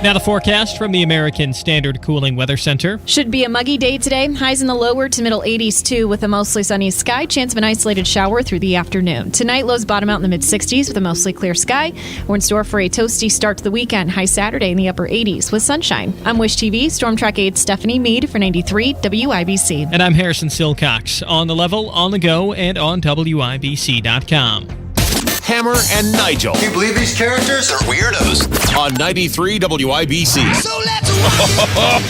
Now the forecast from the American Standard Cooling Weather Center. Should be a muggy day today. Highs in the lower to middle 80s, too, with a mostly sunny sky. Chance of an isolated shower through the afternoon. Tonight, lows bottom out in the mid-60s with a mostly clear sky. We're in store for a toasty start to the weekend. High Saturday in the upper 80s with sunshine. I'm Wish TV Storm Track 8 Stephanie Meade for 93 WIBC. And I'm Harrison Silcox. On the level, on the go, and on WIBC.com. Hammer and Nigel. Can you believe these characters are weirdos? On 93 WIBC. So let's rock!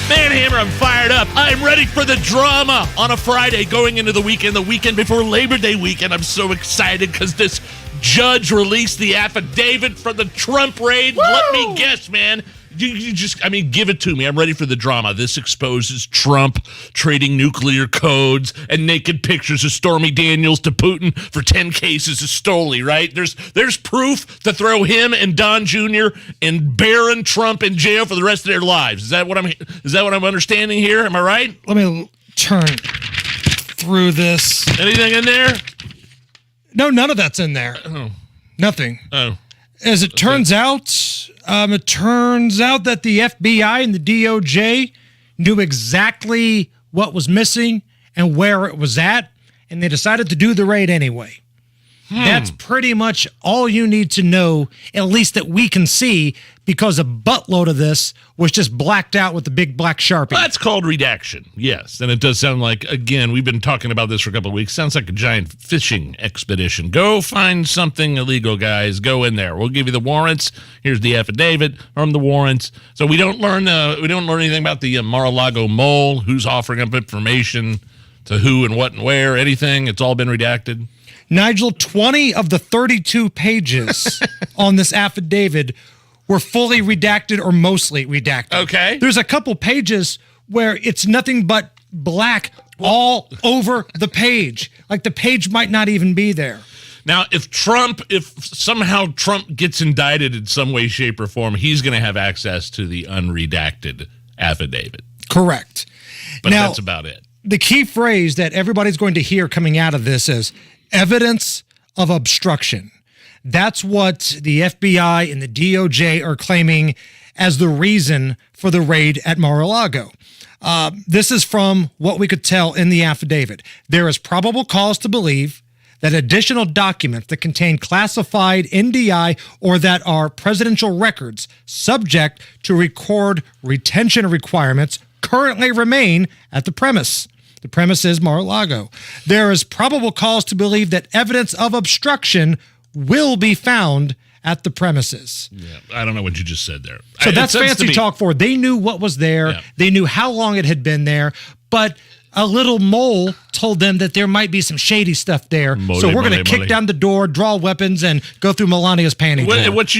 Man, Hammer, I'm fired up. I'm ready for the drama on a Friday going into the weekend before Labor Day weekend. I'm so excited because this judge released the affidavit from the Trump raid. Woo! Let me guess, man. You just, give it to me. I'm ready for the drama. This exposes Trump trading nuclear codes and naked pictures of Stormy Daniels to Putin for 10 cases of Stoli, right? There's proof to throw him and Don Jr. and Barron Trump in jail for the rest of their lives. Is that what I'm understanding here? Am I right? Let me turn through this. Anything in there? No, none of that's in there. Oh. Nothing. Oh. As it turns out that the FBI and the DOJ knew exactly what was missing and where it was at, and they decided to do the raid anyway. That's pretty much all you need to know, at least that we can see, because a buttload of this was just blacked out with the big black Sharpie. That's called redaction, yes. And it does sound like, again, we've been talking about this for a couple of weeks. Sounds like a giant fishing expedition. Go find something illegal, guys. Go in there. We'll give you the warrants. Here's the affidavit from the warrants. So we don't learn anything about the Mar-a-Lago mole, who's offering up information to who and what and where, anything. It's all been redacted. Nigel, 20 of the 32 pages on this affidavit were fully redacted or mostly redacted. Okay. There's a couple pages where it's nothing but black all over the page. Like the page might not even be there. Now, if somehow Trump gets indicted in some way, shape, or form, he's going to have access to the unredacted affidavit. Correct. But now, that's about it. The key phrase that everybody's going to hear coming out of this is evidence of obstruction. That's what the FBI and the DOJ are claiming as the reason for the raid at Mar-a-Lago. This is from what we could tell in the affidavit. There is probable cause to believe that additional documents that contain classified NDI or that are presidential records subject to record retention requirements currently remain at the premise. The premise is Mar-a-Lago. There is probable cause to believe that evidence of obstruction will be found at the premises. Yeah, I don't know what you just said there. So that's fancy talk for they knew what was there. Yeah. They knew how long it had been there, but a little mole told them that there might be some shady stuff there. So we're going to kick down the door, draw weapons, and go through Melania's panty drawer. What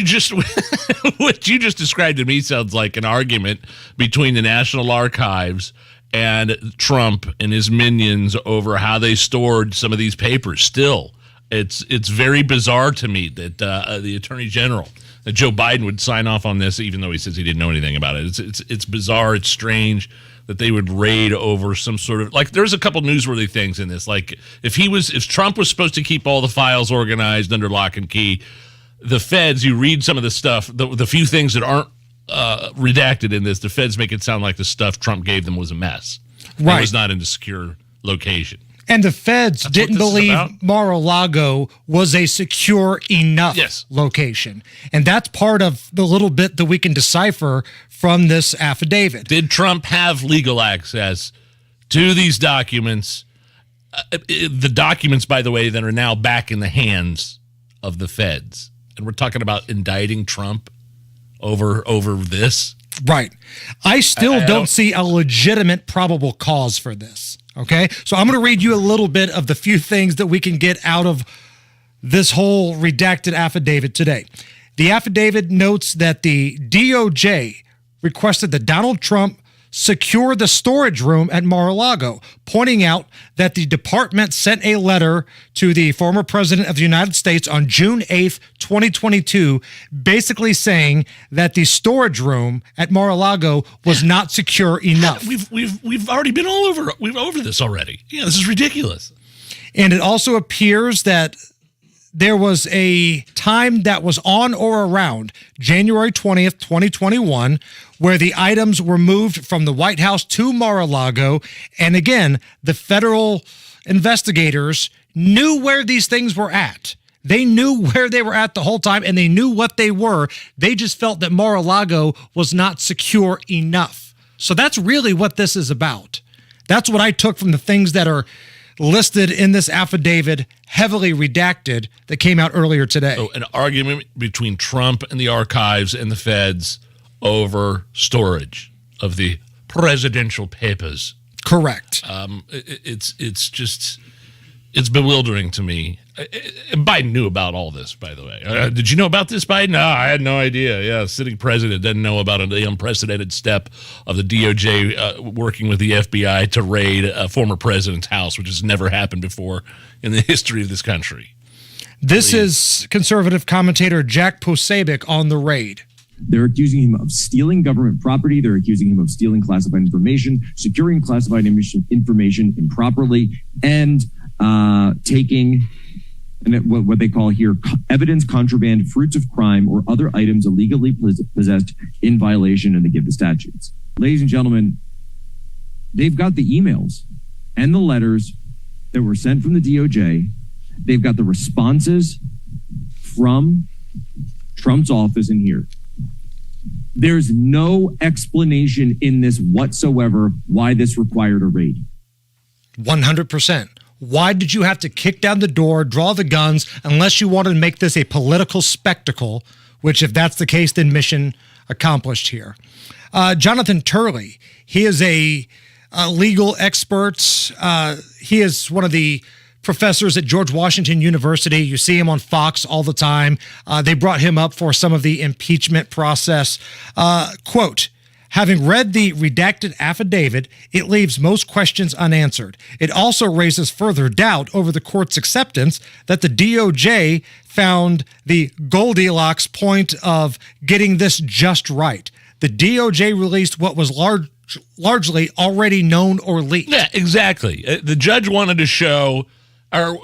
you just described to me sounds like an argument between the National Archives and Trump and his minions over how they stored some of these papers. Still, it's very bizarre to me that the Attorney General, that Joe Biden, would sign off on this, even though he says he didn't know anything about it. It's bizarre. It's strange that they would raid over some sort of, like, there's a couple newsworthy things in this. Like, if Trump was supposed to keep all the files organized under lock and key, the feds, you read some of the stuff, the few things that aren't redacted in this, the feds make it sound like the stuff Trump gave them was a mess. Right. It was not in a secure location. And the feds didn't believe Mar-a-Lago was a secure enough location. And that's part of the little bit that we can decipher from this affidavit. Did Trump have legal access to these documents? The documents, by the way, that are now back in the hands of the feds. And we're talking about indicting Trump over this. Right. I still don't see a legitimate probable cause for this. Okay. So I'm going to read you a little bit of the few things that we can get out of this whole redacted affidavit today. The affidavit notes that the DOJ requested that Donald Trump secure the storage room at Mar-a-Lago, pointing out that the department sent a letter to the former president of the United States on June 8th, 2022, basically saying that the storage room at Mar-a-Lago was not secure enough. We've already been over this already. Yeah, this is ridiculous. And it also appears that there was a time that was on or around January 20th, 2021, where the items were moved from the White House to Mar-a-Lago. And again, the federal investigators knew where these things were at. They knew where they were at the whole time, and they knew what they were. They just felt that Mar-a-Lago was not secure enough. So that's really what this is about. That's what I took from the things that are listed in this affidavit, heavily redacted, that came out earlier today. So an argument between Trump and the archives and the feds over storage of the presidential papers. Correct. It's bewildering to me. Biden knew about all this, by the way. Did you know about this, Biden? No, I had no idea. Yeah, sitting president doesn't know about the unprecedented step of the DOJ working with the FBI to raid a former president's house, which has never happened before in the history of this country. This is conservative commentator Jack Posobiec on the raid. They're accusing him of stealing government property. They're accusing him of stealing classified information, securing classified information improperly, and taking what they call here evidence contraband, fruits of crime, or other items illegally possessed in violation of the GIBA statutes. Ladies and gentlemen, they've got the emails and the letters that were sent from the DOJ. They've got the responses from Trump's office in here. There's no explanation in this whatsoever why this required a raid. 100%. Why did you have to kick down the door, draw the guns, unless you wanted to make this a political spectacle, which if that's the case, then mission accomplished here. Jonathan Turley, he is a legal expert. He is one of the professors at George Washington University. You see him on Fox all the time. They brought him up for some of the impeachment process. Quote, having read the redacted affidavit, it leaves most questions unanswered. It also raises further doubt over the court's acceptance that the DOJ found the Goldilocks point of getting this just right. The DOJ released what was largely already known or leaked. Yeah, exactly. The judge wanted to show, or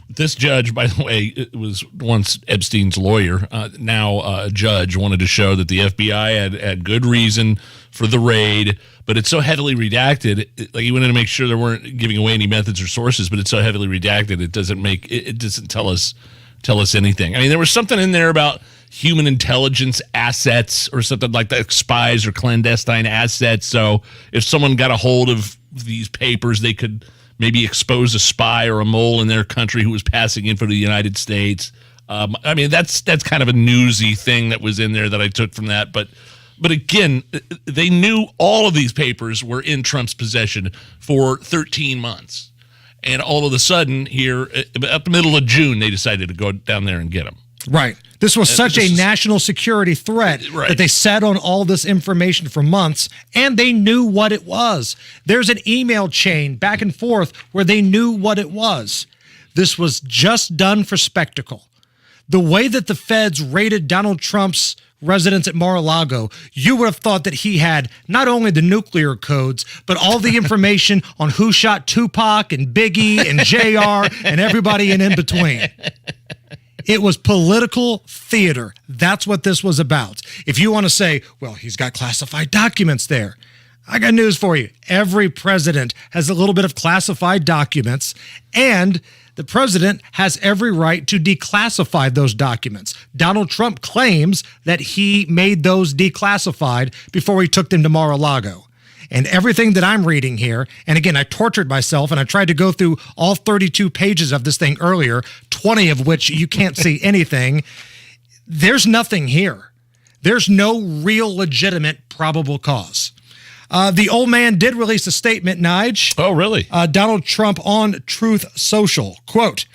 this judge, by the way, was once Epstein's lawyer, now a judge, wanted to show that the FBI had good reason for the raid, but it's so heavily redacted. Like, he wanted to make sure they weren't giving away any methods or sources, but it's so heavily redacted it doesn't tell us anything. I mean, there was something in there about human intelligence assets or something like that, spies or clandestine assets. So if someone got a hold of these papers, they could maybe expose a spy or a mole in their country who was passing info to the United States. I mean, that's kind of a newsy thing that was in there that I took from that. But again, they knew all of these papers were in Trump's possession for 13 months. And all of a sudden here, at the middle of June, they decided to go down there and get them. Right. This was such a national security threat that they sat on all this information for months, and they knew what it was. There's an email chain back and forth where they knew what it was. This was just done for spectacle. The way that the feds raided Donald Trump's residence at Mar-a-Lago, you would have thought that he had not only the nuclear codes, but all the information on who shot Tupac and Biggie and JR and everybody in between. It was political theater. That's what this was about. If you want to say, well, he's got classified documents there, I got news for you. Every president has a little bit of classified documents, and the president has every right to declassify those documents. Donald Trump claims that he made those declassified before he took them to Mar-a-Lago. And everything that I'm reading here, and again, I tortured myself and I tried to go through all 32 pages of this thing earlier, 20 of which you can't see anything. There's nothing here. There's no real legitimate probable cause. The old man did release a statement, Nige. Oh, really? Donald Trump on Truth Social. Quote,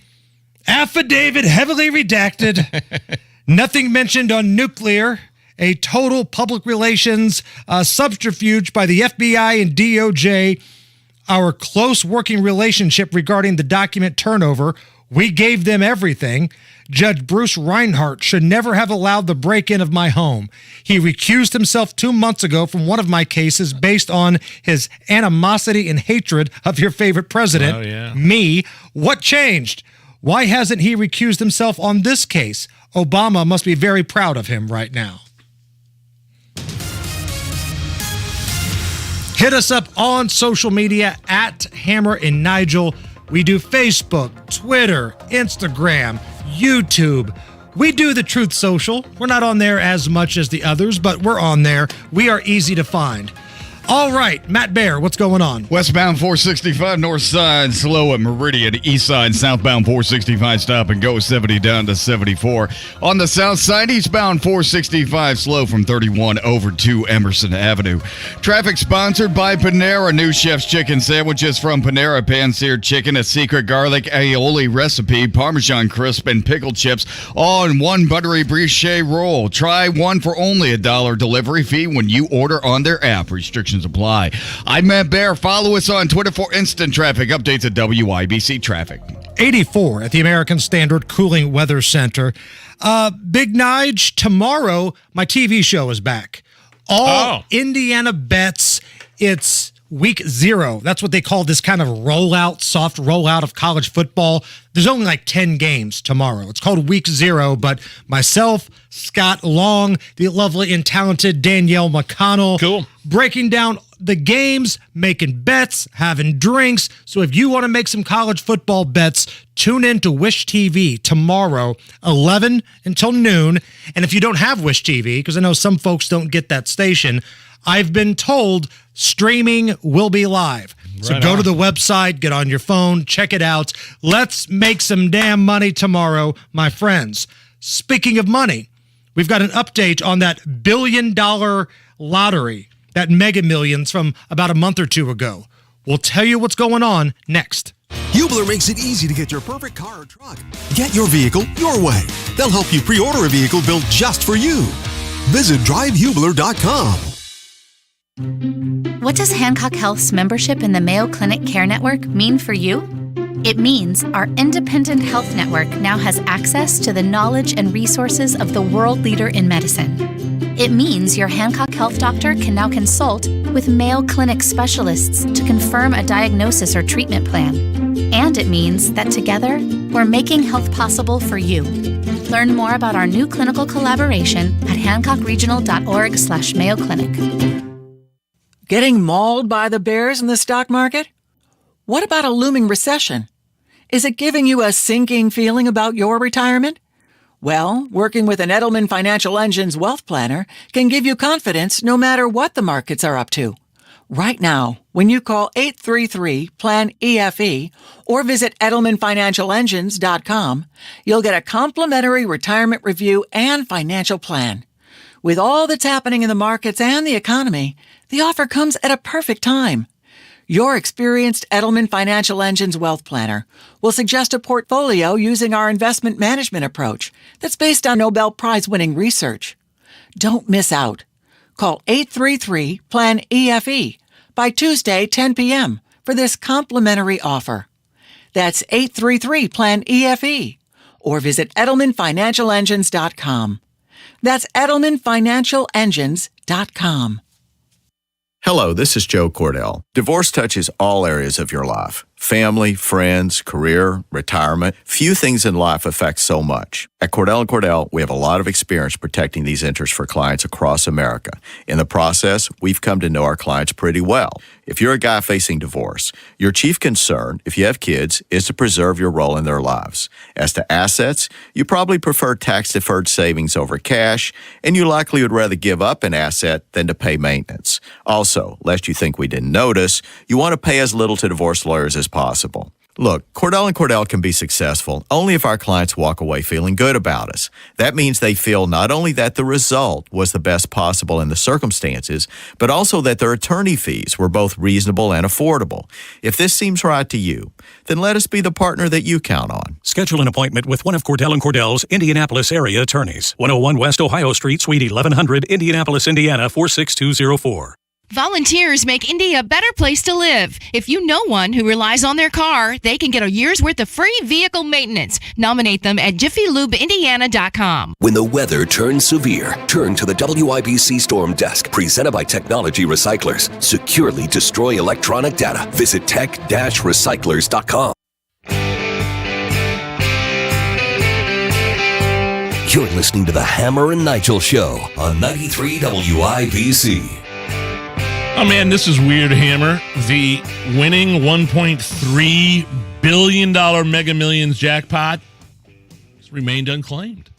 affidavit heavily redacted, nothing mentioned on nuclear, a total public relations subterfuge by the FBI and DOJ, our close working relationship regarding the document turnover. We gave them everything. Judge Bruce Reinhart should never have allowed the break-in of my home. He recused himself 2 months ago from one of my cases based on his animosity and hatred of your favorite president, me. What changed? Why hasn't he recused himself on this case? Obama must be very proud of him right now. Hit us up on social media at Hammer and Nigel. We do Facebook, Twitter, Instagram, YouTube. We do the Truth Social. We're not on there as much as the others, but we're on there. We are easy to find. All right, Matt Bear, what's going on? Westbound 465 north side, slow at Meridian. East side, southbound 465 stop and go 70 down to 74. On the south side, eastbound 465 slow from 31 over to Emerson Avenue. Traffic sponsored by Panera. New Chef's Chicken Sandwiches from Panera. Pan-seared chicken, a secret garlic aioli recipe, Parmesan crisp, and pickled chips on one buttery brioche roll. Try one for only $1 delivery fee when you order on their app. Restrictions apply. I'm Matt Bear. Follow us on Twitter for instant traffic updates at WIBC Traffic. 84 at the American Standard Cooling Weather Center. Big Nige, tomorrow my TV show is back. All Indiana bets. It's week 0. That's what they call this kind of rollout, soft rollout of college football. There's only like 10 games tomorrow. It's called week 0, but myself, Scott Long, the lovely and talented Danielle McConnell, breaking down the games, making bets, having drinks. So if you want to make some college football bets, tune in to Wish TV tomorrow, 11 until noon. And if you don't have Wish TV, because I know some folks don't get that station, I've been told streaming will be live. So go to the website, get on your phone, check it out. Let's make some damn money tomorrow, my friends. Speaking of money, we've got an update on that $1 billion lottery, that Mega Millions from about a month or two ago. We'll tell you what's going on next. Hubler makes it easy to get your perfect car or truck. Get your vehicle your way. They'll help you pre-order a vehicle built just for you. Visit drivehubler.com. What does Hancock Health's membership in the Mayo Clinic Care Network mean for you? It means our independent health network now has access to the knowledge and resources of the world leader in medicine. It means your Hancock Health doctor can now consult with Mayo Clinic specialists to confirm a diagnosis or treatment plan. And it means that together, we're making health possible for you. Learn more about our new clinical collaboration at hancockregional.org/Mayo Clinic. Getting mauled by the bears in the stock market? What about a looming recession? Is it giving you a sinking feeling about your retirement? Well, working with an Edelman Financial Engines wealth planner can give you confidence no matter what the markets are up to. Right now, when you call 833-PLAN-EFE or visit EdelmanFinancialEngines.com, you'll get a complimentary retirement review and financial plan. With all that's happening in the markets and the economy, the offer comes at a perfect time. Your experienced Edelman Financial Engines wealth planner will suggest a portfolio using our investment management approach that's based on Nobel Prize-winning research. Don't miss out. Call 833-PLAN-EFE by Tuesday, 10 p.m. for this complimentary offer. That's 833-PLAN-EFE or visit EdelmanFinancialEngines.com. That's EdelmanFinancialEngines.com. Hello, this is Joe Cordell. Divorce touches all areas of your life. Family, friends, career, retirement. Few things in life affect so much. At Cordell & Cordell, we have a lot of experience protecting these interests for clients across America. In the process, we've come to know our clients pretty well. If you're a guy facing divorce, your chief concern, if you have kids, is to preserve your role in their lives. As to assets, you probably prefer tax-deferred savings over cash, and you likely would rather give up an asset than to pay maintenance. Also, lest you think we didn't notice, you want to pay as little to divorce lawyers as possible. Look, Cordell & Cordell can be successful only if our clients walk away feeling good about us. That means they feel not only that the result was the best possible in the circumstances, but also that their attorney fees were both reasonable and affordable. If this seems right to you, then let us be the partner that you count on. Schedule an appointment with one of Cordell & Cordell's Indianapolis area attorneys. 101 West Ohio Street, Suite 1100, Indianapolis, Indiana 46204. Volunteers make Indy a better place to live. If you know one who relies on their car, they can get a year's worth of free vehicle maintenance. Nominate them at JiffyLubeIndiana.com. When the weather turns severe, turn to the WIBC Storm Desk, presented by Technology Recyclers. Securely destroy electronic data. Visit tech-recyclers.com. You're listening to the Hammer and Nigel Show on 93 WIBC. Oh, man, this is weird, Hammer. The winning $1.3 billion Mega Millions jackpot has remained unclaimed.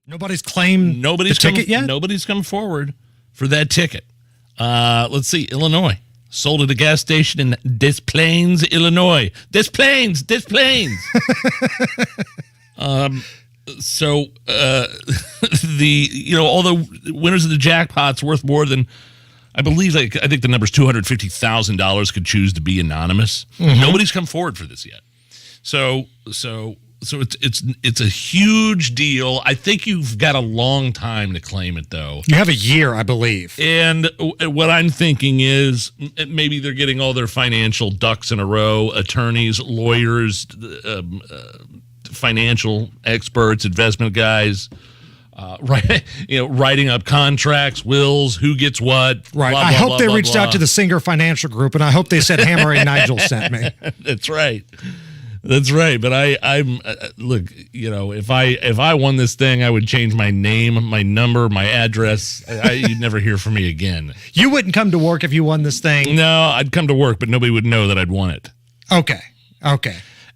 Nobody's claimed the ticket yet? Nobody's come forward for that ticket. Let's see. Illinois sold at a gas station in Des Plaines, Illinois. Des Plaines. So all the winners of the jackpot's worth more than, I believe, I think the number's $250,000 could choose to be anonymous. Mm-hmm. Nobody's come forward for this yet. So it's a huge deal. I think you've got a long time to claim it, though. You have a year, I believe. And what I'm thinking is maybe they're getting all their financial ducks in a row, attorneys, lawyers, financial experts, investment guys, writing up contracts, wills, who gets what. Right. Blah, I blah, hope blah, they blah, reached blah. out to the Singer Financial Group, and I hope they said Hammer and Nigel sent me. That's right. That's right. But I'm look. If I won this thing, I would change my name, my number, my address. You'd never hear from me again. You wouldn't come to work if you won this thing. No, I'd come to work, but nobody would know that I'd won it. Okay.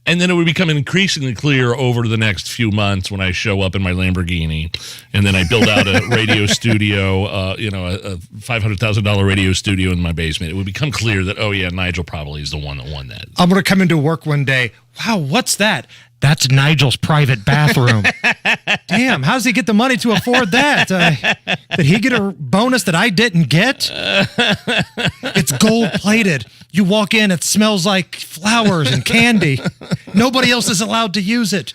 And then it would become increasingly clear over the next few months when I show up in my Lamborghini, and then I build out a radio studio, a $500,000 radio studio in my basement. It would become clear that, oh yeah, Nigel probably is the one that won that. I'm going to come into work one day. Wow, what's that? That's Nigel's private bathroom. Damn, how does he get the money to afford that? Did he get a bonus that I didn't get? It's gold-plated. You walk in, it smells like flowers and candy. Nobody else is allowed to use it.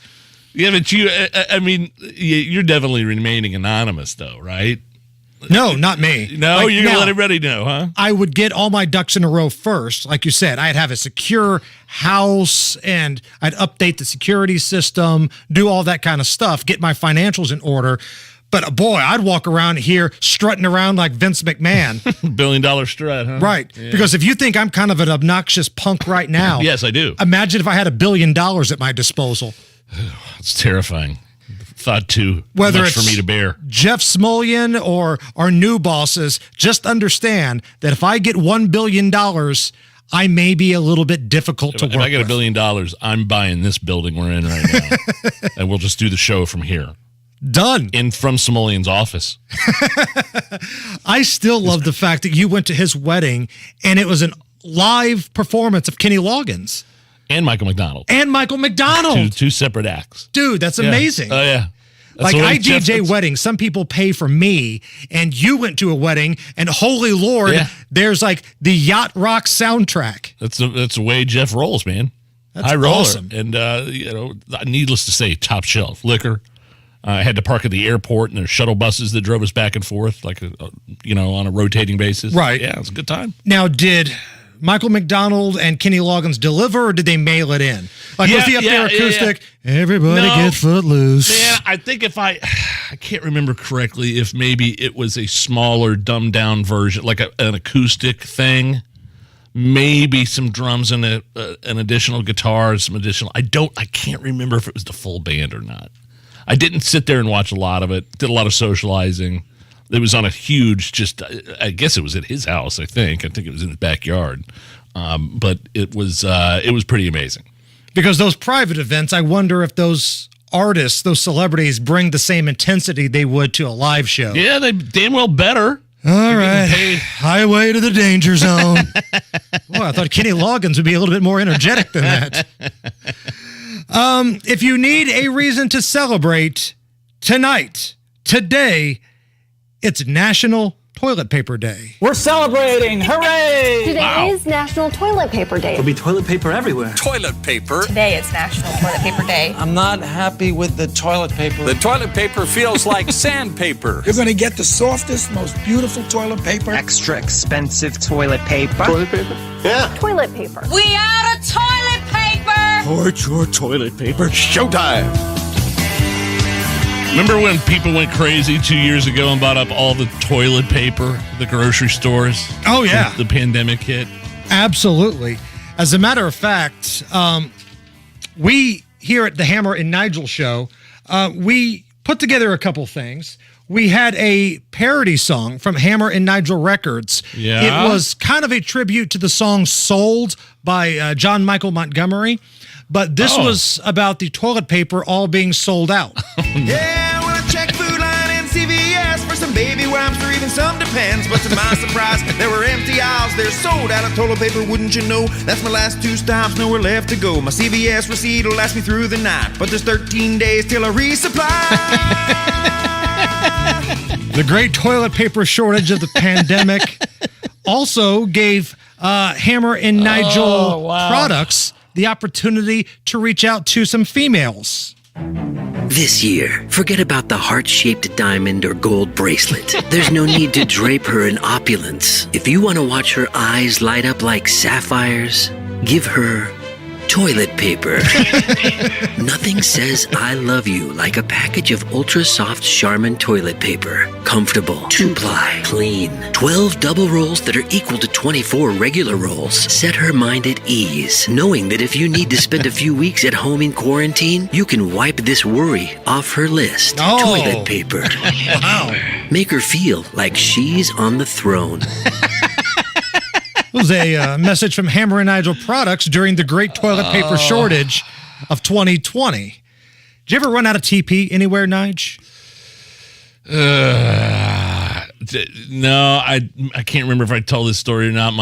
Yeah, but you're definitely remaining anonymous, though, right? No, not me. No, you're going to let everybody know, huh? I would get all my ducks in a row first. Like you said, I'd have a secure house, and I'd update the security system, do all that kind of stuff, get my financials in order. But boy, I'd walk around here strutting around like Vince McMahon. $1 billion strut, huh? Right. Yeah. Because if you think I'm kind of an obnoxious punk right now. Yes, I do. Imagine if I had $1 billion at my disposal. It's terrifying. Thought too Whether much it's for me to bear. Jeff Smulyan or our new bosses, just understand that if I get $1 billion, I may be a little bit difficult to work with. If I get $1 billion, I'm buying this building we're in right now. And we'll just do the show from here. Done. From Smulyan's office. I still love the fact that you went to his wedding and it was a live performance of Kenny Loggins. And Michael McDonald. Two separate acts. Dude, that's amazing. Oh, yeah. Like I DJ weddings. Some people pay for me, and you went to a wedding, and holy Lord, there's like the yacht rock soundtrack. That's the way Jeff rolls, man. That's high roller. awesome. And, needless to say, top shelf liquor. I had to park at the airport, and there's shuttle buses that drove us back and forth, like, on a rotating basis. Right. Yeah, it was a good time. Now, did Michael McDonald and Kenny Loggins deliver, or did they mail it in? Like, was he up there acoustic? Yeah. Everybody get footloose. Man, I think if I can't remember correctly, if maybe it was a smaller, dumbed down version, like an acoustic thing. Maybe some drums and an additional guitar, some additional. I can't remember if it was the full band or not. I didn't sit there and watch a lot of it. Did a lot of socializing. It was on a huge, I guess it was at his house, I think it was in his backyard. But it was pretty amazing. Because those private events, I wonder if those artists, those celebrities bring the same intensity they would to a live show. Yeah, they damn well better. All right. Highway to the danger zone. Well, I thought Kenny Loggins would be a little bit more energetic than that. If you need a reason to celebrate today, it's National Toilet Paper Day. We're celebrating! Hooray! Today is National Toilet Paper Day. There'll be toilet paper everywhere. Toilet paper. Today is National Toilet Paper Day. I'm not happy with the toilet paper. The toilet paper feels like sandpaper. You're going to get the softest, most beautiful toilet paper. Extra expensive toilet paper. Toilet paper? Yeah. Toilet paper. We out of toilet paper! Hoard your toilet paper. Showtime. Remember when people went crazy 2 years ago and bought up all the toilet paper, the grocery stores? Oh, yeah. The pandemic hit? Absolutely. As a matter of fact, we here at the Hammer and Nigel show, we put together a couple things. We had a parody song from Hammer and Nigel Records. Yeah. It was kind of a tribute to the song Sold by John Michael Montgomery, but this was about the toilet paper all being sold out. Yeah, well, I checked Food Line and CVS for some baby wipes or even some Depends, but to my surprise, there were empty aisles. They're sold out of toilet paper, wouldn't you know? That's my last 2 stops, nowhere left to go. My CVS receipt will last me through the night, but there's 13 days till I resupply. The great toilet paper shortage of the pandemic also gave Hammer and Nigel products the opportunity to reach out to some females. This year, forget about the heart-shaped diamond or gold bracelet. There's no need to drape her in opulence. If you want to watch her eyes light up like sapphires, give her toilet paper. Nothing says I love you like a package of ultra-soft Charmin toilet paper. Comfortable, 2-ply, clean. 12 double rolls that are equal to 24 regular rolls. Set her mind at ease, knowing that if you need to spend a few weeks at home in quarantine, you can wipe this worry off her list. Toilet paper. Wow. Make her feel like she's on the throne. It was a message from Hammer and Nigel products during the great toilet paper shortage of 2020. Did you ever run out of TP anywhere, Nige? No, I can't remember if I told this story or not.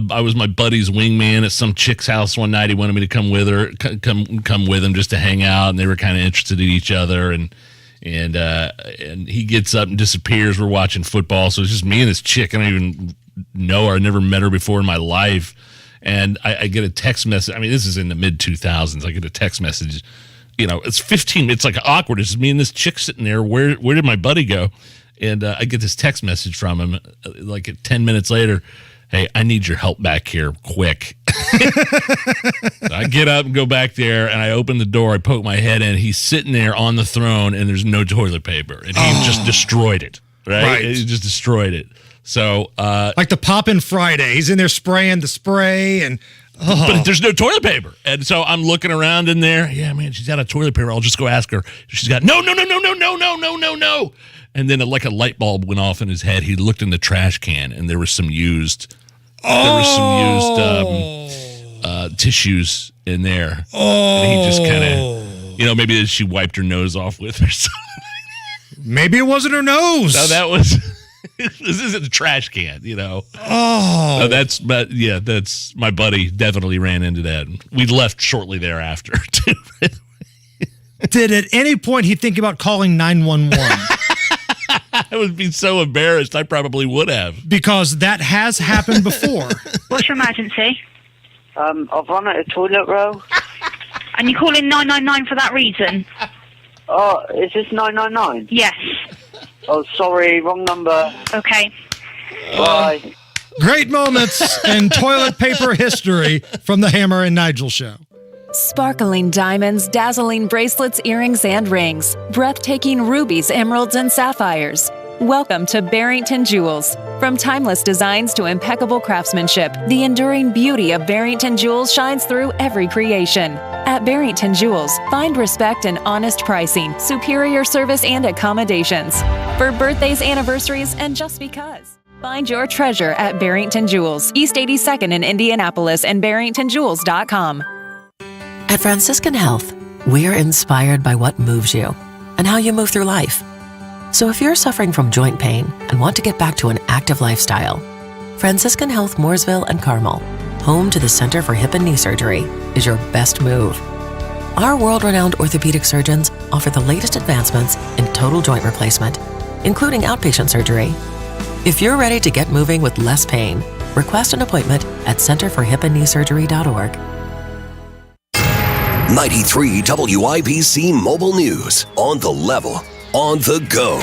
I was my buddy's wingman at some chick's house one night. He wanted me to come with her, come with him just to hang out, and they were kind of interested in each other. And he gets up and disappears. We're watching football, so it's just me and this chick. I don't even know her. I never met her before in my life. And I get a text message. I mean, this is in the mid-2000s. I get a text message. It's 15. It's like awkward. It's me and this chick sitting there. Where did my buddy go? And I get this text message from him like 10 minutes later. Hey, I need your help back here quick. So I get up and go back there, and I open the door. I poke my head in. He's sitting there on the throne, and there's no toilet paper. And he just destroyed it, right? He just destroyed it. So, like the Poppin' Friday. He's in there spraying the spray, and but there's no toilet paper. And so I'm looking around in there. Yeah, man, she's out of toilet paper. I'll just go ask her. She's got no. And then like a light bulb went off in his head. He looked in the trash can, and there was some used tissues in there. And he just kind of, maybe she wiped her nose off with or something. Maybe it wasn't her nose. No, that was. This isn't a trash can, Oh. No, that's my buddy definitely ran into that. We left shortly thereafter, too. Did at any point he think about calling 911? I would be so embarrassed. I probably would have. Because that has happened before. What's your emergency? I've run out of toilet roll. And you're calling 999 for that reason? Oh, is this 999? Yes. Oh, sorry, wrong number. Okay. Bye. Great moments in toilet paper history from the Hammer and Nigel Show. Sparkling diamonds, dazzling bracelets, earrings, and rings. Breathtaking rubies, emeralds, and sapphires. Welcome to Barrington Jewels. From timeless designs to impeccable craftsmanship, the enduring beauty of Barrington Jewels shines through every creation. At Barrington Jewels, find respect and honest pricing, superior service and accommodations. For birthdays, anniversaries, and just because. Find your treasure at Barrington Jewels, East 82nd in Indianapolis, and barringtonjewels.com. At Franciscan Health, we're inspired by what moves you and how you move through life. So if you're suffering from joint pain and want to get back to an active lifestyle, Franciscan Health Mooresville and Carmel, home to the Center for Hip and Knee Surgery, is your best move. Our world-renowned orthopedic surgeons offer the latest advancements in total joint replacement, including outpatient surgery. If you're ready to get moving with less pain, request an appointment at centerforhipandkneesurgery.org. 93 WIBC Mobile News. On the level, on the go.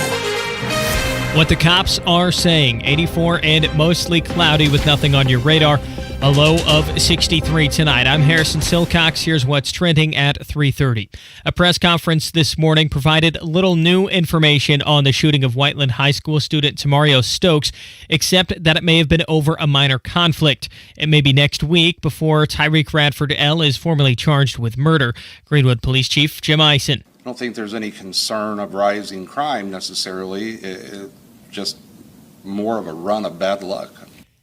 What the cops are saying: 84 and mostly cloudy with nothing on your radar. A low of 63 tonight. I'm Harrison Silcox. Here's what's trending at 3:30. A press conference this morning provided little new information on the shooting of Whiteland High School student Mcenroe Stokes, except that it may have been over a minor conflict. It may be next week before Tyreek Radford L. is formally charged with murder. Greenwood Police Chief Jim Eisen. don't think there's any concern of rising crime necessarily, just more of a run of bad luck.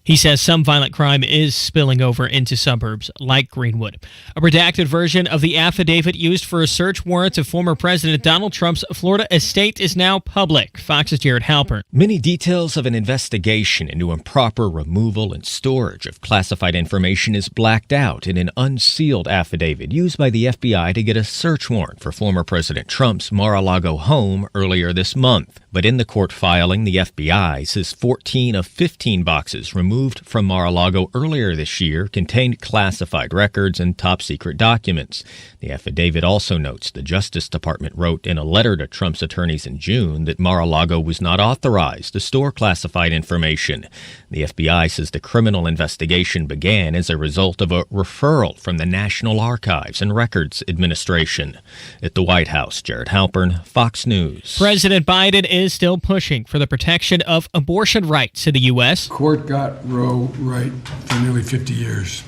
He says some violent crime is spilling over into suburbs like Greenwood. A redacted version of the affidavit used for a search warrant of former President Donald Trump's Florida estate is now public. Fox's Jared Halpern. Many details of an investigation into improper removal and storage of classified information is blacked out in an unsealed affidavit used by the FBI to get a search warrant for former President Trump's Mar-a-Lago home earlier this month. But in the court filing, the FBI says 14 of 15 boxes removed from Mar-a-Lago earlier this year contained classified records and top-secret documents. The affidavit also notes the Justice Department wrote in a letter to Trump's attorneys in June that Mar-a-Lago was not authorized to store classified information. The FBI says the criminal investigation began as a result of a referral from the National Archives and Records Administration. At the White House, Jared Halpern, Fox News. President Biden is still pushing for the protection of abortion rights in the U.S. Court got Roe right for nearly 50 years.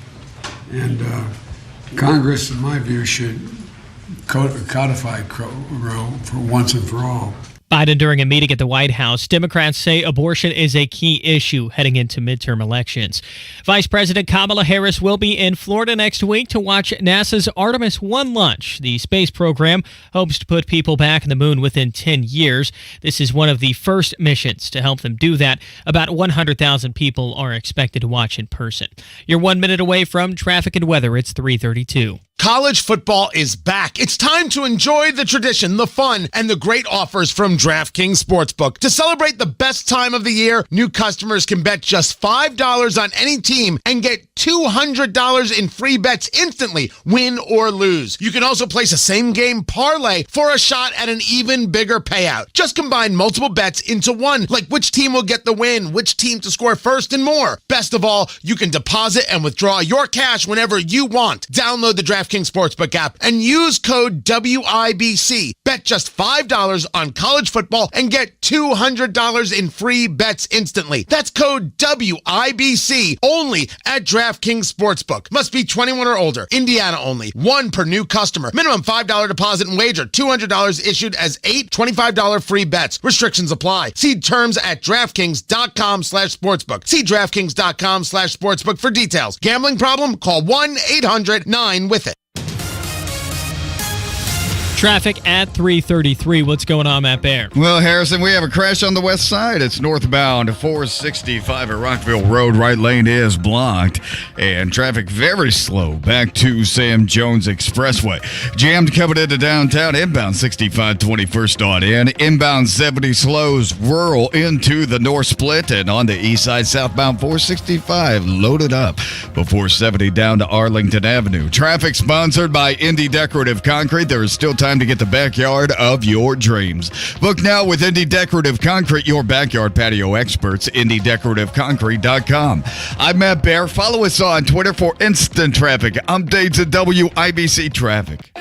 And Congress, in my view, should codify Roe for once and for all. Biden during a meeting at the White House. Democrats say abortion is a key issue heading into midterm elections. Vice President Kamala Harris will be in Florida next week to watch NASA's Artemis 1 launch. The space program hopes to put people back on the moon within 10 years. This is one of the first missions to help them do that. About 100,000 people are expected to watch in person. You're 1 minute away from traffic and weather. It's 3:32. College football is back. It's time to enjoy the tradition, the fun, and the great offers from DraftKings Sportsbook. To celebrate the best time of the year, new customers can bet just $5 on any team and get $200 in free bets instantly, win or lose. You can also place a same-game parlay for a shot at an even bigger payout. Just combine multiple bets into one, like which team will get the win, which team to score first, and more. Best of all, you can deposit and withdraw your cash whenever you want. Download the DraftKings Sportsbook app and use code WIBC. Bet just $5 on college football and get $200 in free bets instantly. That's code WIBC only at DraftKings Sportsbook. Must be 21 or older. Indiana only. One per new customer. Minimum $5 deposit and wager. $200 issued as 8 $25 free bets. Restrictions apply. See terms at DraftKings.com/sportsbook. See DraftKings.com/sportsbook for details. Gambling problem? Call 1-800-9-WITH-IT. Traffic at 3:33. What's going on, Matt Bear? Well, Harrison, we have a crash on the west side. It's northbound 465 at Rockville Road. Right lane is blocked. And traffic very slow back to Sam Jones Expressway. Jammed coming into downtown. Inbound 65 21st on in. Inbound 70 slows rural into the north split. And on the east side, southbound 465 loaded up before 70 down to Arlington Avenue. Traffic sponsored by Indy Decorative Concrete. There is still time to get the backyard of your dreams. Book now with Indy Decorative Concrete, your backyard patio experts, IndyDecorativeConcrete.com. I'm Matt Bear. Follow us on Twitter for instant traffic updates at WIBC Traffic.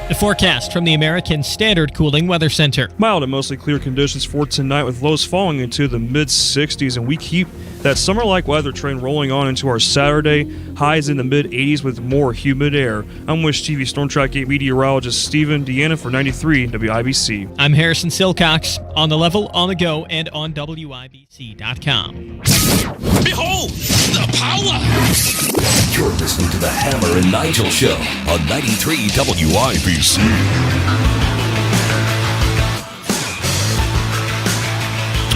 The forecast from the American Standard Cooling Weather Center. Mild and mostly clear conditions for tonight with lows falling into the mid-60s, and we keep that summer-like weather train rolling on into our Saturday. Highs in the mid-80s with more humid air. I'm Wish TV Storm Track 8 meteorologist Stephen Deanna for 93 WIBC. I'm Harrison Silcox. On the level, on the go, and on WIBC.com. Behold the power! You're listening to the Hammer and Nigel Show on 93 WIBC.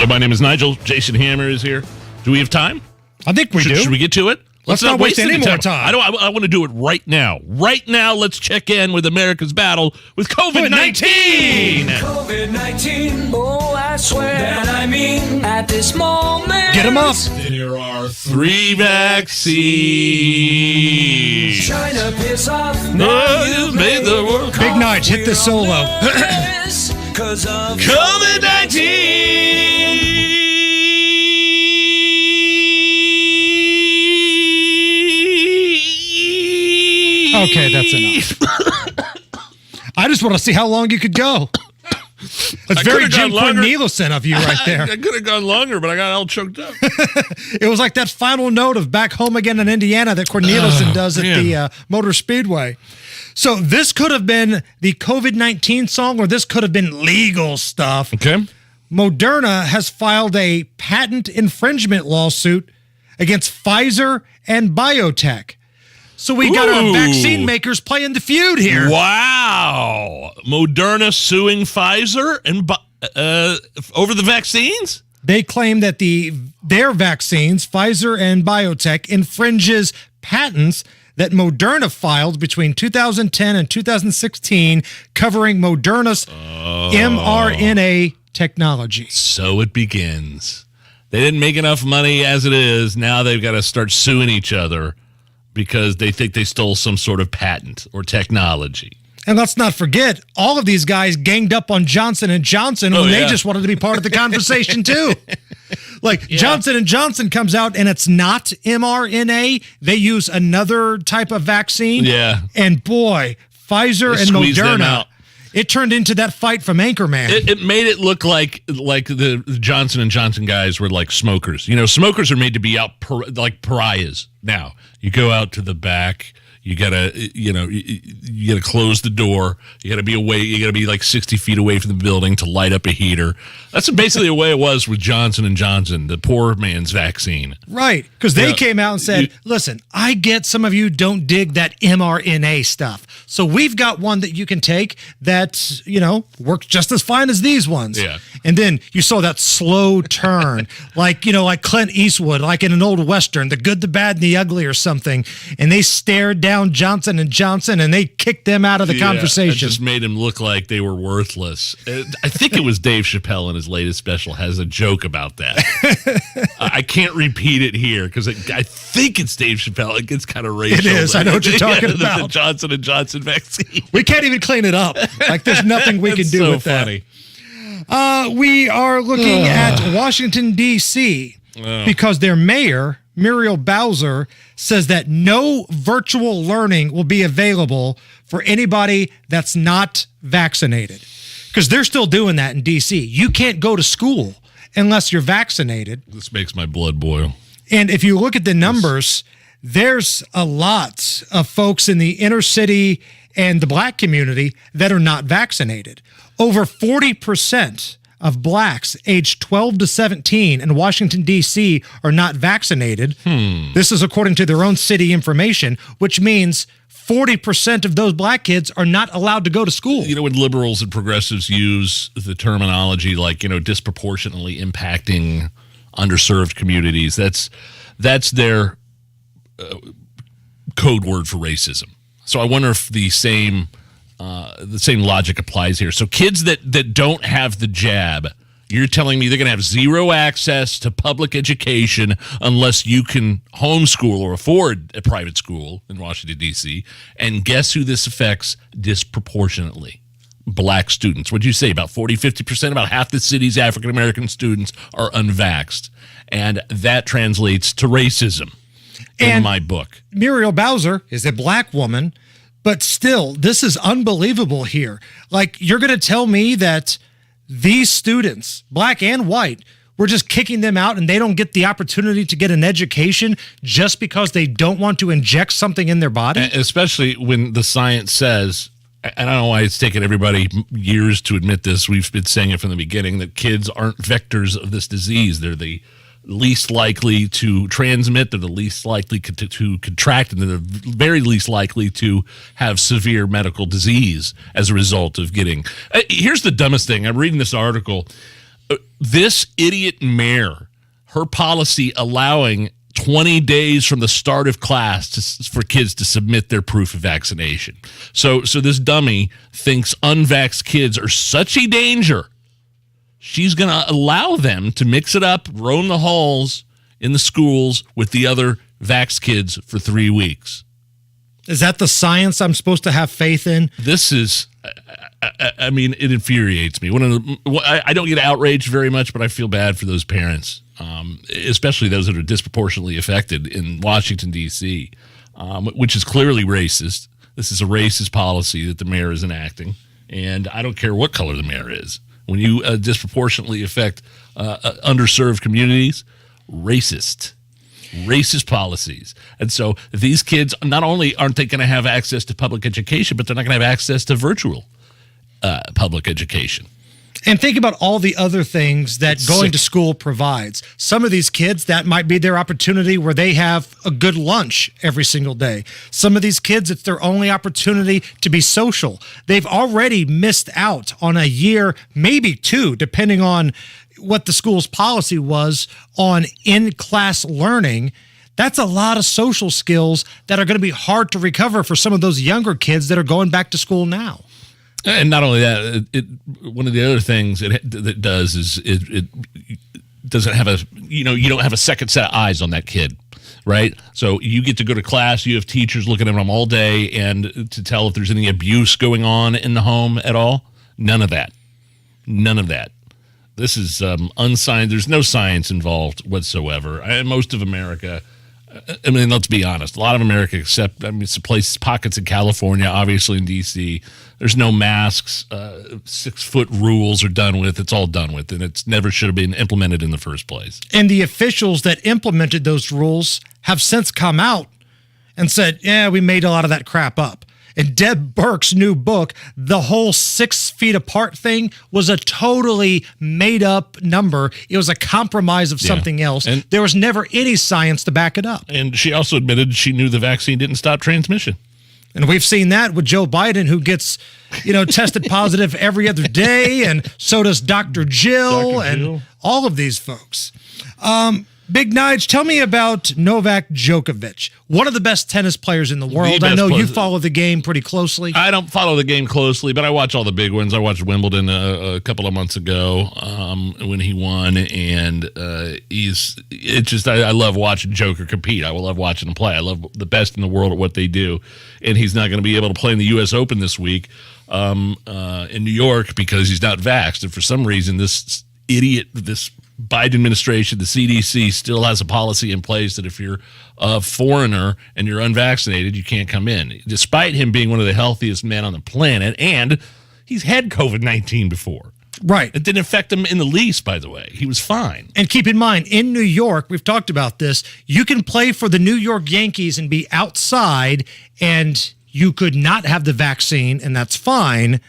My name is Nigel. Jason Hammer is here. Do we have time? I think we do. Should we get to it? Let's not waste any more time. I want to do it right now. Right now, let's check in with America's battle with COVID-19. COVID-19, oh, I swear that I mean at this moment. Get them up. There are 3 vaccines. China piss off. Now you've made the world. Big Nige, hit the solo. Because of COVID-19. Okay, that's enough. I just want to see how long you could go. It's very Jim Cornelison of you right there. I could have gone longer, but I got all choked up. It was like that final note of Back Home Again in Indiana that Cornelison does at the Motor Speedway. So this could have been the COVID-19 song, or this could have been legal stuff. Okay. Moderna has filed a patent infringement lawsuit against Pfizer and biotech. So we got our vaccine makers playing the feud here. Wow. Moderna suing Pfizer and over the vaccines? They claim that their vaccines, Pfizer and biotech, infringes patents that Moderna filed between 2010 and 2016 covering Moderna's mRNA technology. So it begins. They didn't make enough money as it is. Now they've got to start suing each other because they think they stole some sort of patent or technology. And let's not forget, all of these guys ganged up on Johnson & Johnson when they just wanted to be part of the conversation too. Johnson & Johnson comes out and it's not mRNA. They use another type of vaccine. Yeah. And boy, Pfizer and Moderna, it turned into that fight from Anchorman. It made it look like the Johnson & Johnson guys were like smokers. You know, smokers are made to be out like pariahs now. You go out to the back. You gotta, you gotta close the door. You gotta be away. You gotta be like 60 feet away from the building to light up a heater. That's basically the way it was with Johnson & Johnson, the poor man's vaccine. Right, because they came out and said, listen, I get some of you don't dig that mRNA stuff. So we've got one that you can take that, works just as fine as these ones. Yeah. And then you saw that slow turn, like Clint Eastwood, like in an old Western, The Good, the Bad, and the Ugly or something. And they stared down Johnson & Johnson and they kicked them out of the conversation. It just made them look like they were worthless. I think it was Dave Chappelle in his latest special has a joke about that. I can't repeat it here because I think it's Dave Chappelle. It gets kind of racial. It is. I know what you're talking about. The Johnson & Johnson vaccine. We can't even clean it up. Like there's nothing we can do so with funny. that. We are looking at Washington, D.C. because their mayor, Muriel Bowser, says that no virtual learning will be available for anybody that's not vaccinated. Because they're still doing that in D.C. You can't go to school unless you're vaccinated. This makes my blood boil. And if you look at the numbers, there's a lot of folks in the inner city and the black community that are not vaccinated. Over 40% of blacks aged 12 to 17 in Washington, D.C. are not vaccinated. This is according to their own city information, which means 40% of those black kids are not allowed to go to school. You know, when liberals and progressives use the terminology like, disproportionately impacting underserved communities, that's their code word for racism. So I wonder if the same logic applies here. So kids that don't have the jab, you're telling me they're going to have zero access to public education unless you can homeschool or afford a private school in Washington, D.C. And guess who this affects disproportionately? Black students. What'd you say? About 40, 50%? About half the city's African-American students are unvaxxed. And that translates to racism in my book. Muriel Bowser is a black woman, but still, this is unbelievable here. Like, you're going to tell me that these students, black and white, we're just kicking them out and they don't get the opportunity to get an education just because they don't want to inject something in their body? Especially when the science says, and I don't know why it's taken everybody years to admit this, we've been saying it from the beginning, that kids aren't vectors of this disease. They're the least likely to transmit, they're the least likely to contract, and they're the very least likely to have severe medical disease as a result of getting. Here's the dumbest thing. I'm reading this article. This idiot mayor, her policy allowing 20 days from the start of class for kids to submit their proof of vaccination. So this dummy thinks unvaxxed kids are such a danger. She's going to allow them to mix it up, roam the halls in the schools with the other vax kids for 3 weeks. Is that the science I'm supposed to have faith in? This is, I mean, it infuriates me. I don't get outraged very much, but I feel bad for those parents, especially those that are disproportionately affected in Washington, D.C., which is clearly racist. This is a racist policy that the mayor is enacting, and I don't care what color the mayor is. when you disproportionately affect underserved communities, racist policies. And so these kids, not only aren't they going to have access to public education, but they're not going to have access to virtual public education. And think about all the other things that going to school provides. Some of these kids, that might be their opportunity where they have a good lunch every single day. Some of these kids, it's their only opportunity to be social. They've already missed out on a year, maybe two, depending on what the school's policy was on in-class learning. That's a lot of social skills that are going to be hard to recover for some of those younger kids that are going back to school now. And not only that, one of the other things that does is it doesn't have you don't have a second set of eyes on that kid, right? So you get to go to class, you have teachers looking at them all day, and to tell if there's any abuse going on in the home at all. None of that. This is unscience. There's no science involved whatsoever. Most of America, I mean, let's be honest. A lot of America, except some places, pockets in California, obviously in D.C., there's no masks. 6-foot rules are done with. It's all done with, and it's never should have been implemented in the first place. And the officials that implemented those rules have since come out and said, yeah, we made a lot of that crap up. In Deb Burke's new book, the whole 6 feet apart thing was a totally made up number. It was a compromise of something else. And there was never any science to back it up. And she also admitted she knew the vaccine didn't stop transmission. And we've seen that with Joe Biden, who gets, tested positive every other day. And so does Dr. Jill and all of these folks. Big Nige, tell me about Novak Djokovic, one of the best tennis players in the world. I know you follow the game pretty closely. I don't follow the game closely, but I watch all the big ones. I watched Wimbledon a couple of months ago when he won, and I love watching Joker compete. I love watching him play. I love the best in the world at what they do, and he's not going to be able to play in the U.S. Open this week in New York because he's not vaxxed, and for some reason this Biden administration, the CDC, still has a policy in place that if you're a foreigner and you're unvaccinated, you can't come in, despite him being one of the healthiest men on the planet. And he's had COVID-19 before. Right. It didn't affect him in the least, by the way. He was fine. And keep in mind, in New York, we've talked about this, you can play for the New York Yankees and be outside, and you could not have the vaccine, and that's fine.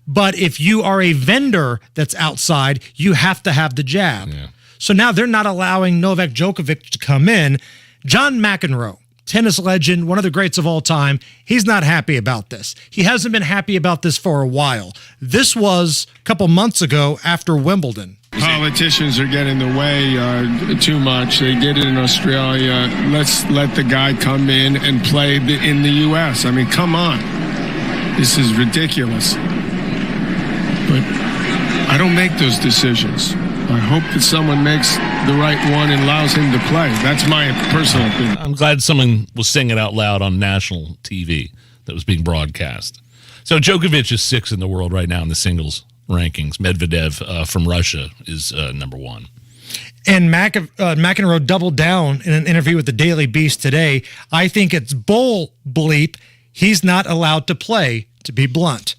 But if you are a vendor that's outside, you have to have the jab. Yeah. So now they're not allowing Novak Djokovic to come in. John McEnroe, tennis legend, one of the greats of all time, he's not happy about this. He hasn't been happy about this for a while. This was a couple months ago after Wimbledon. Politicians are getting in the way too much. They did it in Australia. Let's let the guy come in and play in the U.S. I mean, come on. This is ridiculous. But I don't make those decisions. I hope that someone makes the right one and allows him to play. That's my personal opinion. I'm glad someone was saying it out loud on national TV that was being broadcast. So Djokovic is 6th in the world right now in the singles rankings. Medvedev from Russia is number 1. And McEnroe doubled down in an interview with the Daily Beast today. I think it's bull bleep. He's not allowed to play, to be blunt.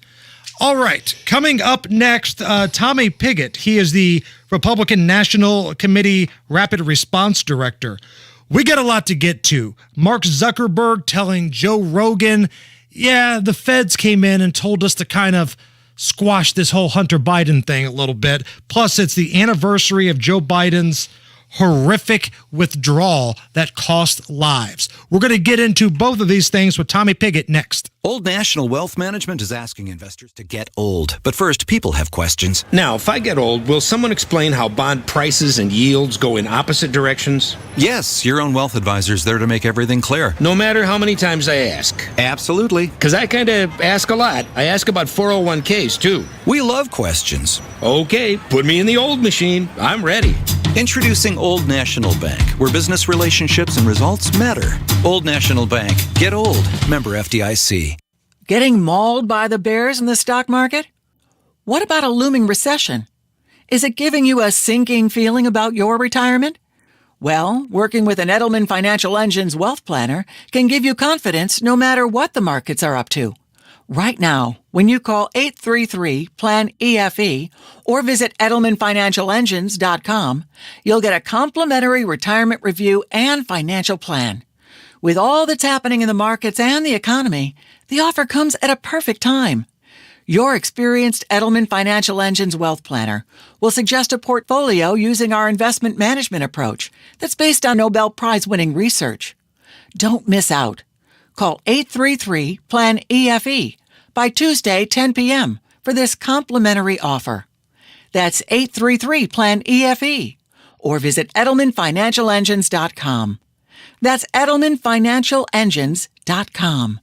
All right, coming up next, Tommy Pigott. He is the Republican National Committee Rapid Response Director. We got a lot to get to. Mark Zuckerberg telling Joe Rogan, yeah, the feds came in and told us to kind of squash this whole Hunter Biden thing a little bit. Plus, it's the anniversary of Joe Biden's horrific withdrawal that cost lives. We're going to get into both of these things with Tommy Pigott next. Old National Wealth Management is asking investors to get old. But first, people have questions. Now, if I get old, will someone explain how bond prices and yields go in opposite directions? Yes, your own wealth advisor's there to make everything clear. No matter how many times I ask? Absolutely. Because I kind of ask a lot. I ask about 401ks, too. We love questions. Okay, put me in the old machine. I'm ready. Introducing Old National Bank, where business relationships and results matter. Old National Bank. Get old. Member FDIC. Getting mauled by the bears in the stock market? What about a looming recession? Is it giving you a sinking feeling about your retirement? Well, working with an Edelman Financial Engine's wealth planner can give you confidence no matter what the markets are up to. Right now, when you call 833-PLAN-EFE or visit EdelmanFinancialEngines.com, you'll get a complimentary retirement review and financial plan. With all that's happening in the markets and the economy, the offer comes at a perfect time. Your experienced Edelman Financial Engines Wealth Planner will suggest a portfolio using our investment management approach that's based on Nobel Prize-winning research. Don't miss out. Call 833-PLAN-EFE by Tuesday, 10 p.m. for this complimentary offer. That's 833-PLAN-EFE or visit EdelmanFinancialEngines.com. That's EdelmanFinancialEngines.com.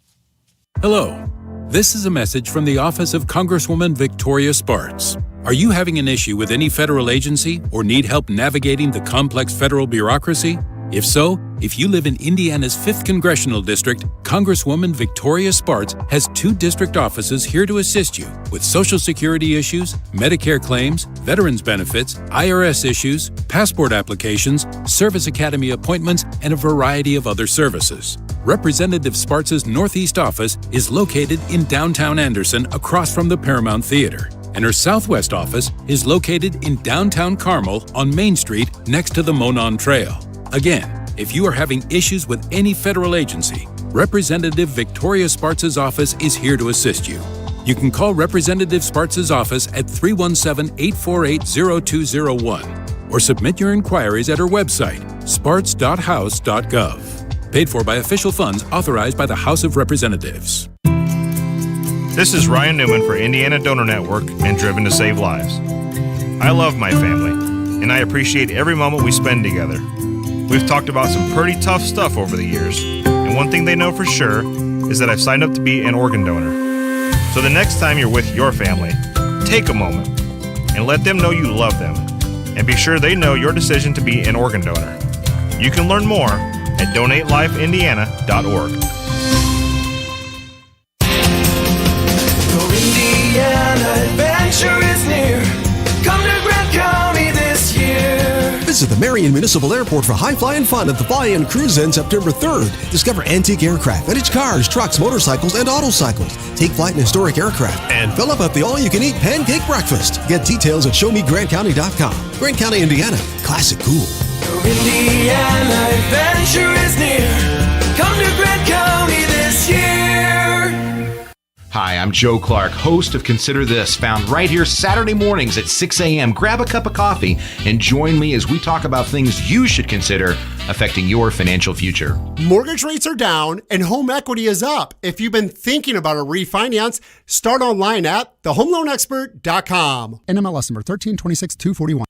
Hello. This is a message from the office of Congresswoman Victoria Spartz. Are you having an issue with any federal agency or need help navigating the complex federal bureaucracy? If so, if you live in Indiana's 5th Congressional District, Congresswoman Victoria Spartz has 2 district offices here to assist you with Social Security issues, Medicare claims, veterans benefits, IRS issues, passport applications, Service Academy appointments, and a variety of other services. Representative Spartz's Northeast office is located in downtown Anderson across from the Paramount Theater, and her Southwest office is located in downtown Carmel on Main Street next to the Monon Trail. Again, if you are having issues with any federal agency, Representative Victoria Spartz's office is here to assist you. You can call Representative Spartz's office at 317-848-0201 or submit your inquiries at her website, spartz.house.gov. Paid for by official funds authorized by the House of Representatives. This is Ryan Newman for Indiana Donor Network and Driven to Save Lives. I love my family, and I appreciate every moment we spend together. We've talked about some pretty tough stuff over the years, and one thing they know for sure is that I've signed up to be an organ donor. So the next time you're with your family, take a moment and let them know you love them, and be sure they know your decision to be an organ donor. You can learn more at donatelifeindiana.org. Your Indiana adventure is near. Come to Grant County this year. Visit the Marion Municipal Airport for high flying fun at the Fly-In Cruise In September 3rd. Discover antique aircraft, vintage cars, trucks, motorcycles, and autocycles. Take flight in historic aircraft and fill up at the all-you-can-eat pancake breakfast. Get details at showmegrantcounty.com. Grant County, Indiana. Classic cool. Your Indiana adventure is near. Come to Grant County this year. Hi, I'm Joe Clark, host of Consider This, found right here Saturday mornings at 6 a.m. Grab a cup of coffee and join me as we talk about things you should consider affecting your financial future. Mortgage rates are down and home equity is up. If you've been thinking about a refinance, start online at thehomeloanexpert.com. NMLS number 1326241.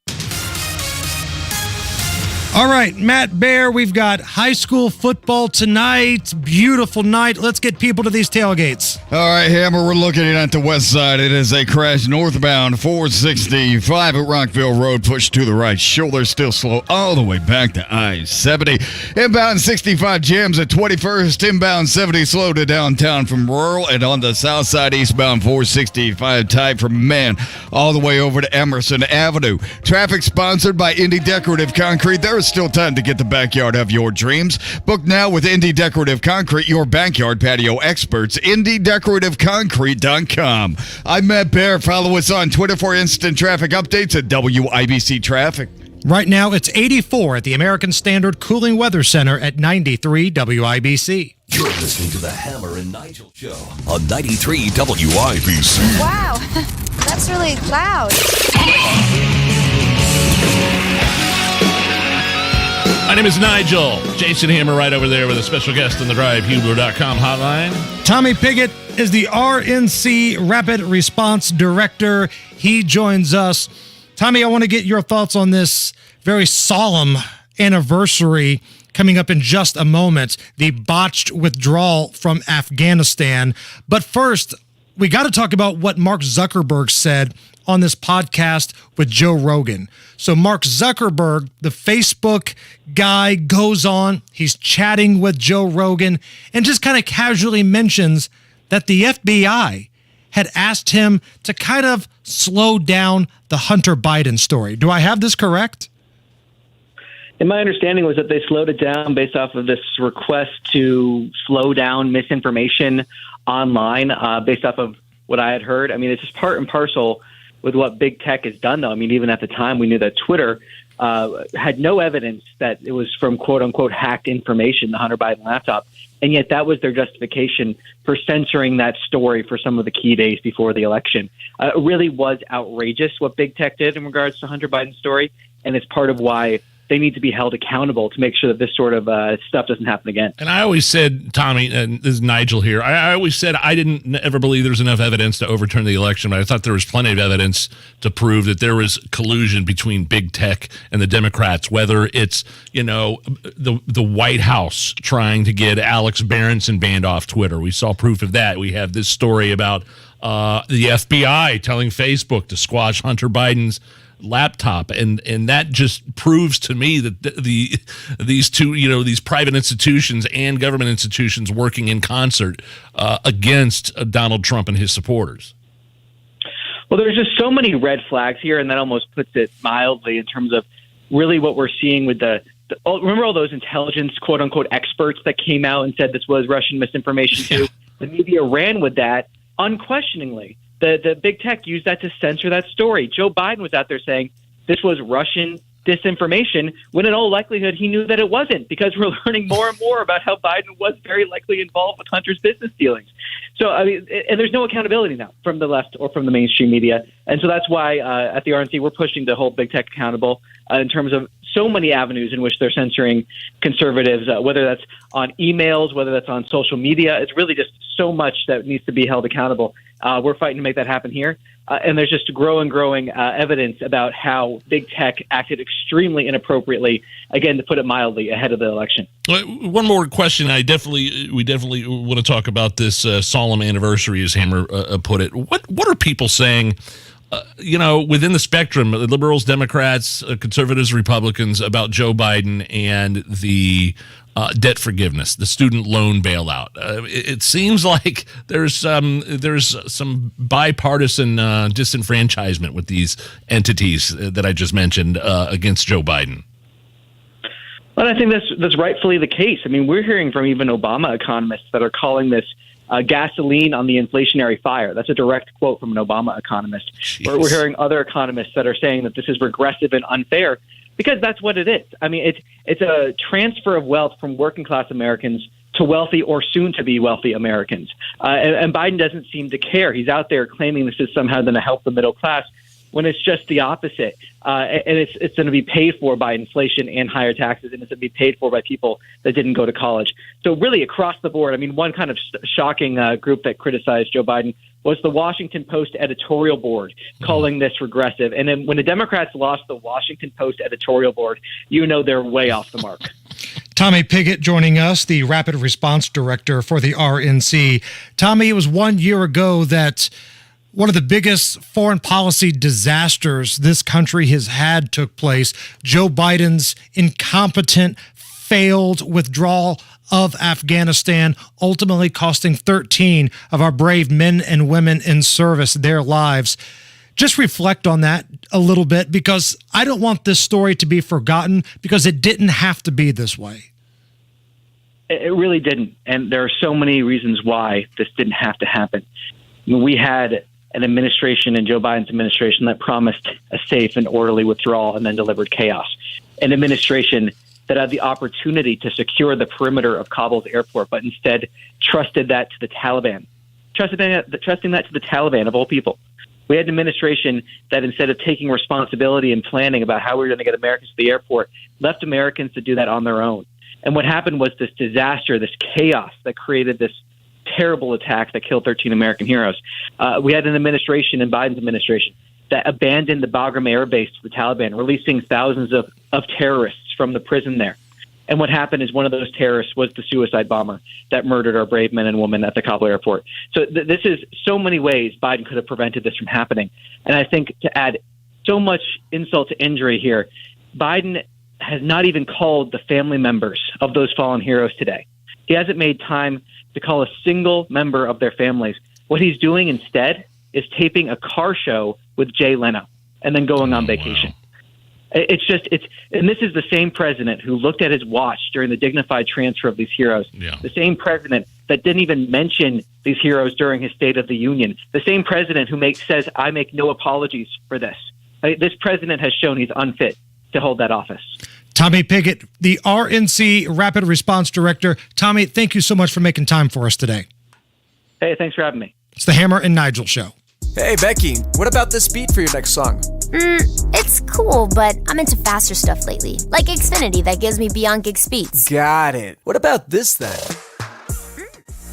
All right, Matt Bear, we've got high school football tonight. Beautiful night. Let's get people to these tailgates. All right, Hammer, we're looking at the west side. It is a crash northbound 465 at Rockville Road. Push to the right shoulder, still slow all the way back to I-70. Inbound 65 jams at 21st. Inbound 70 slow to downtown from Rural. And on the south side, eastbound 465 tight from Man all the way over to Emerson Avenue. Traffic sponsored by Indy Decorative Concrete. There is still time to get the backyard of your dreams. Book now with Indy Decorative Concrete, your backyard patio experts. IndyDecorativeConcrete.com. I'm Matt Bear. Follow us on Twitter for instant traffic updates at WIBC Traffic. Right now, it's 84 at the American Standard Cooling Weather Center at 93 WIBC. You're listening to the Hammer and Nigel Show on 93 WIBC. Wow, that's really loud. My name is Nigel. Jason Hammer right over there with a special guest on the DriveHubler.com hotline. Tommy Piggott is the RNC Rapid Response Director. He joins us. Tommy, I want to get your thoughts on this very solemn anniversary coming up in just a moment, the botched withdrawal from Afghanistan. But first, we got to talk about what Mark Zuckerberg said on this podcast with Joe Rogan. So Mark Zuckerberg, the Facebook guy, goes on, he's chatting with Joe Rogan and just kind of casually mentions that the FBI had asked him to kind of slow down the Hunter Biden story. Do I have this correct? And my understanding was that they slowed it down based off of this request to slow down misinformation online, based off of what I had heard. I mean, it's just part and parcel with what big tech has done, though. I mean, even at the time, we knew that Twitter had no evidence that it was from quote-unquote hacked information, the Hunter Biden laptop. And yet that was their justification for censoring that story for some of the key days before the election. It really was outrageous what big tech did in regards to Hunter Biden's story, and it's part of why they need to be held accountable to make sure that this sort of stuff doesn't happen again. And I always said, Tommy, and this is Nigel here, I always said I didn't ever believe there was enough evidence to overturn the election, but I thought there was plenty of evidence to prove that there was collusion between big tech and the Democrats, whether it's, the White House trying to get Alex Barrington banned off Twitter. We saw proof of that. We have this story about the FBI telling Facebook to squash Hunter Biden's laptop, and that just proves to me that these two, these private institutions and government institutions working in concert against Donald Trump and his supporters. Well, there's just so many red flags here, and that almost puts it mildly in terms of really what we're seeing with remember all those intelligence quote unquote experts that came out and said this was Russian misinformation too? The media ran with that unquestioningly. The big tech used that to censor that story. Joe Biden was out there saying this was Russian disinformation, when in all likelihood he knew that it wasn't, because we're learning more and more about how Biden was very likely involved with Hunter's business dealings. So, I mean, and there's no accountability now from the left or from the mainstream media. And so that's why at the RNC we're pushing to hold big tech accountable in terms of so many avenues in which they're censoring conservatives, whether that's on emails, whether that's on social media. It's really just so much that needs to be held accountable. We're fighting to make that happen here. And there's just growing evidence about how big tech acted extremely inappropriately, again, to put it mildly, ahead of the election. One more question. We definitely want to talk about this solemn anniversary, as Hammer put it. What are people saying, within the spectrum, liberals, Democrats, conservatives, Republicans, about Joe Biden and the debt forgiveness, the student loan bailout? It seems like there's some bipartisan disenfranchisement with these entities that I just mentioned against Joe Biden. Well, I think that's rightfully the case. I mean, we're hearing from even Obama economists that are calling this gasoline on the inflationary fire. That's a direct quote from an Obama economist. We're hearing other economists that are saying that this is regressive and unfair, because that's what it is. I mean, it's a transfer of wealth from working class Americans to wealthy or soon to be wealthy Americans. And Biden doesn't seem to care. He's out there claiming this is somehow going to help the middle class, when it's just the opposite. And it's going to be paid for by inflation and higher taxes, and it's going to be paid for by people that didn't go to college. So really across the board, I mean, one kind of shocking group that criticized Joe Biden was the Washington Post editorial board, calling this regressive. And then when the Democrats lost the Washington Post editorial board, they're way off the mark. Tommy Pigott joining us, the Rapid Response Director for the RNC. Tommy, it was 1 year ago that one of the biggest foreign policy disasters this country has had took place. Joe Biden's incompetent, failed withdrawal of Afghanistan, ultimately costing 13 of our brave men and women in service their lives. Just reflect on that a little bit, because I don't want this story to be forgotten, because it didn't have to be this way. It really didn't. And there are so many reasons why this didn't have to happen. I mean, we had an administration, and Joe Biden's administration, that promised a safe and orderly withdrawal and then delivered chaos. An administration that had the opportunity to secure the perimeter of Kabul's airport, but instead trusted that to the Taliban. Trusting that to the Taliban, of all people. We had an administration that, instead of taking responsibility and planning about how we were going to get Americans to the airport, left Americans to do that on their own. And what happened was this disaster, this chaos that created this terrible attack that killed 13 American heroes. We had an administration, in Biden's administration, that abandoned the Bagram Air Base to the Taliban, releasing thousands of terrorists from the prison there. And what happened is one of those terrorists was the suicide bomber that murdered our brave men and women at the Kabul airport. So this is so many ways Biden could have prevented this from happening. And I think, to add so much insult to injury here, Biden has not even called the family members of those fallen heroes today. He hasn't made time to call a single member of their families. What he's doing instead is taping a car show with Jay Leno and then going on vacation. And this is the same president who looked at his watch during the dignified transfer of these heroes. Yeah. The same president that didn't even mention these heroes during his State of the Union. The same president who says, I make no apologies for this. This president has shown he's unfit to hold that office. Tommy Pickett, the RNC Rapid Response Director. Tommy, thank you so much for making time for us today. Hey, thanks for having me. It's the Hammer and Nigel Show. Hey, Becky, what about this beat for your next song? It's cool, but I'm into faster stuff lately. Like Xfinity that gives me beyond gig speeds. Got it. What about this then?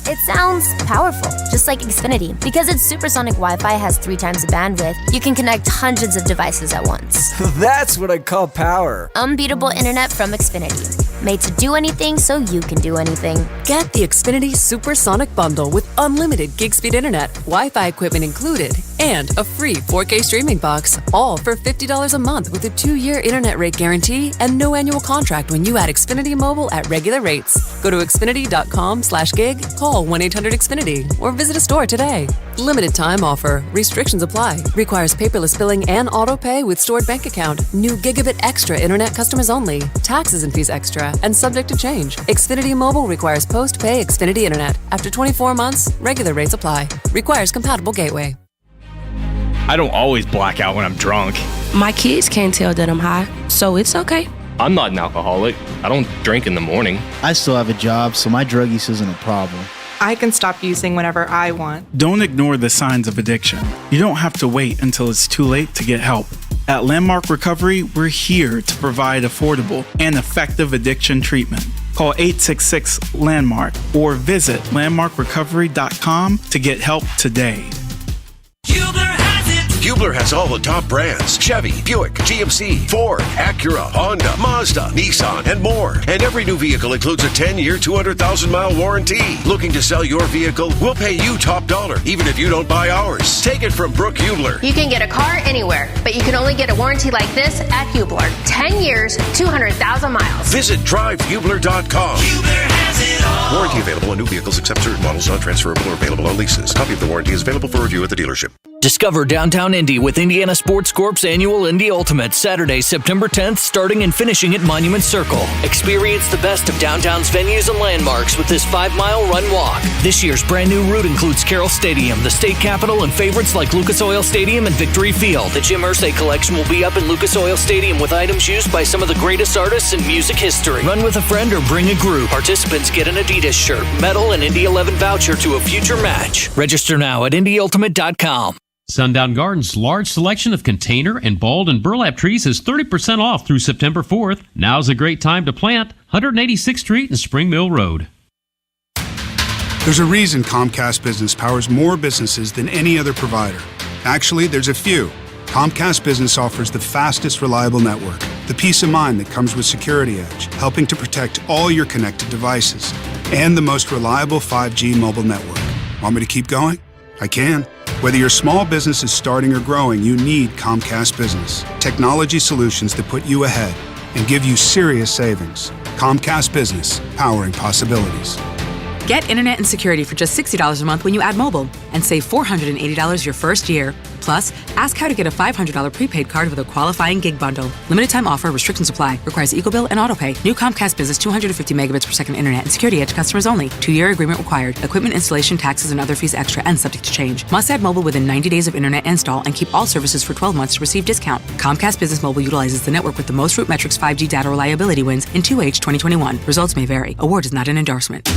It sounds powerful, just like Xfinity. Because its supersonic Wi-Fi has 3 times the bandwidth, you can connect hundreds of devices at once. That's what I call power. Unbeatable internet from Xfinity. Made to do anything so you can do anything. Get the Xfinity Supersonic Bundle with unlimited gig speed internet, Wi-Fi equipment included, and a free 4K streaming box, all for $50 a month with a 2-year internet rate guarantee and no annual contract when you add Xfinity Mobile at regular rates. Go to Xfinity.com/gig, call 1-800-XFINITY, or visit a store today. Limited time offer. Restrictions apply. Requires paperless billing and auto pay with stored bank account. New Gigabit Extra internet customers only. Taxes and fees extra and subject to change. Xfinity Mobile requires post-pay Xfinity internet. After 24 months, regular rates apply. Requires compatible gateway. I don't always black out when I'm drunk. My kids can't tell that I'm high, so it's okay. I'm not an alcoholic. I don't drink in the morning. I still have a job, so my drug use isn't a problem. I can stop using whenever I want. Don't ignore the signs of addiction. You don't have to wait until it's too late to get help. At Landmark Recovery, we're here to provide affordable and effective addiction treatment. Call 866-LANDMARK or visit landmarkrecovery.com to get help today. Hubler has all the top brands: Chevy, Buick, GMC, Ford, Acura, Honda, Mazda, Nissan, and more. And every new vehicle includes a 10-year, 200,000-mile warranty. Looking to sell your vehicle? We'll pay you top dollar, even if you don't buy ours. Take it from Brooke Hubler. You can get a car anywhere, but you can only get a warranty like this at Hubler. 10 years, 200,000 miles. Visit drivehubler.com. Hubler has it all. Warranty available on new vehicles except certain models, not transferable or available on leases. Copy of the warranty is available for review at the dealership. Discover downtown Indy with Indiana Sports Corp's annual Indy Ultimate, Saturday, September 10th, starting and finishing at Monument Circle. Experience the best of downtown's venues and landmarks with this 5-mile run-walk. This year's brand new route includes Carroll Stadium, the state capitol, and favorites like Lucas Oil Stadium and Victory Field. The Jim Irsay collection will be up in Lucas Oil Stadium with items used by some of the greatest artists in music history. Run with a friend or bring a group. Participants get an Adidas shirt, medal, and Indy 11 voucher to a future match. Register now at IndyUltimate.com. Sundown Gardens' large selection of container and balled and burlap trees is 30% off through September 4th. Now's a great time to plant. 186th Street and Spring Mill Road. There's a reason Comcast Business powers more businesses than any other provider. Actually, there's a few. Comcast Business offers the fastest, reliable network, the peace of mind that comes with Security Edge, helping to protect all your connected devices, and the most reliable 5G mobile network. Want me to keep going? I can. Whether your small business is starting or growing, you need Comcast Business. Technology solutions that put you ahead and give you serious savings. Comcast Business, powering possibilities. Get internet and security for just $60 a month when you add mobile and save $480 your first year. Plus, ask how to get a $500 prepaid card with a qualifying gig bundle. Limited time offer, restrictions apply. Requires EcoBill and AutoPay. New Comcast Business 250 megabits per second internet and Security Edge customers only. 2-year agreement required. Equipment installation, taxes, and other fees extra and subject to change. Must add mobile within 90 days of internet install and keep all services for 12 months to receive discount. Comcast Business Mobile utilizes the network with the most Root Metrics 5G data reliability wins in 2H 2021. Results may vary. Award is not an endorsement.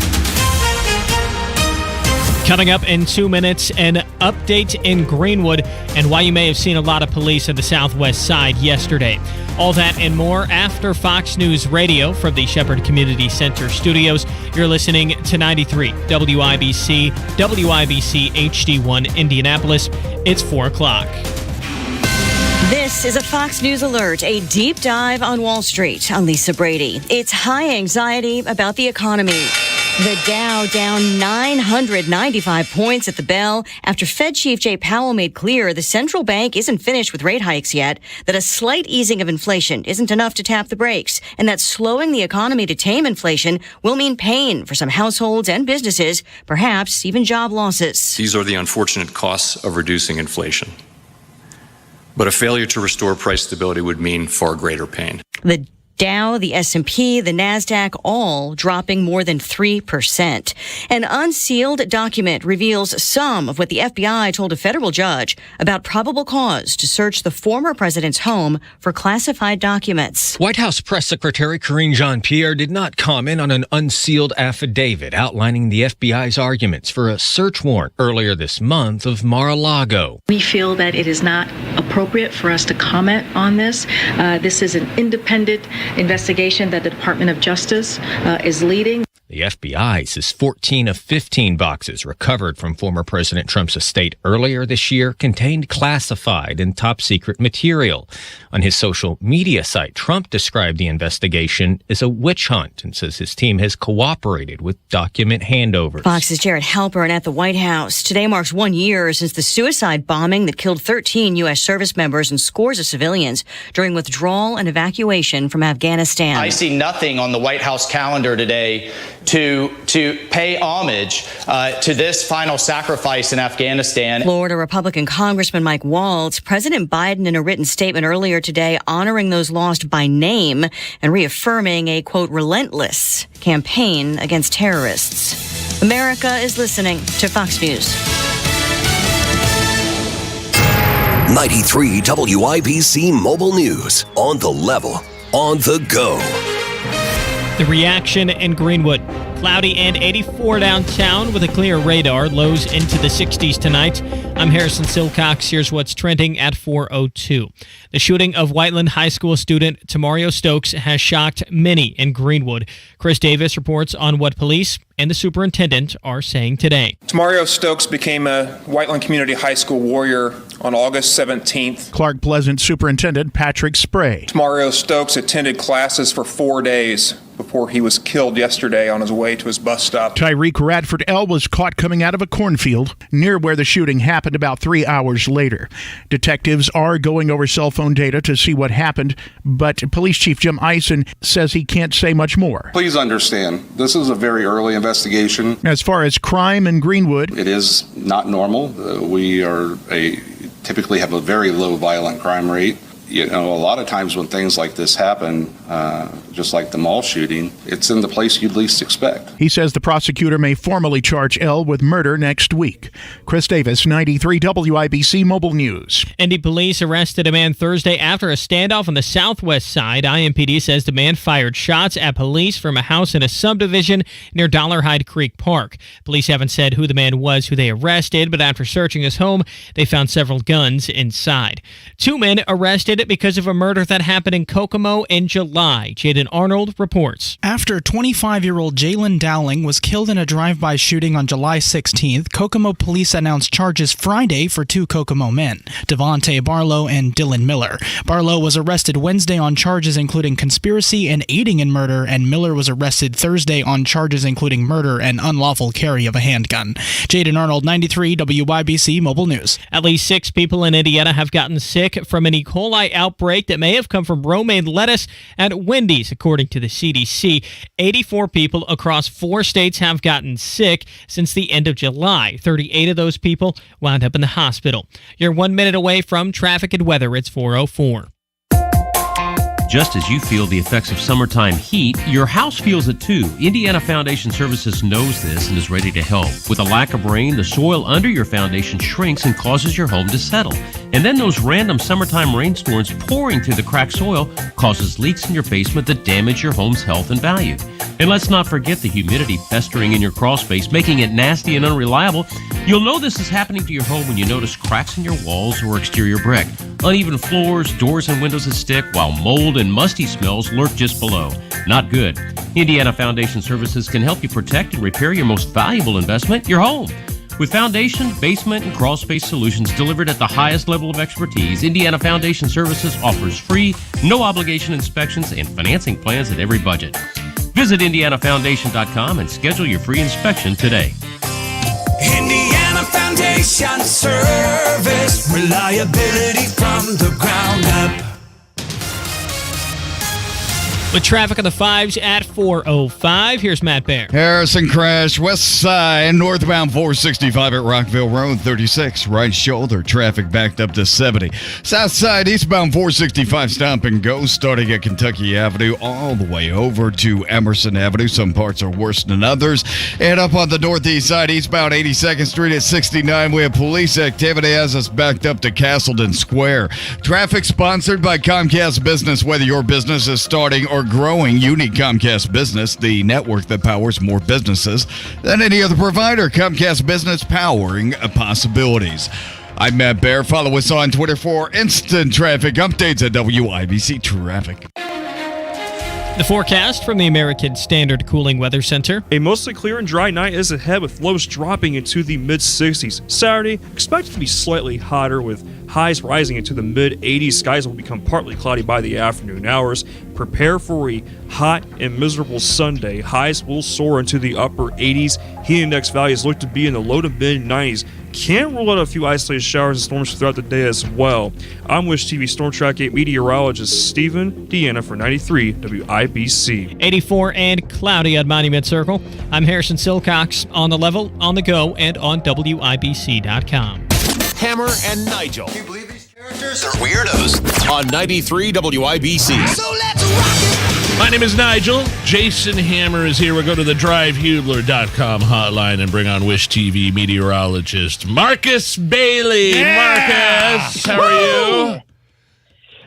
Coming up in 2 minutes, an update in Greenwood and why you may have seen a lot of police on the southwest side yesterday. All that and more after Fox News Radio from the Shepherd Community Center studios. You're listening to 93 WIBC, WIBC HD1 Indianapolis. It's 4 o'clock. This is a Fox News Alert, a deep dive on Wall Street. I'm Lisa Brady. It's high anxiety about the economy. The Dow down 995 points at the bell after Fed Chief Jay Powell made clear the central bank isn't finished with rate hikes yet, that a slight easing of inflation isn't enough to tap the brakes, and that slowing the economy to tame inflation will mean pain for some households and businesses, perhaps even job losses. These are the unfortunate costs of reducing inflation. But a failure to restore price stability would mean far greater pain. The Dow, the S&P, the NASDAQ, all dropping more than 3%. An unsealed document reveals some of what the FBI told a federal judge about probable cause to search the former president's home for classified documents. White House Press Secretary Karine Jean-Pierre did not comment on an unsealed affidavit outlining the FBI's arguments for a search warrant earlier this month of Mar-a-Lago. We feel that it is not appropriate for us to comment on this. This is an independent investigation that the Department of Justice is leading. The FBI says 14 of 15 boxes recovered from former President Trump's estate earlier this year contained classified and top-secret material. On his social media site, Trump described the investigation as a witch hunt and says his team has cooperated with document handovers. Fox's Jared Halpern at the White House. Today marks 1 year since the suicide bombing that killed 13 U.S. service members and scores of civilians during withdrawal and evacuation from Afghanistan. I see nothing on the White House calendar today to pay homage to this final sacrifice in Afghanistan. Florida Republican Congressman Mike Waltz, President Biden in a written statement earlier today honoring those lost by name and reaffirming a, quote, relentless campaign against terrorists. America is listening to Fox News. 93 WIBC Mobile News. On the level, on the go. The reaction in Greenwood. Cloudy and 84 downtown with a clear radar. Lows into the 60s tonight. I'm Harrison Silcox. Here's what's trending at 4:02. The shooting of Whiteland High School student Tamario Stokes has shocked many in Greenwood. Chris Davis reports on what police and the superintendent are saying today. Tamario Stokes became a Whiteland Community High School warrior on August 17th. Clark Pleasant Superintendent Patrick Spray. Tamario Stokes attended classes for 4 days before he was killed yesterday on his way to his bus stop. Tyreek Radford L. was caught coming out of a cornfield near where the shooting happened about 3 hours later. Detectives are going over cell phone data to see what happened, but Police Chief Jim Eisen says he can't say much more. Please understand, this is a very early investigation. As far as crime in Greenwood, it is not normal. We typically have a very low violent crime rate. You know, a lot of times when things like this happen, just like the mall shooting, it's in the place you'd least expect. He says the prosecutor may formally charge L with murder next week. Chris Davis, 93 WIBC Mobile News. Indy police arrested a man Thursday after a standoff on the southwest side. IMPD says the man fired shots at police from a house in a subdivision near Dollarhide Creek Park. Police haven't said who the man was who they arrested, but after searching his home, they found several guns inside. 2 men arrested because of a murder that happened in Kokomo in July. Jaden Arnold reports. After 25-year-old Jalen Dowling was killed in a drive-by shooting on July 16th, Kokomo police announced charges Friday for 2 Kokomo men, Devontae Barlow and Dylan Miller. Barlow was arrested Wednesday on charges including conspiracy and aiding in murder, and Miller was arrested Thursday on charges including murder and unlawful carry of a handgun. Jaden Arnold, 93 WIBC Mobile News. At least 6 people in Indiana have gotten sick from an E. coli outbreak that may have come from romaine lettuce at Wendy's, according to the CDC. 84 people across 4 states have gotten sick since the end of July. 38 of those people wound up in the hospital. You're 1 minute away from traffic and weather. It's 4:04. Just as you feel the effects of summertime heat, your house feels it too. Indiana Foundation Services knows this and is ready to help. With a lack of rain, the soil under your foundation shrinks and causes your home to settle. And then those random summertime rainstorms pouring through the cracked soil causes leaks in your basement that damage your home's health and value. And let's not forget the humidity festering in your crawl space, making it nasty and unreliable. You'll know this is happening to your home when you notice cracks in your walls or exterior brick, uneven floors, doors and windows that stick, while mold and musty smells lurk just below. Not good. Indiana Foundation Services can help you protect and repair your most valuable investment, your home. With foundation, basement, and crawl space solutions delivered at the highest level of expertise, Indiana Foundation Services offers free, no-obligation inspections and financing plans at every budget. Visit IndianaFoundation.com and schedule your free inspection today. Indiana Foundation Service, reliability from the ground up. With traffic on the 5s at 4:05, here's Matt Bear. Harrison crash west side, northbound 465 at Rockville Road, 36. Right shoulder, traffic backed up to 70. South side, eastbound 465 stop and go, starting at Kentucky Avenue all the way over to Emerson Avenue. Some parts are worse than others. And up on the northeast side, eastbound 82nd Street at 69, we have police activity as us backed up to Castleton Square. Traffic sponsored by Comcast Business. Whether your business is starting or growing, you need Comcast Business, the network that powers more businesses than any other provider. Comcast Business, powering possibilities. I'm Matt Bear. Follow us on Twitter for instant traffic updates at WIBC Traffic. The forecast from the American Standard Cooling Weather Center. A mostly clear and dry night is ahead with lows dropping into the mid-60s. Saturday, expected to be slightly hotter with highs rising into the mid-80s. Skies will become partly cloudy by the afternoon hours. Prepare for a hot and miserable Sunday. Highs will soar into the upper 80s. Heat index values look to be in the low to mid-90s. Can't rule out a few isolated showers and storms throughout the day as well. I'm Wish TV Storm Track 8 meteorologist Stephen Deanna for 93 WIBC. 84 and cloudy at Monument Circle. I'm Harrison Silcox, on the level, on the go, and on WIBC.com. Hammer and Nigel. Can you believe these characters are weirdos? On 93 WIBC. So let's rock it! My name is Nigel. Jason Hammer is here. We'll go to the drivehubler.com hotline and bring on Wish TV meteorologist Marcus Bailey. Yeah! Marcus, how are you?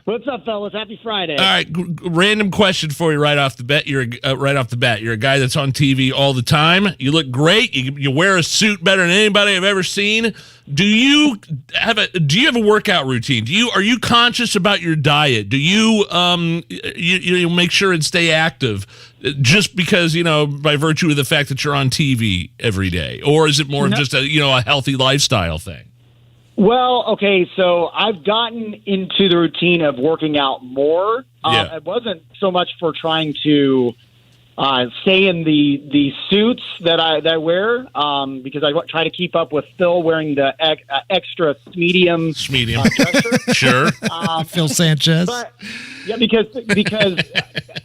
What's up, fellas? Happy Friday. All right, random question for you right off the bat. You're a guy that's on TV all the time. You look great. You wear a suit better than anybody I've ever seen. Do you have a workout routine? Are you conscious about your diet? Do you you make sure and stay active just because, by virtue of the fact that you're on TV every day, or is it more of just a healthy lifestyle thing? Well, okay, so I've gotten into the routine of working out more. It wasn't so much for trying to stay in the suits that I wear, because I try to keep up with Phil wearing the extra medium dresser. Sure. Phil Sanchez. But, yeah, because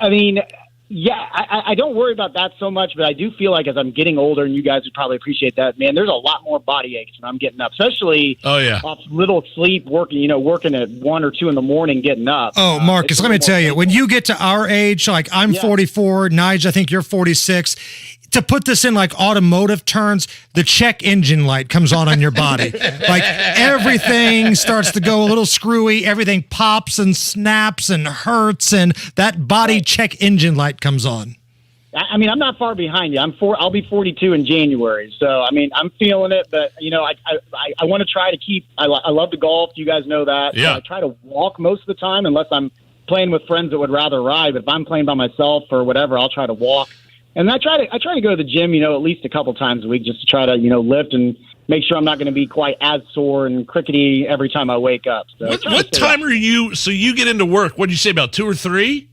I mean, yeah, I don't worry about that so much, but I do feel like as I'm getting older, and you guys would probably appreciate that, man, there's a lot more body aches when I'm getting up, especially off little sleep, working at 1 or 2 in the morning, getting up. Oh, Marcus, let me tell you, when you get to our age, like I'm 44, Nigel, I think you're 46, to put this in like automotive terms, the check engine light comes on your body. Like everything starts to go a little screwy, everything pops and snaps and hurts, and that body check engine light comes on. I mean, I'm not far behind you. I'll be 42 in January, so I mean, I'm feeling it. But I want to try to keep. I love to golf. You guys know that. Yeah. So I try to walk most of the time, unless I'm playing with friends that would rather ride. But if I'm playing by myself or whatever, I'll try to walk. And I try to go to the gym, at least a couple times a week, just to try to, lift and make sure I'm not going to be quite as sore and crickety every time I wake up. So what time are you? So you get into work? What did you say, about 2 or 3?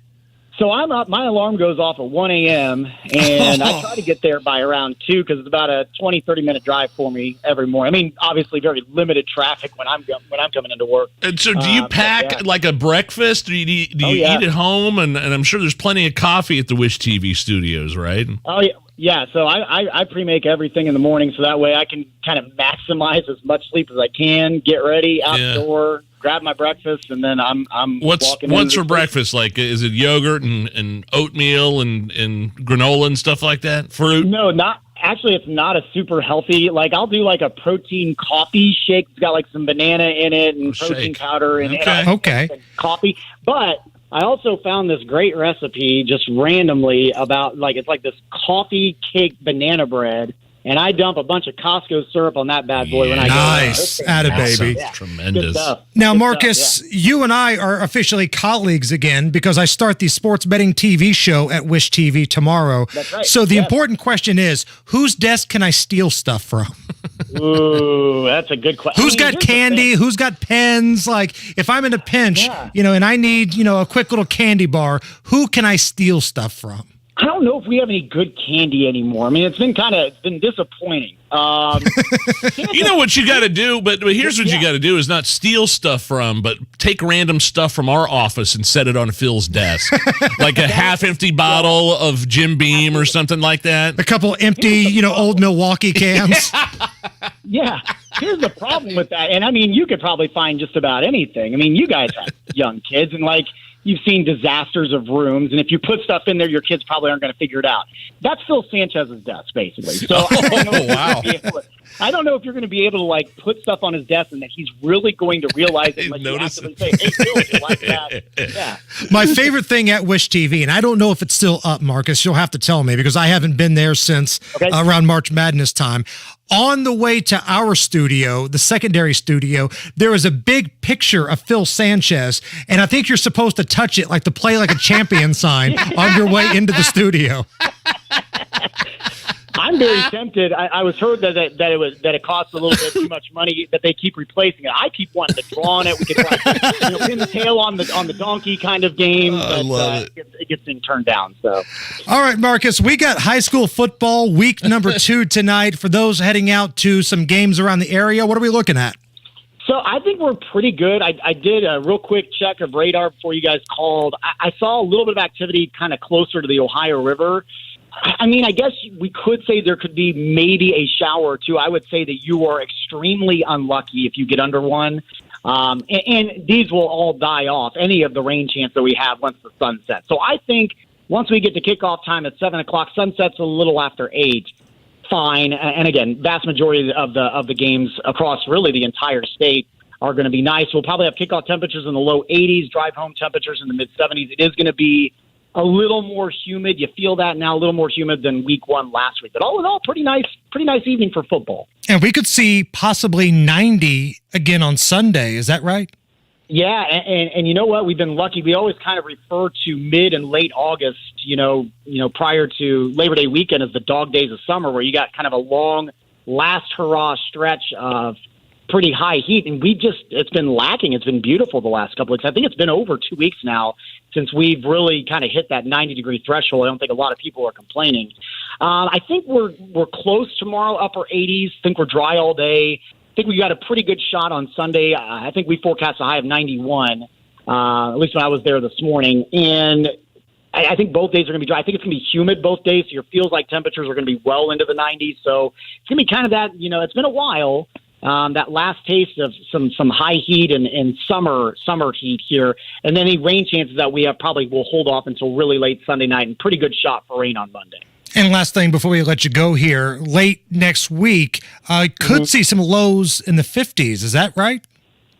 So I'm up. My alarm goes off at 1 a.m. and I try to get there by around 2 because it's about a 20, 30-minute drive for me every morning. I mean, obviously very limited traffic when I'm coming into work. And so do you pack like a breakfast? Do you eat at home? And I'm sure there's plenty of coffee at the Wish TV studios, right? Oh, yeah. Yeah, so I pre-make everything in the morning so that way I can kind of maximize as much sleep as I can, get ready, out the door, grab my breakfast, and then I'm walking. What's for breakfast? Like, is it yogurt and oatmeal and granola and stuff like that? Fruit? No, not actually. It's not a super healthy. Like, I'll do like a protein coffee shake. It's got like some banana in it and protein powder and coffee. But I also found this great recipe just randomly about it's like this coffee cake banana bread. And I dump a bunch of Costco syrup on that bad boy when I go. Nice. Atta baby. Yeah. Tremendous. Now, Marcus, you and I are officially colleagues again because I start the sports betting TV show at Wish TV tomorrow. That's right. So the important question is, whose desk can I steal stuff from? Ooh, that's a good question. Who's got candy? Who's got pens? Like, if I'm in a pinch, and I need, a quick little candy bar, who can I steal stuff from? I don't know if we have any good candy anymore. I mean, it's been disappointing. You know what you got to do, but here's what you got to do is not steal stuff from, but take random stuff from our office and set it on Phil's desk. Like a half-empty bottle of Jim Beam or something like that. A couple empty, old Milwaukee cans. Yeah. Here's the problem with that. And I mean, you could probably find just about anything. I mean, you guys have young kids and you've seen disasters of rooms, and if you put stuff in there, your kids probably aren't going to figure it out. That's Phil Sanchez's desk, basically. So I don't know if you're going to be able to put stuff on his desk and that he's really going to realize it. Like, notice it. Say, hey, Phil, you like that? Yeah. My favorite thing at Wish TV, and I don't know if it's still up, Marcus, you'll have to tell me because I haven't been there since around March Madness time. On the way to our studio, the secondary studio, there is a big picture of Phil Sanchez, and I think you're supposed to touch it like the Play Like a Champion sign on your way into the studio. I'm very tempted. I was heard that it costs a little bit too much money that they keep replacing it. I keep wanting to draw on it. We could pin the tail on the donkey kind of game. I love it. It gets being turned down. So, all right, Marcus, we got high school football week number 2 tonight. For those heading out to some games around the area, what are we looking at? So I think we're pretty good. I did a real quick check of radar before you guys called. I saw a little bit of activity kind of closer to the Ohio River. I mean, I guess we could say there could be maybe a shower or two. I would say that you are extremely unlucky if you get under one. And these will all die off, any of the rain chance that we have once the sun sets. So I think once we get to kickoff time at 7 o'clock, sunset's a little after 8. Fine. And again, vast majority of the games across really the entire state are going to be nice. We'll probably have kickoff temperatures in the low 80s, drive home temperatures in the mid 70s. It is going to be a little more humid. You feel that now, a little more humid than week 1 last week. But all in all, pretty nice evening for football. And we could see possibly 90 again on Sunday. Is that right? Yeah, and you know what? We've been lucky. We always kind of refer to mid and late August, prior to Labor Day weekend as the dog days of summer, where you got kind of a long last hurrah stretch of pretty high heat. And it's been lacking. It's been beautiful the last couple of weeks. I think it's been over 2 weeks now since we've really kind of hit that 90-degree threshold. I don't think a lot of people are complaining. I think we're close tomorrow, upper 80s. I think we're dry all day. I think we got a pretty good shot on Sunday. I think we forecast a high of 91, at least when I was there this morning. And I think both days are going to be dry. I think it's going to be humid both days, so your feels like temperatures are going to be well into the 90s. So it's going to be kind of that, it's been a while. That last taste of some high heat and summer heat here, and then any rain chances that we have probably will hold off until really late Sunday night, and pretty good shot for rain on Monday. And last thing before we let you go here, late next week, could see some lows in the 50s. Is that right?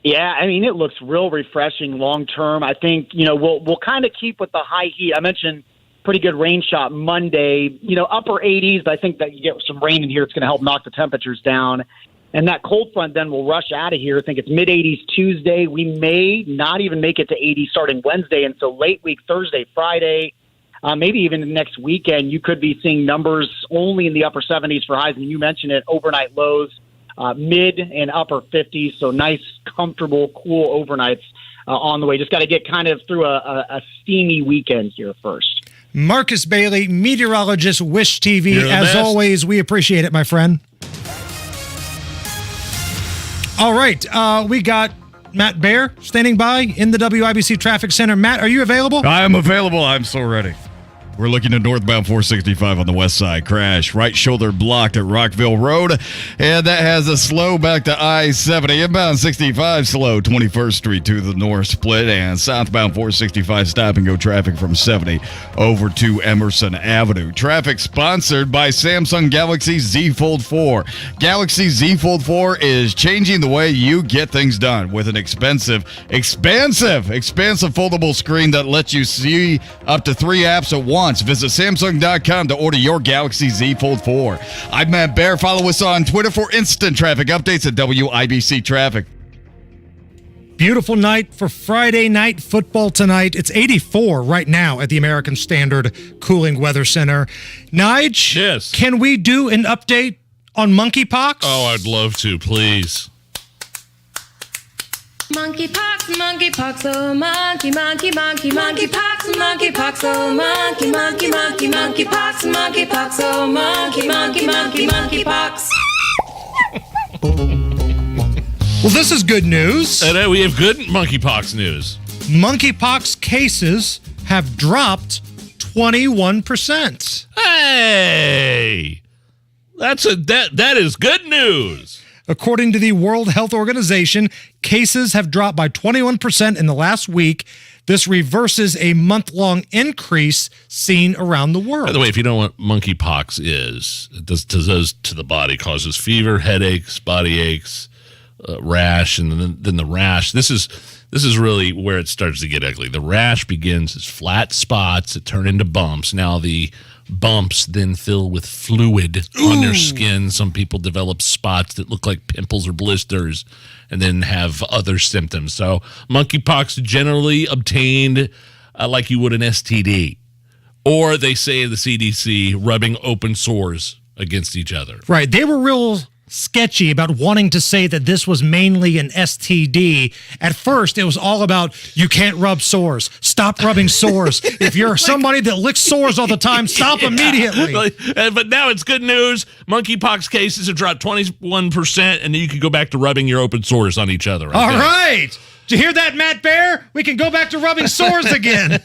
Yeah, I mean, it looks real refreshing long term. I think, we'll kind of keep with the high heat. I mentioned pretty good rain shot Monday, upper 80s, but I think that you get some rain in here, it's going to help knock the temperatures down. And that cold front then will rush out of here. I think it's mid-80s Tuesday. We may not even make it to 80 starting Wednesday. And so late week, Thursday, Friday, maybe even the next weekend, you could be seeing numbers only in the upper 70s for highs. And you mentioned it, overnight lows, mid and upper 50s. So nice, comfortable, cool overnights on the way. Just got to get kind of through a steamy weekend here first. Marcus Bailey, meteorologist, Wish TV. As always, we appreciate it, my friend. All right, we got Matt Baer standing by in the WIBC Traffic Center. Matt, are you available? I am available. I'm so ready. We're looking at northbound 465 on the west side. Crash. Right shoulder blocked at Rockville Road. And that has a slow back to I-70. Inbound 65 slow. 21st Street to the north split. And southbound 465 stop and go traffic from 70 over to Emerson Avenue. Traffic sponsored by Samsung Galaxy Z Fold 4. Galaxy Z Fold 4 is changing the way you get things done with an expansive foldable screen that lets you see up to 3 apps at once. Visit Samsung.com to order your Galaxy Z Fold 4. I'm Matt Baer. Follow us on Twitter for instant traffic updates at WIBC Traffic. Beautiful night for Friday night football tonight. It's 84 right now at the American Standard Cooling Weather Center. Nige, yes. Can we do an update on monkeypox? Oh, I'd love to, please. Monkeypox, monkeypox, oh monkey, monkey, monkey, monkeypox, monkeypox, oh monkey, monkey, monkey, monkeypox, monkeypox, oh monkey, monkey, monkey, monkeypox. Well, this is good news. We have good monkeypox news. Monkeypox cases have dropped 21%. Hey, that is good news. According to the World Health Organization, cases have dropped by 21% in the last week. This reverses a month-long increase seen around the world. By the way, if you don't know what monkeypox is, it does to the body, causes fever, headaches, body aches, rash, and then the rash. This is really where it starts to get ugly. The rash begins as flat spots that turn into bumps. Now the bumps then fill with fluid on their skin. Some people develop spots that look like pimples or blisters and then have other symptoms. So monkeypox generally obtained like you would an STD. Or they say in the CDC, rubbing open sores against each other. Right. They were real sketchy about wanting to say that this was mainly an STD. At first, it was all about you can't rub sores. Stop rubbing sores. If you're somebody that licks sores all the time, stop immediately. But now it's good news. Monkeypox cases have dropped 21%, and then you can go back to rubbing your open sores on each other. All right. Did you hear that, Matt Bear? We can go back to rubbing sores again.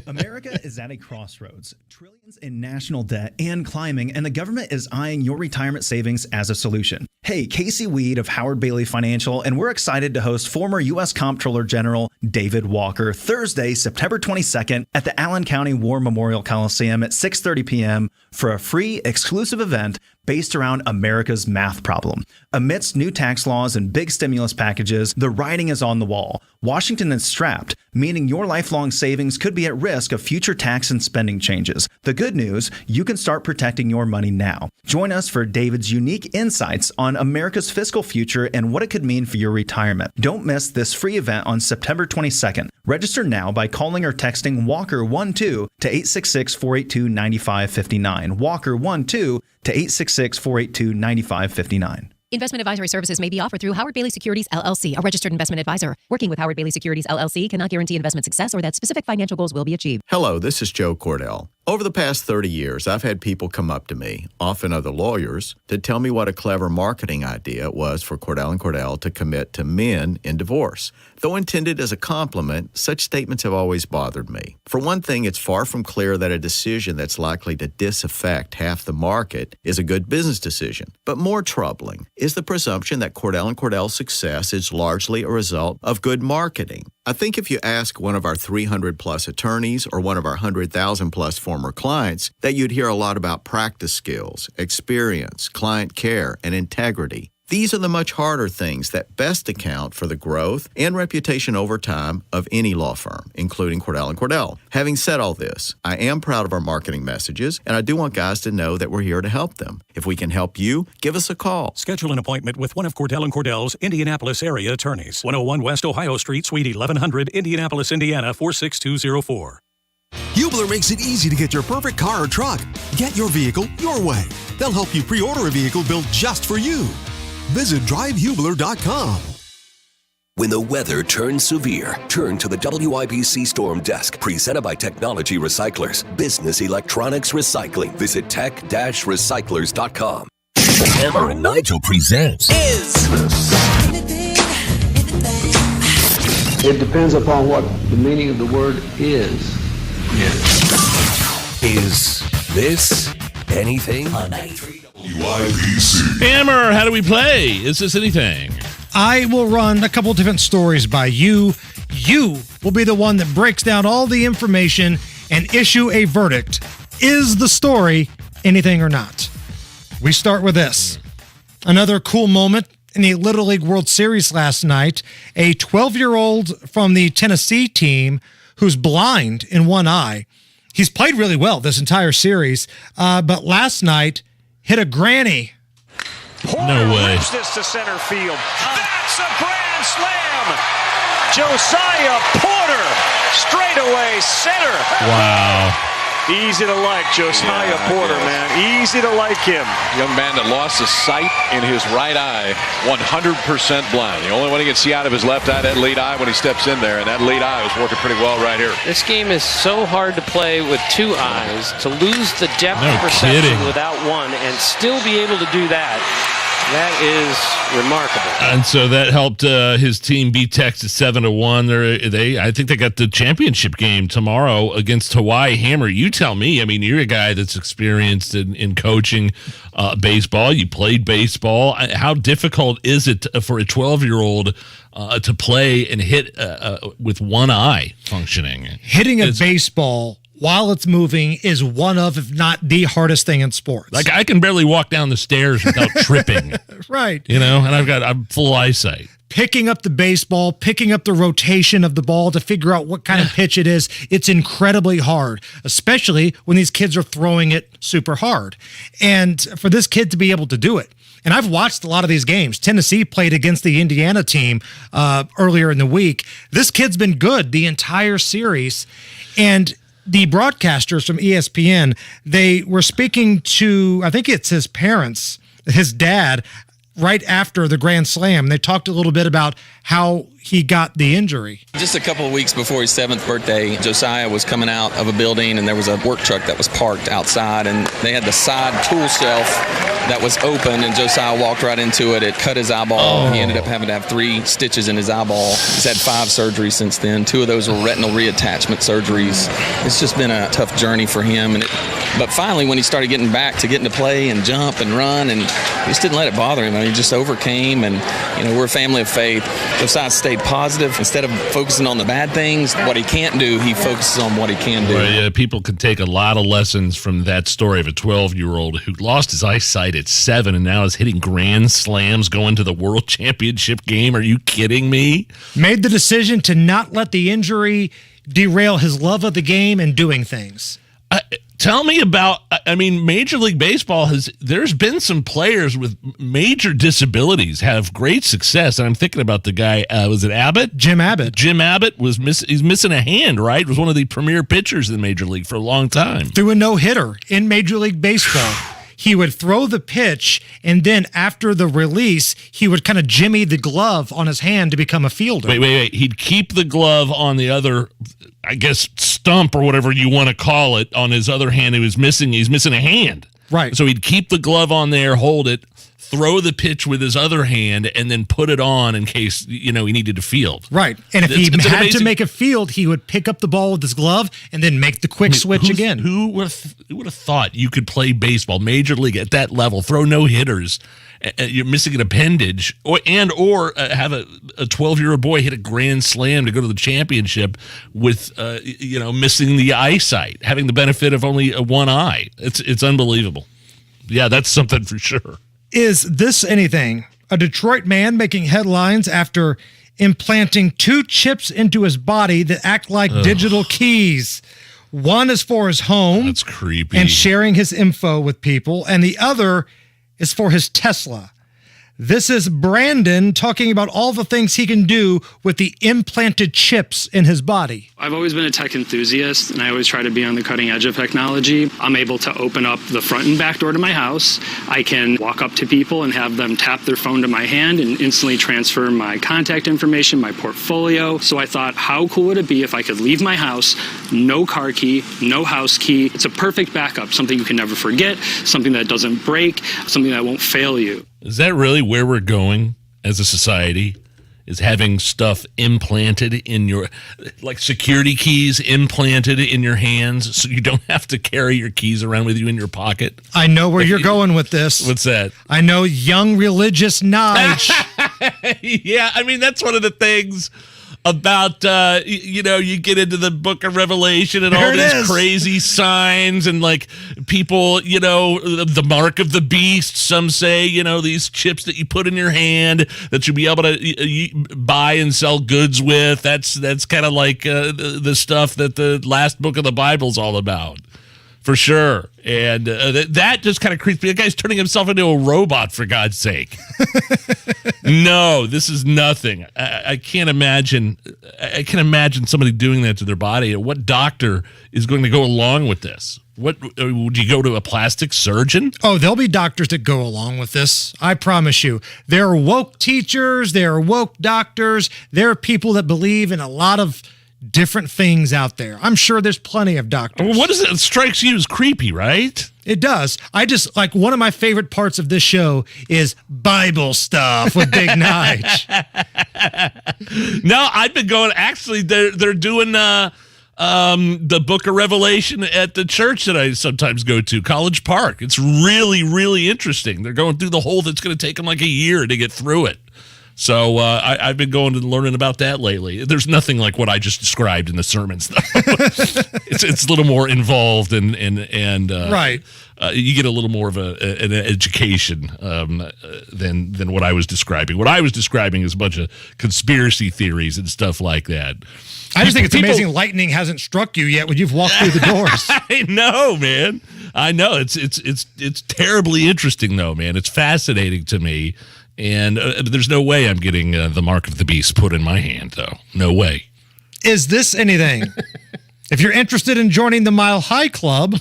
America is at a crossroads. Trillions in national debt and climbing, and the government is eyeing your retirement savings as a solution. Hey, Casey Weed of Howard Bailey Financial, and we're excited to host former U.S. Comptroller General David Walker Thursday, September 22nd at the Allen County War Memorial Coliseum at 6:30 p.m. for a free exclusive event based around America's math problem. Amidst new tax laws and big stimulus packages, the writing is on the wall. Washington is strapped, meaning your lifelong savings could be at risk of future tax and spending changes. The good news, you can start protecting your money now. Join us for David's unique insights on America's fiscal future and what it could mean for your retirement. Don't miss this free event on September 22nd. Register now by calling or texting Walker12 to 866-482-9559. Walker12 to 866-482-9559. Investment advisory services may be offered through Howard Bailey Securities, LLC, a registered investment advisor. Working with Howard Bailey Securities, LLC cannot guarantee investment success or that specific financial goals will be achieved. Hello, this is Joe Cordell. Over the past 30 years, I've had people come up to me, often other lawyers, to tell me what a clever marketing idea it was for Cordell & Cordell to commit to men in divorce. Though intended as a compliment, such statements have always bothered me. For one thing, it's far from clear that a decision that's likely to disaffect half the market is a good business decision. But more troubling is the presumption that Cordell & Cordell's success is largely a result of good marketing. I think if you ask one of our 300-plus attorneys or one of our 100,000-plus former clients, that you'd hear a lot about practice skills, experience, client care, and integrity. These are the much harder things that best account for the growth and reputation over time of any law firm, including Cordell & Cordell. Having said all this, I am proud of our marketing messages, and I do want guys to know that we're here to help them. If we can help you, give us a call. Schedule an appointment with one of Cordell & Cordell's Indianapolis area attorneys. 101 West Ohio Street, Suite 1100, Indianapolis, Indiana, 46204. Hubler makes it easy to get your perfect car or truck. Get your vehicle your way. They'll help you pre-order a vehicle built just for you. Visit drivehubler.com. When the weather turns severe, turn to the WIBC Storm Desk, presented by Technology Recyclers, business electronics recycling. Visit tech-recyclers.com. Hammer and Nigel presents It depends upon what the meaning of the word is. Is this anything? On 93 WIBC. Hammer, how do we play? Is this anything? I will run a couple different stories by you. You will be the one that breaks down all the information and issue a verdict. Is the story anything or not? We start with this. Another cool moment in the Little League World Series last night. A 12-year-old from the Tennessee team who's blind in one eye. He's played really well this entire series, but last night hit a granny. No way. Rips this to center field. That's a grand slam. Josiah Porter, straightaway center. Wow. Easy to like Josiah Porter, man. Easy to like him. Young man that lost his sight in his right eye, 100% blind. The only one he can see out of his left eye, that lead eye when he steps in there, and that lead eye was working pretty well right here. This game is so hard to play with two eyes. To lose the depth perception without one and still be able to do that. That is remarkable. And so that helped his team beat Texas 7-1. I think they got the championship game tomorrow against Hawaii Hammer. You tell me. I mean, you're a guy that's experienced in coaching baseball. You played baseball. How difficult is it for a 12-year-old to play and hit with one eye functioning? Hitting a baseball while it's moving is one of, if not the hardest thing in sports. Like, I can barely walk down the stairs without tripping. Right. You know, and I'm full eyesight. Picking up the baseball, picking up the rotation of the ball to figure out what kind of pitch it is, it's incredibly hard, especially when these kids are throwing it super hard. And for this kid to be able to do it, and I've watched a lot of these games. Tennessee played against the Indiana team earlier in the week. This kid's been good the entire series, and the broadcasters from ESPN, they were speaking to, I think it's his parents, his dad, right after the Grand Slam. They talked a little bit about how he got the injury. Just a couple of weeks before his 7th birthday, Josiah was coming out of a building and there was a work truck that was parked outside, and they had the side tool shelf that was open, and Josiah walked right into it. It cut his eyeball. He ended up having to have 3 stitches in his eyeball. He's had 5 surgeries since then. 2 of those were retinal reattachment surgeries. It's just been a tough journey for him. But finally, when he started getting to play and jump and run, and he just didn't let it bother him. I mean, he just overcame, and we're a family of faith. Josiah stayed positive. Instead of focusing on the bad things, what he can't do, he focuses on what he can do. Well, yeah, people can take a lot of lessons from that story of a 12-year-old who lost his eyesight at 7 and now is hitting grand slams, going to the World Championship game. Are you kidding me? Made the decision to not let the injury derail his love of the game and doing things. Tell me about, Major League Baseball there's been some players with major disabilities have great success. And I'm thinking about the guy, was it Abbott? Jim Abbott. Jim Abbott he's missing a hand, right? Was one of the premier pitchers in Major League for a long time. Threw a no-hitter in Major League Baseball. He would throw the pitch, and then after the release, he would kind of jimmy the glove on his hand to become a fielder. Wait. He'd keep the glove on the other, I guess, stump or whatever you want to call it, on his other hand. He's missing a hand. Right. So he'd keep the glove on there, hold it, throw the pitch with his other hand, and then put it on in case, he needed to field. Right. And if he had to make a field, he would pick up the ball with his glove and then make the quick switch again. Who would have thought you could play baseball, Major League, at that level, throw no-hitters, you're missing an appendage, or have a 12-year-old boy hit a grand slam to go to the championship with, missing the eyesight, having the benefit of only one eye. It's unbelievable. Yeah, that's something for sure. Is this anything? A Detroit man making headlines after implanting 2 chips into his body that act like digital keys. One is for his home. That's creepy. And sharing his info with people. And the other is for his Tesla. This is Brandon talking about all the things he can do with the implanted chips in his body. I've always been a tech enthusiast, and I always try to be on the cutting edge of technology. I'm able to open up the front and back door to my house. I can walk up to people and have them tap their phone to my hand and instantly transfer my contact information, my portfolio. So I thought, how cool would it be if I could leave my house, no car key, no house key. It's a perfect backup, something you can never forget, something that doesn't break, something that won't fail you. Is that really where we're going as a society? Is having stuff implanted in your, like security keys implanted in your hands so you don't have to carry your keys around with you in your pocket? I know where you're going with this. What's that? I know young religious Nige. Yeah, that's one of the things about, you get into the book of Revelation and all these crazy signs and like people, the mark of the beast, some say, these chips that you put in your hand that you'll be able to buy and sell goods with. That's kind of like the stuff that the last book of the Bible's all about. For sure. And that just kind of creeps me. The guy's turning himself into a robot, for God's sake. No, this is nothing. I can't imagine. I can imagine somebody doing that to their body. What doctor is going to go along with this? What would you go to a plastic surgeon? Oh, there'll be doctors that go along with this. I promise you. There are woke teachers. There are woke doctors. There are people that believe in a lot of different things out there. I'm sure there's plenty of doctors. Well, what is it? It strikes you as creepy, right? It does. I just like one of my favorite parts of this show is Bible stuff with Big Nige. No, I've been going. Actually, they're doing the Book of Revelation at the church that I sometimes go to, College Park. It's really, really interesting. They're going through the whole. That's going to take them like a year to get through it. So I've been going and learning about that lately. There's nothing like what I just described in the sermons, though. it's a little more involved and right. You get a little more of an education than what I was describing. What I was describing is a bunch of conspiracy theories and stuff like that. I just think it's amazing lightning hasn't struck you yet when you've walked through the doors. I know, man. I know. It's terribly interesting, though, man. It's fascinating to me. And there's no way I'm getting the mark of the beast put in my hand, though. No way. Is this anything? If you're interested in joining the Mile High Club,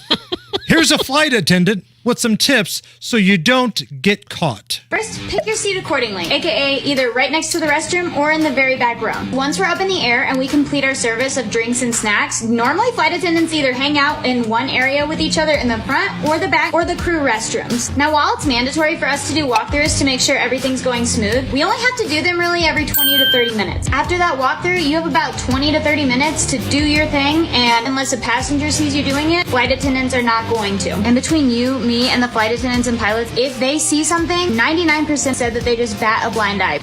here's a flight attendant with some tips so you don't get caught. First, pick your seat accordingly, aka either right next to the restroom or in the very back row. Once we're up in the air and we complete our service of drinks and snacks, normally flight attendants either hang out in one area with each other in the front or the back or the crew restrooms. Now, while it's mandatory for us to do walkthroughs to make sure everything's going smooth, we only have to do them really every 20 to 30 minutes. After that walkthrough, you have about 20 to 30 minutes to do your thing, and unless a passenger sees you doing it, flight attendants are not going to. And between you, me, and the flight attendants and pilots, if they see something, 99% said that they just bat a blind eye.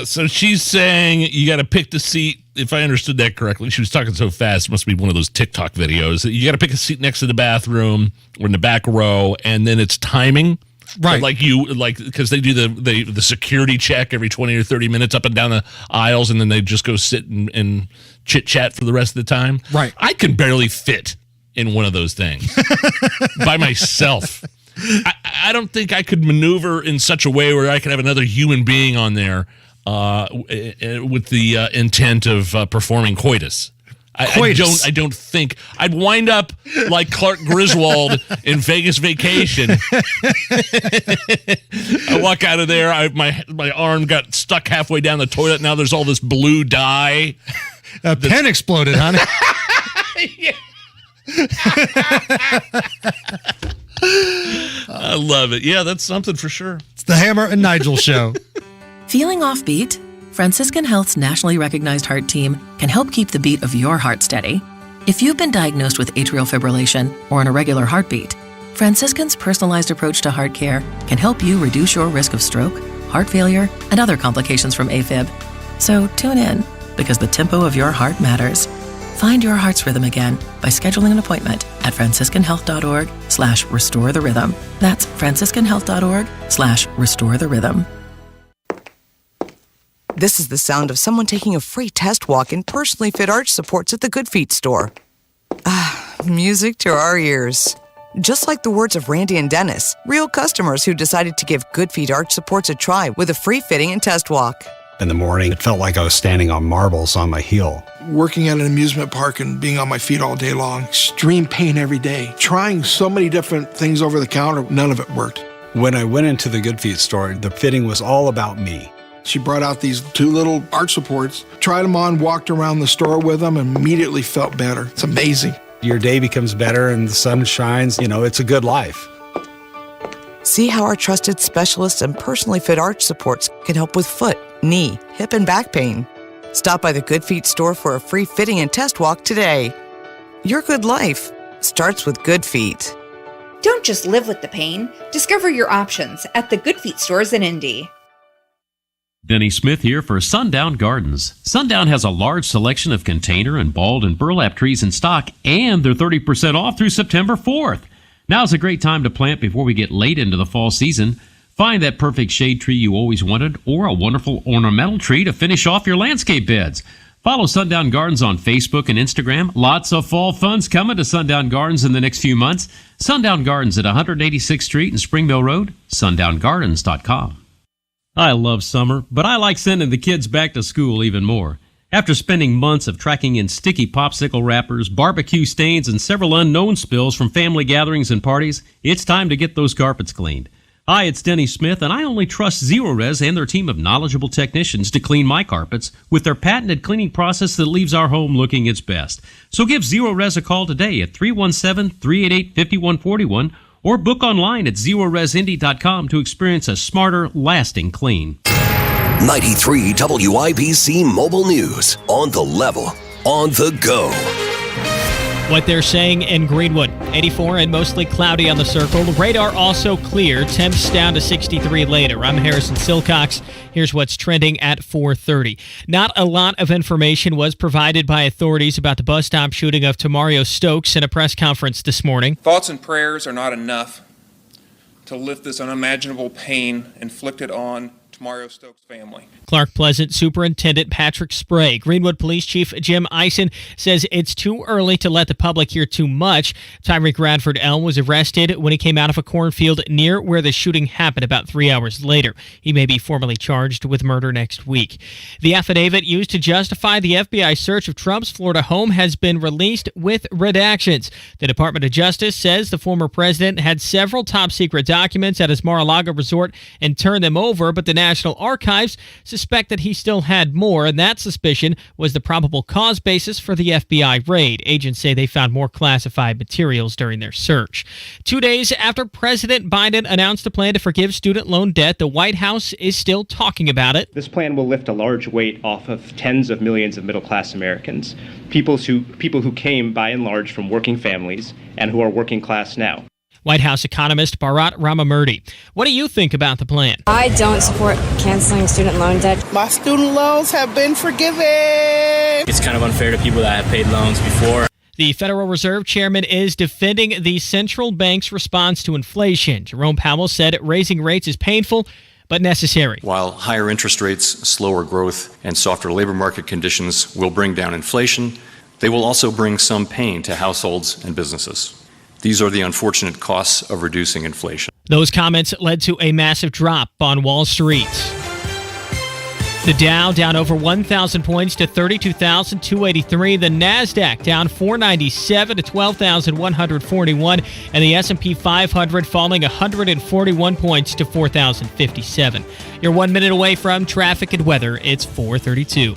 So she's saying you got to pick the seat. If I understood that correctly, she was talking so fast. It must be one of those TikTok videos. You got to pick a seat next to the bathroom or in the back row, and then it's timing. Right. Because they do the security check every 20 or 30 minutes up and down the aisles, and then they just go sit and chit chat for the rest of the time. Right. I can barely fit in one of those things by myself. I don't think I could maneuver in such a way where I could have another human being on there with the intent of performing coitus. I don't think I'd wind up like Clark Griswold in Vegas Vacation. I walk out of there. My arm got stuck halfway down the toilet. Now there's all this blue dye. A pen exploded, honey. Yeah. I love it. Yeah, that's something for sure. It's the Hammer and Nigel show. Feeling offbeat? Franciscan Health's nationally recognized heart team can help keep the beat of your heart steady. If you've been diagnosed with atrial fibrillation or an irregular heartbeat, Franciscan's personalized approach to heart care can help you reduce your risk of stroke, heart failure, and other complications from AFib. So tune in, because the tempo of your heart matters. Find your heart's rhythm again by scheduling an appointment at franciscanhealth.org/restore the rhythm. That's franciscanhealth.org/restore the rhythm. This is the sound of someone taking a free test walk in personally fit arch supports at the Good Feet store. Ah, music to our ears. Just like the words of Randy and Dennis, real customers who decided to give Good Feet arch supports a try with a free fitting and test walk. In the morning, it felt like I was standing on marbles on my heel. Working at an amusement park and being on my feet all day long, extreme pain every day. Trying so many different things over the counter, none of it worked. When I went into the Good Feet store, the fitting was all about me. She brought out these 2 little arch supports, tried them on, walked around the store with them, and immediately felt better. It's amazing. Your day becomes better and the sun shines. It's a good life. See how our trusted specialists and personally fit arch supports can help with foot, knee, hip, and back pain. Stop by the Good Feet store for a free fitting and test walk today. Your good life starts with Good Feet. Don't just live with the pain. Discover your options at the Good Feet stores in Indy. Denny Smith here for Sundown Gardens. Sundown has a large selection of container and balled and burlap trees in stock, and they're 30% off through September 4th. Now's a great time to plant before we get late into the fall season. Find that perfect shade tree you always wanted or a wonderful ornamental tree to finish off your landscape beds. Follow Sundown Gardens on Facebook and Instagram. Lots of fall fun's coming to Sundown Gardens in the next few months. Sundown Gardens at 186th Street and Springmill Road, sundown.gardens.com. I love summer, but I like sending the kids back to school even more. After spending months of tracking in sticky popsicle wrappers, barbecue stains, and several unknown spills from family gatherings and parties, it's time to get those carpets cleaned. Hi, it's Denny Smith, and I only trust Zerorez and their team of knowledgeable technicians to clean my carpets with their patented cleaning process that leaves our home looking its best. So give Zerorez a call today at 317-388-5141 or book online at zeroresindy.com to experience a smarter, lasting clean. 93 WIBC Mobile News. On the level, on the go. What they're saying in Greenwood, 84 and mostly cloudy on the circle. The radar also clear. Temps down to 63 later. I'm Harrison Silcox. Here's what's trending at 4:30. Not a lot of information was provided by authorities about the bus stop shooting of Tamario Stokes in a press conference this morning. Thoughts and prayers are not enough to lift this unimaginable pain inflicted on Tamario Stokes' family. Clark Pleasant Superintendent Patrick Sprague. Greenwood Police Chief Jim Eisen says it's too early to let the public hear too much. Tyreek Radford L. was arrested when he came out of a cornfield near where the shooting happened about 3 hours later. He may be formally charged with murder next week. The affidavit used to justify the FBI search of Trump's Florida home has been released with redactions. The Department of Justice says the former president had several top-secret documents at his Mar-a-Lago resort and turned them over, but the National Archives suspect that he still had more, and that suspicion was the probable cause basis for the FBI raid. Agents say they found more classified materials during their search. 2 days after President Biden announced a plan to forgive student loan debt, the White House is still talking about it. This plan will lift a large weight off of tens of millions of middle-class Americans, people who came by and large from working families and who are working class now. White House economist Bharat Ramamurthy. What do you think about the plan? I don't support canceling student loan debt. My student loans have been forgiven. It's kind of unfair to people that have paid loans before. The Federal Reserve Chairman is defending the central bank's response to inflation. Jerome Powell said raising rates is painful but necessary. While higher interest rates, slower growth, and softer labor market conditions will bring down inflation, they will also bring some pain to households and businesses. These are the unfortunate costs of reducing inflation. Those comments led to a massive drop on Wall Street. The Dow down over 1,000 points to 32,283. The NASDAQ down 497 to 12,141. And the S&P 500 falling 141 points to 4,057. You're 1 minute away from traffic and weather. It's 4:32.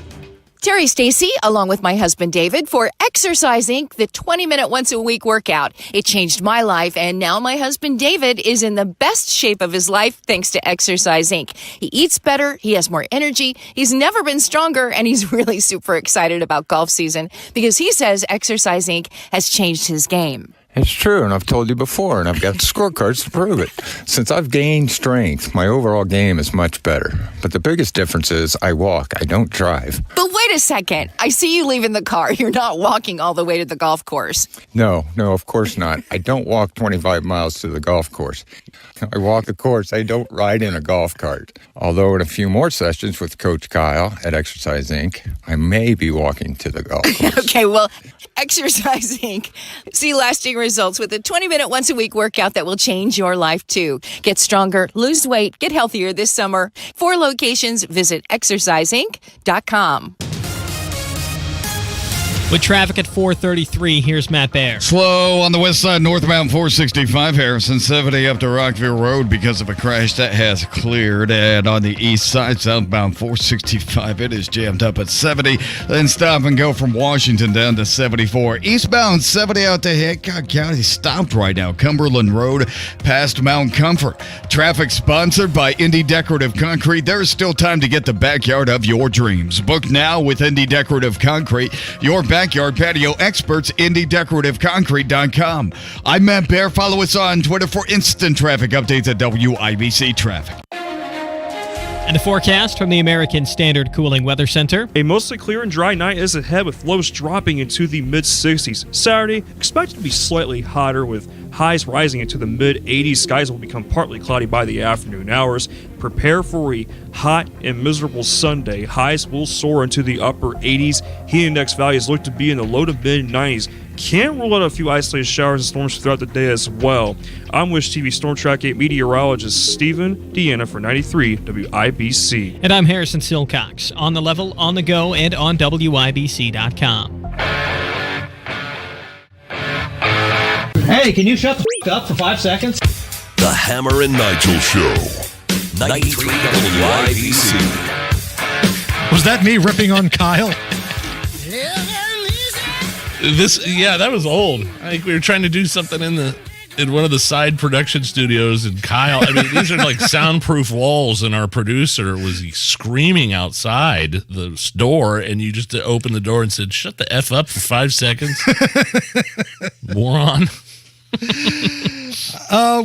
Terry Stacy, along with my husband David, for Exercise Inc., the 20-minute once-a-week workout. It changed my life, and now my husband David is in the best shape of his life thanks to Exercise Inc. He eats better, he has more energy, he's never been stronger, and he's really super excited about golf season because he says Exercise Inc. has changed his game. It's true, and I've told you before, and I've got scorecards to prove it. Since I've gained strength, my overall game is much better. But the biggest difference is I walk, I don't drive. But wait a second. I see you leaving the car. You're not walking all the way to the golf course. No, of course not. I don't walk 25 miles to the golf course. I walk the course. I don't ride in a golf cart. Although in a few more sessions with Coach Kyle at Exercise Inc., I may be walking to the golf course. Okay, well, Exercise Inc. See lasting results with a 20-minute once-a-week workout that will change your life, too. Get stronger, lose weight, get healthier this summer. 4 locations. Visit exerciseinc.com. With traffic at 4:33, here's Matt Baer. Slow on the west side, northbound 465, Harrison 70 up to Rockville Road because of a crash that has cleared. And on the east side, southbound 465, it is jammed up at 70. Then stop and go from Washington down to 74. Eastbound 70 out to Hancock County, stopped right now. Cumberland Road past Mount Comfort. Traffic sponsored by Indy Decorative Concrete. There is still time to get the backyard of your dreams. Book now with Indy Decorative Concrete. Your backyard patio experts, IndyDecorativeConcrete.com. I'm Matt Baer. Follow us on Twitter for instant traffic updates at WIBC Traffic. And the forecast from the American Standard Cooling Weather Center. A mostly clear and dry night is ahead with lows dropping into the mid-60s. Saturday, expected to be slightly hotter with highs rising into the mid-80s. Skies will become partly cloudy by the afternoon hours. Prepare for a hot and miserable Sunday. Highs will soar into the upper 80s. Heat index values look to be in the low to mid-90s. Can't rule out a few isolated showers and storms throughout the day as well. I'm Wish TV Storm Track 8 meteorologist Stephen Deanna for 93 WIBC. And I'm Harrison Silcox. On the level, on the go, and on WIBC.com. Hey, can you shut the f*** up for 5 seconds? The Hammer and Nigel Show. 93 WIBC. Was that me ripping on Kyle? That was old. I think we were trying to do something in one of the side production studios, and Kyle, I mean, these are like soundproof walls, and our producer was screaming outside the door, and you just opened the door and said, "Shut the F up for 5 seconds." Moron.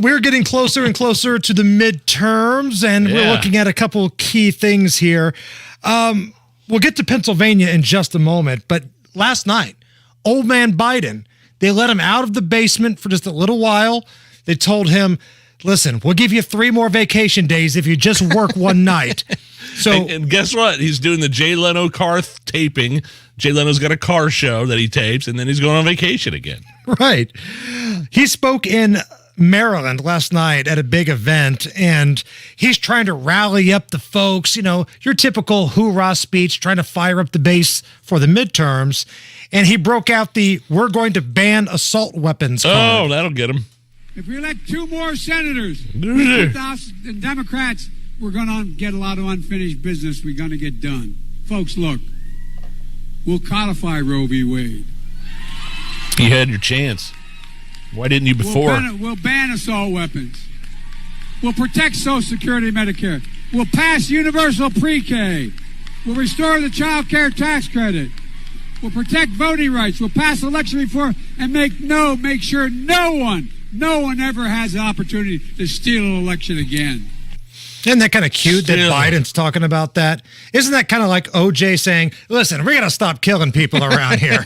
We're getting closer and closer to the midterms, and we're looking at a couple key things here. We'll get to Pennsylvania in just a moment, but last night, old man Biden, they let him out of the basement for just a little while. They told him, listen, we'll give you 3 more vacation days if you just work one night. So, and guess what? He's doing the Jay Leno car taping. Jay Leno's got a car show that he tapes, and then he's going on vacation again. Right. He spoke in Maryland last night at a big event, and he's trying to rally up the folks, your typical hoorah speech, trying to fire up the base for the midterms. And he broke out the "we're going to ban assault weapons" card. Oh, that'll get him. If we elect 2 more senators, the Democrats, we're going to get a lot of unfinished business we're going to get done. Folks, look, we'll codify Roe v. Wade. You had your chance. Why didn't you before? We'll ban assault weapons. We'll protect Social Security and Medicare. We'll pass universal pre-K. We'll restore the child care tax credit. We'll protect voting rights. We'll pass election reform and make sure no one ever has the opportunity to steal an election again. Isn't that kind of cute that Biden's talking about that? Isn't that kind of like OJ saying, listen, we got to stop killing people around here?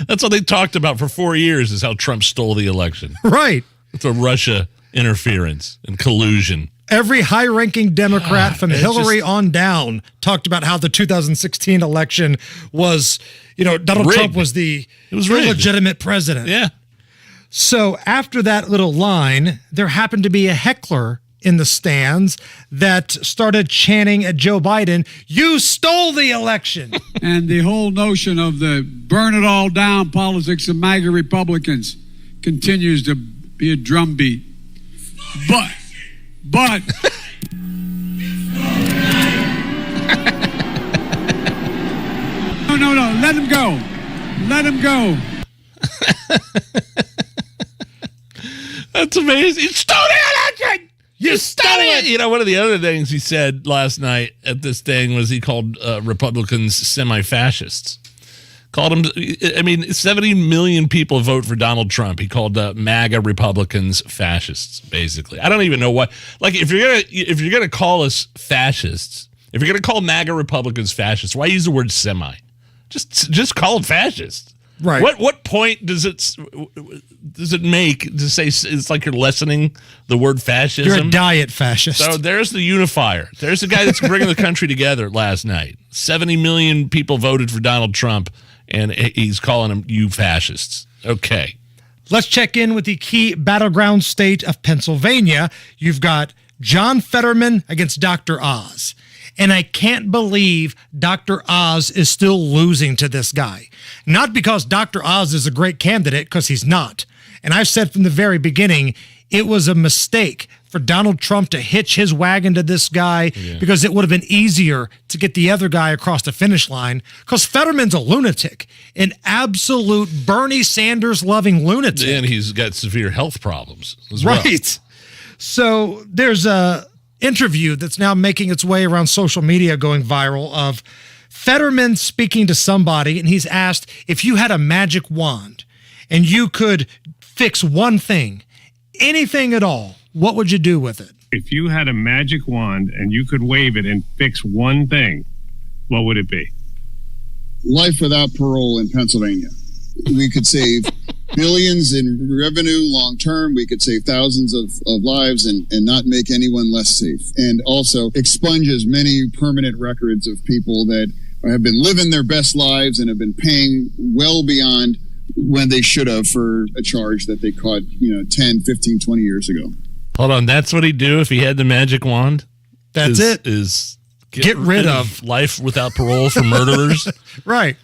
That's what they talked about for 4 years, is how Trump stole the election. Right. It's a Russia interference and collusion. Every high-ranking Democrat from Hillary on down talked about how the 2016 election was, Donald rigged. Trump was the illegitimate president. Yeah. So after that little line, there happened to be a heckler in the stands that started chanting at Joe Biden, "You stole the election." And the whole notion of the burn it all down politics of MAGA Republicans continues to be a drumbeat. But no, let him go. Let him go. That's amazing. You stole the election. You stole it. One of the other things he said last night at this thing was he called Republicans semi-fascists. Called them, 70 million people vote for Donald Trump. He called MAGA Republicans fascists, basically. I don't even know what. Like, if you're gonna call us fascists, if you're gonna call MAGA Republicans fascists, why use the word semi? Just call them fascists. Right. What point does it make to say it's like you're lessening the word fascism? You're a diet fascist. So there's the unifier. There's the guy that's bringing the country together last night. 70 million people voted for Donald Trump, and he's calling them you fascists. Okay. Let's check in with the key battleground state of Pennsylvania. You've got John Fetterman against Dr. Oz. And I can't believe Dr. Oz is still losing to this guy. Not because Dr. Oz is a great candidate, because he's not. And I've said from the very beginning, it was a mistake for Donald Trump to hitch his wagon to this guy because it would have been easier to get the other guy across the finish line, because Fetterman's a lunatic, an absolute Bernie Sanders-loving lunatic. And he's got severe health problems as well. Right. So there's a interview that's now making its way around social media going viral of Fetterman speaking to somebody, and he's asked, if you had a magic wand and you could fix one thing, anything at all, what would you do with it? If you had a magic wand and you could wave it and fix one thing, what would it be? Life without parole in Pennsylvania. We could save billions in revenue long term. We could save thousands of lives and not make anyone less safe. And also expunge as many permanent records of people that have been living their best lives and have been paying well beyond when they should have for a charge that they caught, 10, 15, 20 years ago. Hold on, that's what he'd do if he had the magic wand? That's it. Is get rid of life without parole for murderers? Right.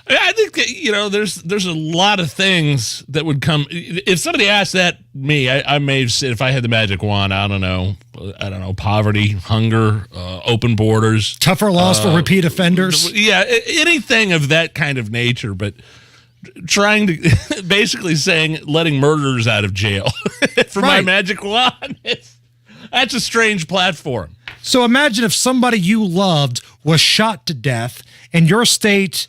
I think that, there's a lot of things that would come. If somebody asked that me, I may have said, if I had the magic wand, I don't know, poverty, hunger, open borders, tougher laws for repeat offenders. Yeah, anything of that kind of nature. But trying to basically saying letting murderers out of jail for my magic wand, that's a strange platform. So imagine if somebody you loved was shot to death and your state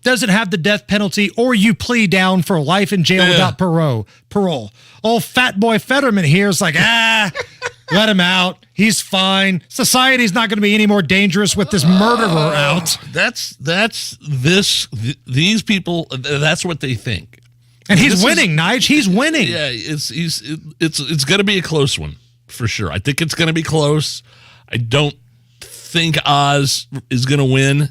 doesn't have the death penalty, or you plea down for life in jail without parole. Old fat boy Fetterman here is like, let him out. He's fine. Society's not going to be any more dangerous with this murderer out. These people, that's what they think. And he's winning, Nige. He's winning. Yeah, it's going to be a close one for sure. I think it's going to be close. I don't think Oz is going to win.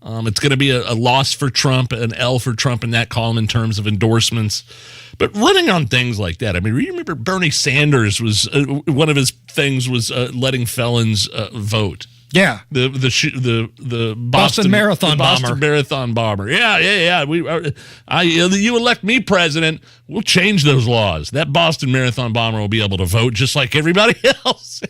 It's going to be a loss for Trump, an L for Trump in that column in terms of endorsements. But running on things like that, I mean, you remember Bernie Sanders was one of his things was letting felons vote. Yeah, the Boston Marathon bomber. Yeah. You elect me president, we'll change those laws. That Boston Marathon bomber will be able to vote just like everybody else.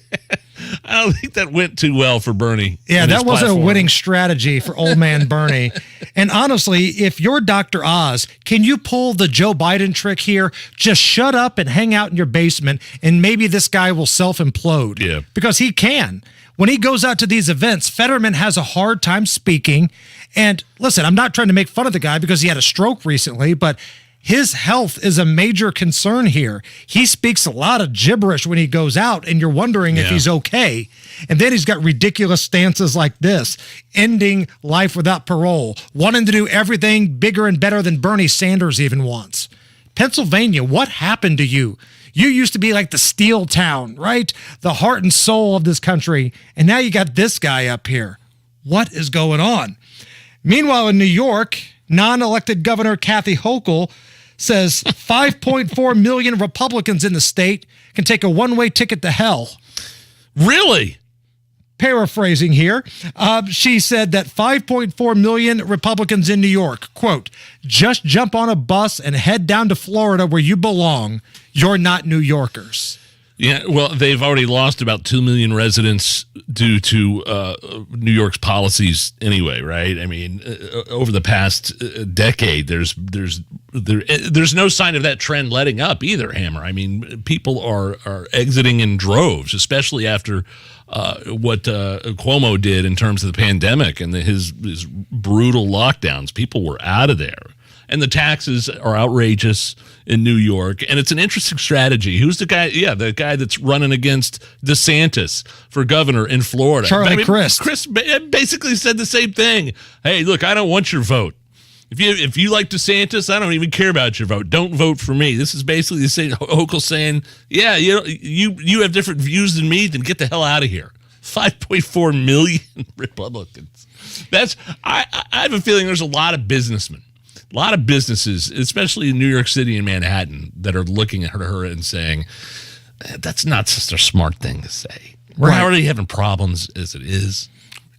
I don't think that went too well for Bernie. Yeah, that wasn't a winning strategy for old man Bernie. And honestly, if you're Dr. Oz, can you pull the Joe Biden trick here? Just shut up and hang out in your basement, and maybe this guy will self-implode. Yeah. Because he can. When he goes out to these events, Fetterman has a hard time speaking. And listen, I'm not trying to make fun of the guy because he had a stroke recently, but his health is a major concern here. He speaks a lot of gibberish when he goes out, and you're wondering if he's okay. And then he's got ridiculous stances like this, ending life without parole, wanting to do everything bigger and better than Bernie Sanders even wants. Pennsylvania, what happened to you? You used to be like the steel town, right? The heart and soul of this country. And now you got this guy up here. What is going on? Meanwhile, in New York, non-elected Governor Kathy Hochul says 5.4 million Republicans in the state can take a one-way ticket to hell. Really? Paraphrasing here, she said that 5.4 million Republicans in New York, quote, just jump on a bus and head down to Florida where you belong. You're not New Yorkers. Yeah, well, they've already lost about 2 million residents due to New York's policies anyway, right? I mean, over the past decade, there's no sign of that trend letting up either, Hammer. I mean, people are exiting in droves, especially after what Cuomo did in terms of the pandemic and his brutal lockdowns. People were out of there. And the taxes are outrageous in New York. And it's an interesting strategy. Who's the guy? Yeah, the guy that's running against DeSantis for governor in Florida. Charlie Crist. Chris basically said the same thing. Hey, look, I don't want your vote. If you like DeSantis, I don't even care about your vote. Don't vote for me. This is basically the same Hochul saying, yeah, you have different views than me, then get the hell out of here. 5.4 million Republicans. I have a feeling there's a lot of businessmen. A lot of businesses, especially in New York City and Manhattan, that are looking at her and saying, that's not such a smart thing to say. We're already having problems as it is.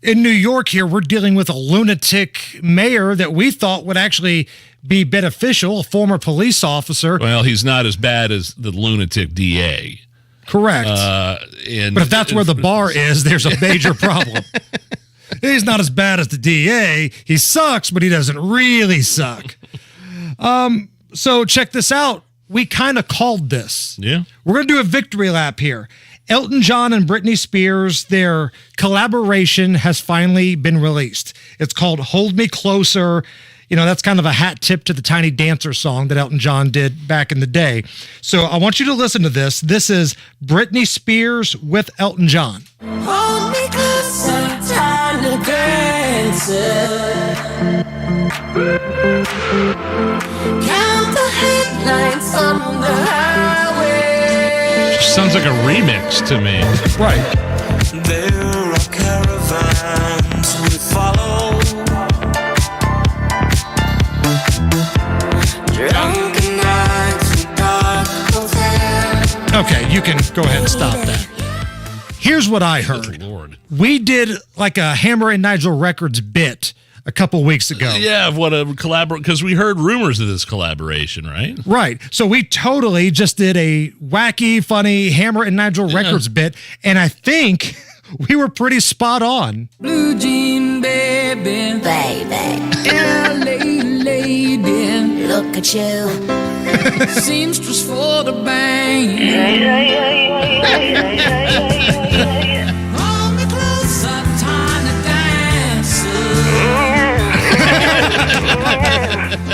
In New York here, we're dealing with a lunatic mayor that we thought would actually be beneficial, a former police officer. Well, he's not as bad as the lunatic DA. Correct. But if that's where the bar is, there's a major problem. He's not as bad as the DA. He sucks, but he doesn't really suck. So check this out. We kind of called this. Yeah. We're going to do a victory lap here. Elton John and Britney Spears, their collaboration has finally been released. It's called Hold Me Closer. that's kind of a hat tip to the Tiny Dancer song that Elton John did back in the day. So I want you to listen to this. This is Britney Spears with Elton John. Hold me closer, tiny dancer. Count the headlights on the highway. Sounds like a remix to me. Right. There are caravans we follow. Drunken nights in dark hotels. Okay, you can go ahead and stop that. Here's what I heard. Lord. We did like a Hammer and Nigel Records bit a couple weeks ago. Yeah, what a collaboration, because we heard rumors of this collaboration, right? Right. So we totally just did a wacky, funny Hammer and Nigel Records bit, and I think we were pretty spot on. Blue jean baby, LA lady, look at you. Seamstress for the bang. Hold me closer, tiny dancer.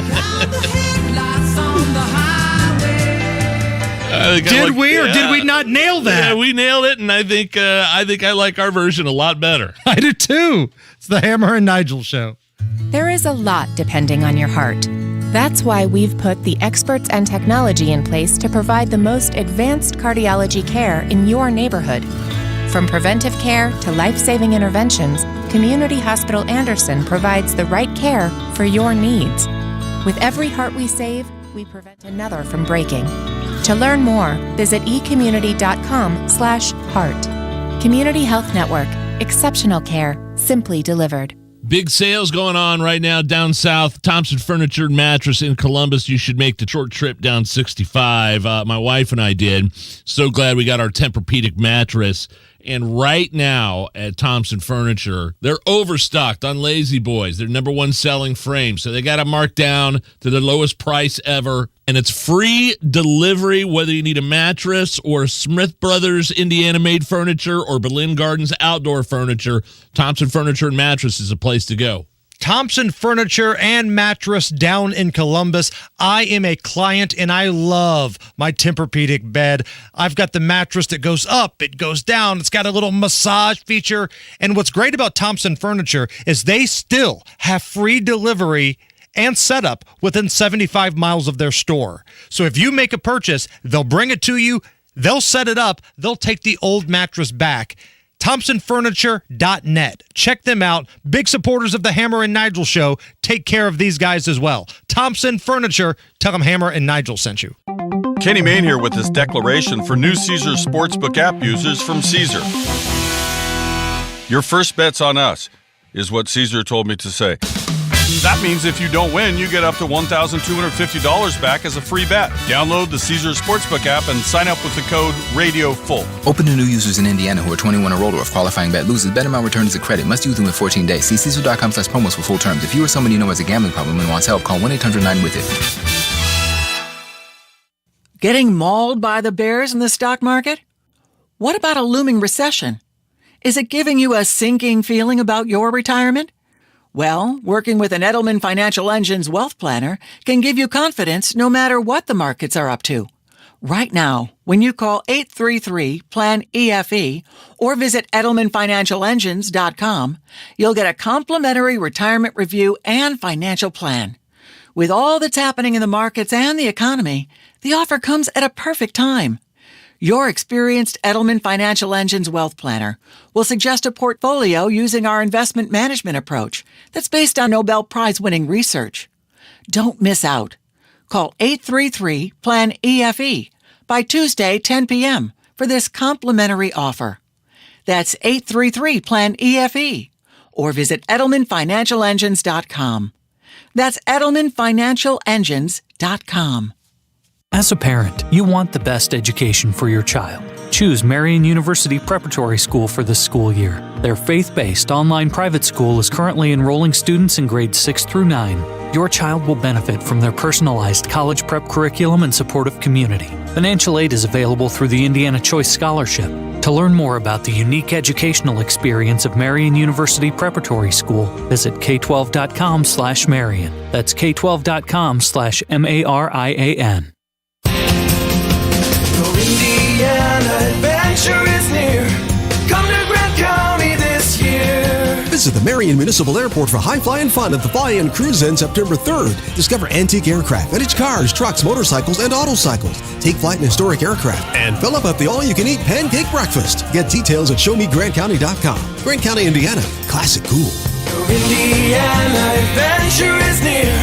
Count the headlights on the highway. Did we or did we not nail that? Yeah, we nailed it, and I think I like our version a lot better. I do too. It's the Hammer and Nigel Show. There is a lot depending on your heart. That's why we've put the experts and technology in place to provide the most advanced cardiology care in your neighborhood. From preventive care to life-saving interventions, Community Hospital Anderson provides the right care for your needs. With every heart we save, we prevent another from breaking. To learn more, visit ecommunity.com/heart. Community Health Network. Exceptional care, simply delivered. Big sales going on right now down south. Thompson Furniture and Mattress in Columbus. You should make the short trip down 65. My wife and I did. So glad we got our Tempur-Pedic mattress. And right now at Thompson Furniture, they're overstocked on Lazy Boys, their number one selling frame. So they got it marked down to the lowest price ever. And it's free delivery, whether you need a mattress or Smith Brothers Indiana-made furniture or Berlin Gardens outdoor furniture. Thompson Furniture and Mattress is a place to go. Thompson Furniture and Mattress down in Columbus. I am a client and I love my Tempur-Pedic bed. I've got the mattress that goes up, it goes down, it's got a little massage feature. And what's great about Thompson Furniture is they still have free delivery and setup within 75 miles of their store. So if you make a purchase, they'll bring it to you, they'll set it up, they'll take the old mattress back. ThompsonFurniture.net. Check them out. Big supporters of the Hammer and Nigel Show. Take care of these guys as well. Thompson Furniture. Tell them Hammer and Nigel sent you. Kenny Mayne here with this declaration for new Caesar Sportsbook app users from Caesar. Your first bet's on us, is what Caesar told me to say. That means if you don't win, you get up to $1,250 back as a free bet. Download the Caesar Sportsbook app and sign up with the code RADIOFULL. Open to new users in Indiana who are 21 or older. If qualifying bet loses, bet amount returned as a credit. Must use them in 14 days. See Caesar.com/promos for full terms. If you or someone you know has a gambling problem and wants help, call 1-800-9-WITH-IT. Getting mauled by the bears in the stock market? What about a looming recession? Is it giving you a sinking feeling about your retirement? Well, working with an Edelman Financial Engines wealth planner can give you confidence no matter what the markets are up to. Right now, when you call 833-PLAN-EFE or visit EdelmanFinancialEngines.com, you'll get a complimentary retirement review and financial plan. With all that's happening in the markets and the economy, the offer comes at a perfect time. Your experienced Edelman Financial Engines wealth planner will suggest a portfolio using our investment management approach that's based on Nobel Prize-winning research. Don't miss out. Call 833-PLAN-EFE by Tuesday, 10 p.m. for this complimentary offer. That's 833-PLAN-EFE or visit EdelmanFinancialEngines.com. That's EdelmanFinancialEngines.com. As a parent, you want the best education for your child. Choose Marian University Preparatory School for this school year. Their faith-based online private school is currently enrolling students in grades 6 through 9. Your child will benefit from their personalized college prep curriculum and supportive community. Financial aid is available through the Indiana Choice Scholarship. To To learn more about the unique educational experience of Marian University Preparatory School, visit k12.com/Marian. That's k12.com/MARIAN. Your Indiana adventure is near. Come to Grant County this year. Visit the Marion Municipal Airport for high flying fun at the Fly-In Cruise In September 3rd. Discover antique aircraft, vintage cars, trucks, motorcycles, and autocycles. Take flight in historic aircraft and fill up at the all-you-can-eat pancake breakfast. Get details at showmegrantcounty.com. Grant County, Indiana. Classic cool. Your Indiana adventure is near.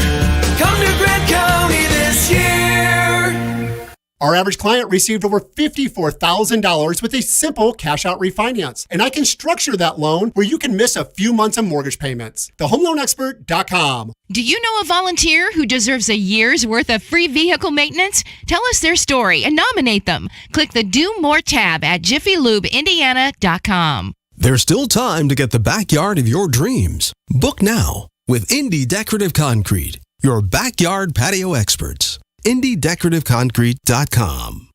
Come to Grant County this year. Our average client received over $54,000 with a simple cash-out refinance. And I can structure that loan where you can miss a few months of mortgage payments. TheHomeLoanExpert.com. Do you know a volunteer who deserves a year's worth of free vehicle maintenance? Tell us their story and nominate them. Click the Do More tab at JiffyLubeIndiana.com. There's still time to get the backyard of your dreams. Book now with Indie Decorative Concrete, your backyard patio experts. IndieDecorativeConcrete.com.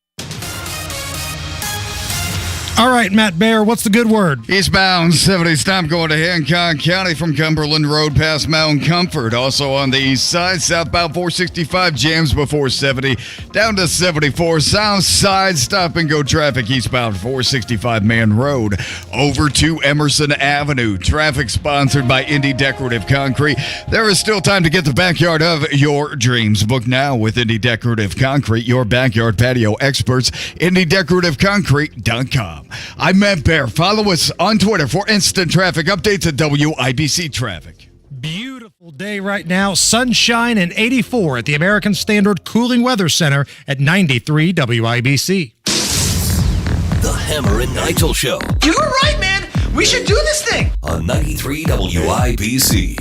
All right, Matt Baer, what's the good word? Eastbound 70 stop going to Hancock County from Cumberland Road past Mount Comfort. Also on the east side, southbound 465 jams before 70 down to 74. South side stop and go traffic eastbound 465 Man Road over to Emerson Avenue. Traffic sponsored by Indie Decorative Concrete. There is still time to get the backyard of your dreams. Book now with Indie Decorative Concrete, your backyard patio experts. IndieDecorativeConcrete.com. I'm Matt Baer. Follow us on Twitter for instant traffic updates at WIBC Traffic. Beautiful day right now. Sunshine and 84 at the American Standard Cooling Weather Center at 93 WIBC. The Hammer and Nigel Show. You were right, man. We should do this thing. On 93 WIBC.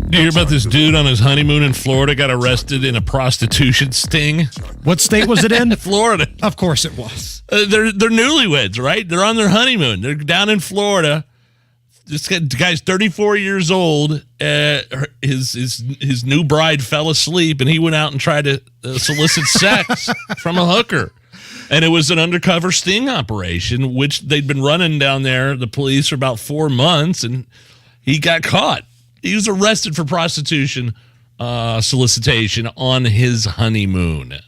Did you hear about this dude on his honeymoon in Florida got arrested in a prostitution sting? What state was it in? Florida. Of course it was. They're newlyweds, right? They're on their honeymoon. They're down in Florida. This guy's 34 years old. His new bride fell asleep, and he went out and tried to solicit sex from a hooker. And it was an undercover sting operation, which they'd been running down there, the police, for about 4 months, and he got caught. He was arrested for prostitution solicitation on his honeymoon.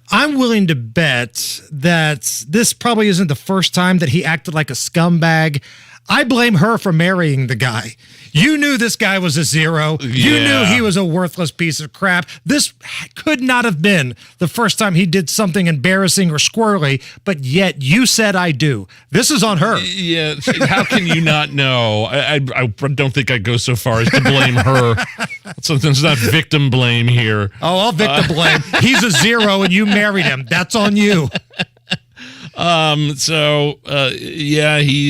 I'm willing to bet that this probably isn't the first time that he acted like a scumbag. I blame her for marrying the guy. You knew this guy was a zero. You knew he was a worthless piece of crap. This could not have been the first time he did something embarrassing or squirrely, but yet you said I do. This is on her. Yeah, how can you not know? I don't think I'd go so far as to blame her. It's not victim blame here. Oh, I'll victim blame. He's a zero and you married him. That's on you. He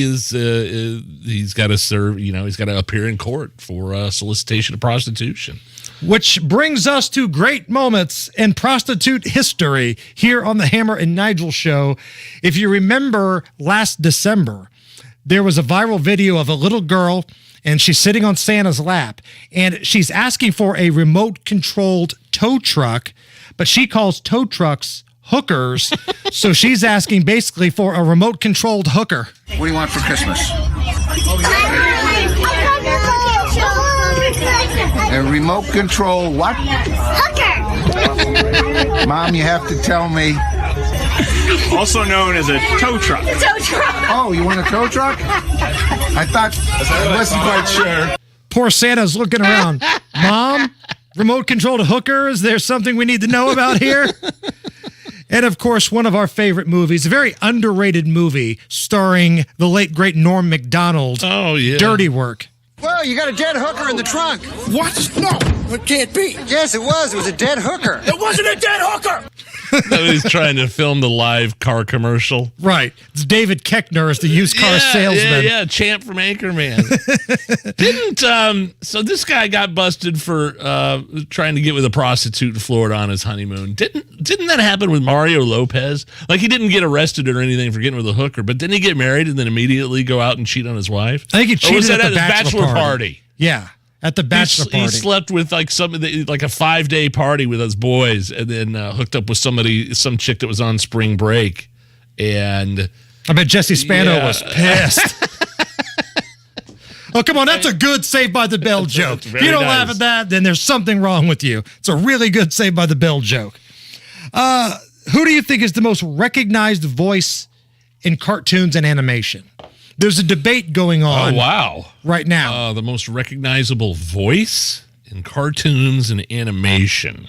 is. He's got to serve. He's got to appear in court for solicitation of prostitution. Which brings us to great moments in prostitute history here on the Hammer and Nigel show. If you remember last December, there was a viral video of a little girl and she's sitting on Santa's lap and she's asking for a remote-controlled tow truck, but she calls tow trucks hookers. So she's asking basically for a remote-controlled hooker. What do you want for Christmas? A remote control what? Hooker. Mom, you have to tell me. Also known as a tow truck. Tow truck. Oh, you want a tow truck? I thought I wasn't quite sure. Poor Santa's looking around. Mom, remote-controlled hooker? Is there something we need to know about here? And, of course, one of our favorite movies, a very underrated movie starring the late, great Norm Macdonald. Oh, yeah. Dirty Work. Well, you got a dead hooker in the trunk. What? No, it can't be. Yes, it was. It was a dead hooker. It wasn't a dead hooker. He's trying to film the live car commercial. Right. It's David Koechner as the used car salesman. Yeah, Champ from Anchorman. So this guy got busted for trying to get with a prostitute in Florida on his honeymoon. Didn't that happen with Mario Lopez? Like, he didn't get arrested or anything for getting with a hooker, but didn't he get married and then immediately go out and cheat on his wife? I think he cheated at the bachelor party. Yeah. At the bachelor party. He slept with like a 5-day party with us boys and then hooked up with some chick that was on spring break. And I bet Jesse Spano was pissed. Oh, come on. That's a good Saved by the Bell joke. If you don't laugh at that, then there's something wrong with you. It's a really good Saved by the Bell joke. Who do you think is the most recognized voice in cartoons and animation? There's a debate going on right now. The most recognizable voice in cartoons and animation.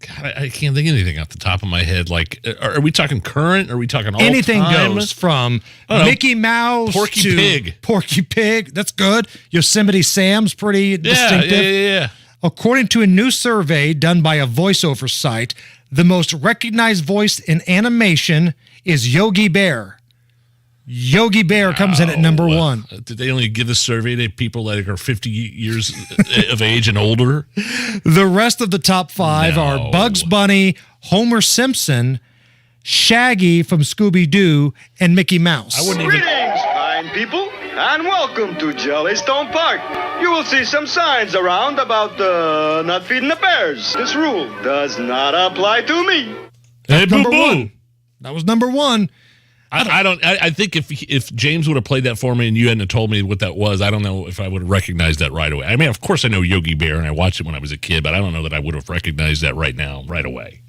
God, I can't think of anything off the top of my head. Like, are we talking current? Are we talking all Anything time? goes from Mickey Mouse Porky to Pig. Porky Pig. That's good. Yosemite Sam's pretty distinctive. Yeah. According to a new survey done by a voiceover site, the most recognized voice in animation is Yogi Bear. Yogi Bear comes in at number one. Did they only give this survey to people that are 50 years of age and older? The rest of the top five are Bugs Bunny, Homer Simpson, Shaggy from Scooby-Doo, and Mickey Mouse. Greetings, fine people, and welcome to Jellystone Park. You will see some signs around about not feeding the bears. This rule does not apply to me. That's number one. That was number one. I think if James would have played that for me and you hadn't told me what that was, I don't know if I would have recognized that right away. I mean, of course I know Yogi Bear and I watched it when I was a kid, but I don't know that I would have recognized that right away.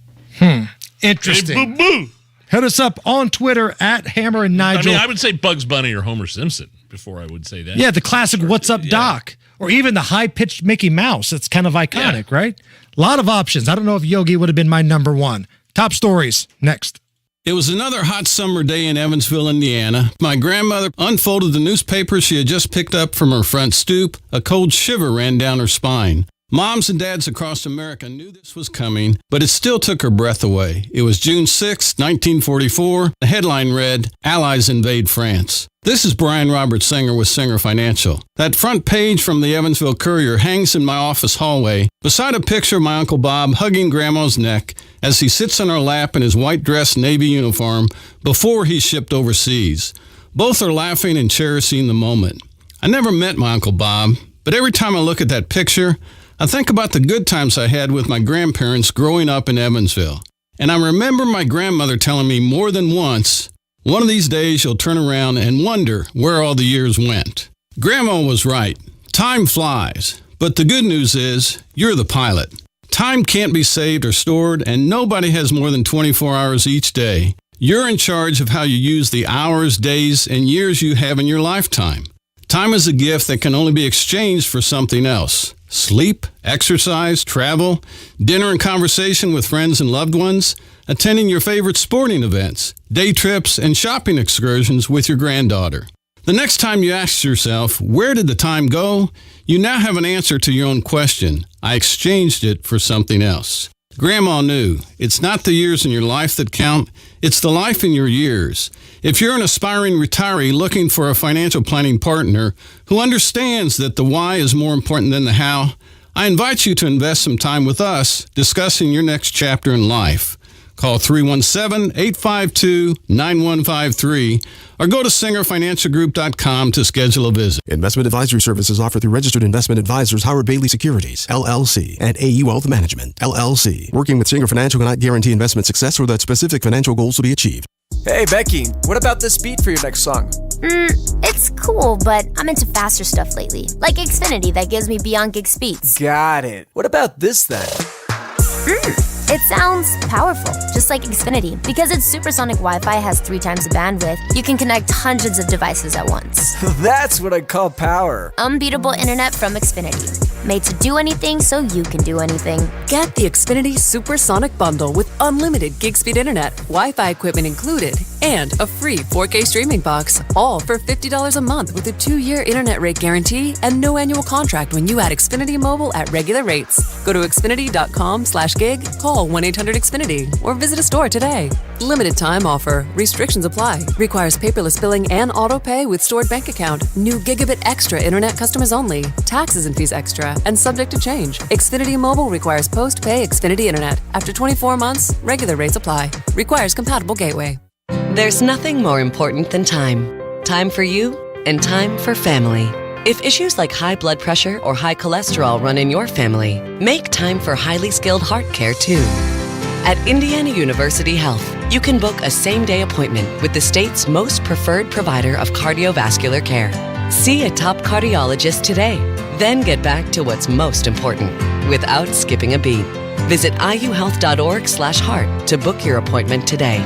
Interesting. Hey, Hit us up on Twitter at Hammer and Nigel. I mean, I would say Bugs Bunny or Homer Simpson before I would say that. Yeah, the classic What's Up Doc, or even the high-pitched Mickey Mouse. It's kind of iconic, right? A lot of options. I don't know if Yogi would have been my number one. Top stories, next. It was another hot summer day in Evansville, Indiana. My grandmother unfolded the newspaper she had just picked up from her front stoop. A cold shiver ran down her spine. Moms and dads across America knew this was coming, but it still took her breath away. It was June 6, 1944. The headline read, Allies Invade France. This is Brian Robert Singer with Singer Financial. That front page from the Evansville Courier hangs in my office hallway beside a picture of my Uncle Bob hugging Grandma's neck as he sits on her lap in his white dress Navy uniform before he's shipped overseas. Both are laughing and cherishing the moment. I never met my Uncle Bob, but every time I look at that picture, I think about the good times I had with my grandparents growing up in Evansville. And I remember my grandmother telling me more than once, one of these days you'll turn around and wonder where all the years went. Grandma was right. Time flies. But the good news is, you're the pilot. Time can't be saved or stored, and nobody has more than 24 hours each day. You're in charge of how you use the hours, days, and years you have in your lifetime. Time is a gift that can only be exchanged for something else. Sleep, exercise, travel, dinner and conversation with friends and loved ones, attending your favorite sporting events, day trips, and shopping excursions with your granddaughter. The next time you ask yourself, where did the time go? You now have an answer to your own question. I exchanged it for something else. Grandma knew, it's not the years in your life that count, it's the life in your years. If you're an aspiring retiree looking for a financial planning partner who understands that the why is more important than the how, I invite you to invest some time with us discussing your next chapter in life. Call 317-852-9153 or go to singerfinancialgroup.com to schedule a visit. Investment advisory services offered through registered investment advisors Howard Bailey Securities, LLC, and AU Wealth Management, LLC. Working with Singer Financial cannot guarantee investment success or that specific financial goals will be achieved. Hey, Becky, what about this beat for your next song? It's cool, but I'm into faster stuff lately. Like Xfinity that gives me beyond gig speeds. Got it. What about this then? It sounds powerful, just like Xfinity. Because its supersonic Wi-Fi has 3 times the bandwidth, you can connect hundreds of devices at once. That's what I call power. Unbeatable internet from Xfinity. Made to do anything so you can do anything. Get the Xfinity Supersonic Bundle with unlimited gig speed internet, Wi-Fi equipment included, and a free 4K streaming box, all for $50 a month with a 2-year internet rate guarantee and no annual contract when you add Xfinity Mobile at regular rates. Go to Xfinity.com/gig, call 1-800-XFINITY, or visit a store today. Limited time offer. Restrictions apply. Requires paperless billing and auto pay with stored bank account. New Gigabit Extra internet customers only. Taxes and fees extra and subject to change. Xfinity Mobile requires post-pay Xfinity internet. After 24 months, regular rates apply. Requires compatible gateway. There's nothing more important than time. Time for you and time for family. If issues like high blood pressure or high cholesterol run in your family, make time for highly skilled heart care too. At Indiana University Health, you can book a same-day appointment with the state's most preferred provider of cardiovascular care. See a top cardiologist today, then get back to what's most important without skipping a beat. Visit iuhealth.org/heart to book your appointment today.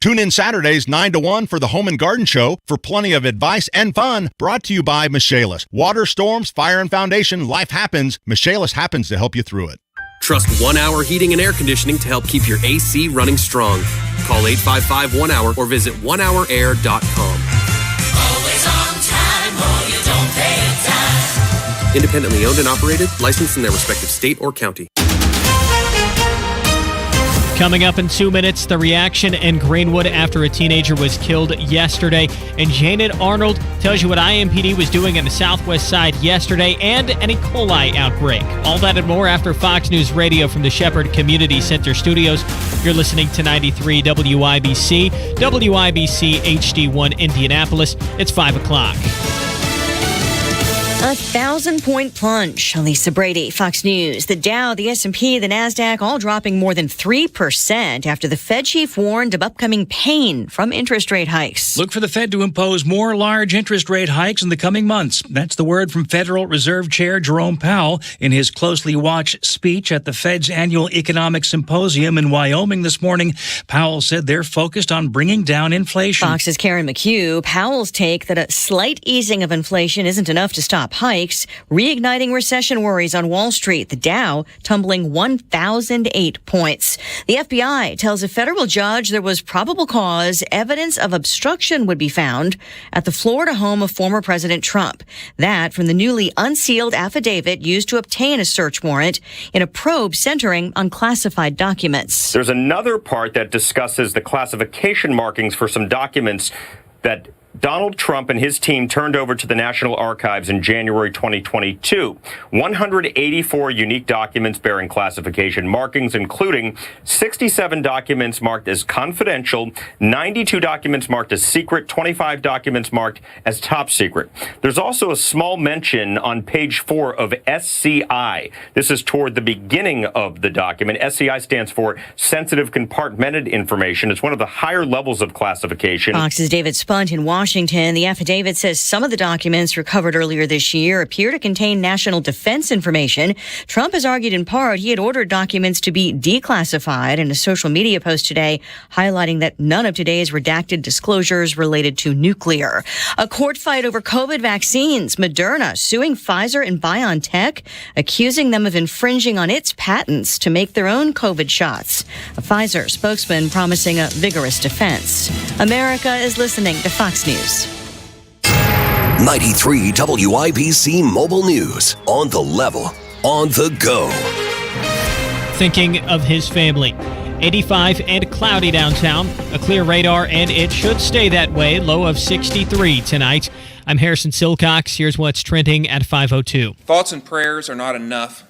Tune in Saturdays 9 to 1 for the Home and Garden Show for plenty of advice and fun, brought to you by Michaelis. Water, storms, fire, and foundation, life happens. Michaelis happens to help you through it. Trust 1 Hour Heating and Air Conditioning to help keep your AC running strong. Call 855-1-HOUR or visit onehourair.com. Always on time or you don't pay a dime. Independently owned and operated, licensed in their respective state or county. Coming up in 2 minutes, the reaction in Greenwood after a teenager was killed yesterday. And Janet Arnold tells you what IMPD was doing on the Southwest Side yesterday and an E. coli outbreak. All that and more after Fox News Radio from the Shepherd Community Center studios. You're listening to 93 WIBC, WIBC HD1 Indianapolis. It's 5 o'clock. A 1,000-point plunge. Lisa Brady, Fox News. The Dow, the S&P, the NASDAQ all dropping more than 3% after the Fed chief warned of upcoming pain from interest rate hikes. Look for the Fed to impose more large interest rate hikes in the coming months. That's the word from Federal Reserve Chair Jerome Powell in his closely watched speech at the Fed's annual economic symposium in Wyoming this morning. Powell said they're focused on bringing down inflation. Fox's Karen McHugh. Powell's take that a slight easing of inflation isn't enough to stop hikes, reigniting recession worries on Wall Street. The Dow tumbling 1,008 points. The FBI tells a federal judge there was probable cause evidence of obstruction would be found at the Florida home of former President Trump. That from the newly unsealed affidavit used to obtain a search warrant in a probe centering on classified documents. There's another part that discusses the classification markings for some documents that Donald Trump and his team turned over to the National Archives in January 2022. 184 unique documents bearing classification markings, including 67 documents marked as confidential, 92 documents marked as secret, 25 documents marked as top secret. There's also a small mention on page 4 of SCI. This is toward the beginning of the document. SCI stands for Sensitive Compartmented Information. It's one of the higher levels of classification. Fox's David Spunt in Washington. The affidavit says some of the documents recovered earlier this year appear to contain national defense information. Trump has argued in part he had ordered documents to be declassified in a social media post today, highlighting that none of today's redacted disclosures related to nuclear. A court fight over COVID vaccines. Moderna suing Pfizer and BioNTech, accusing them of infringing on its patents to make their own COVID shots. A Pfizer spokesman promising a vigorous defense. America is listening to Fox News. 93 WIBC Mobile News. On the level, on the go. Thinking of his family. 85 and cloudy downtown. A clear radar, and it should stay that way. Low of 63 tonight. I'm Harrison Silcox. Here's what's trending at 5:02. Thoughts and prayers are not enough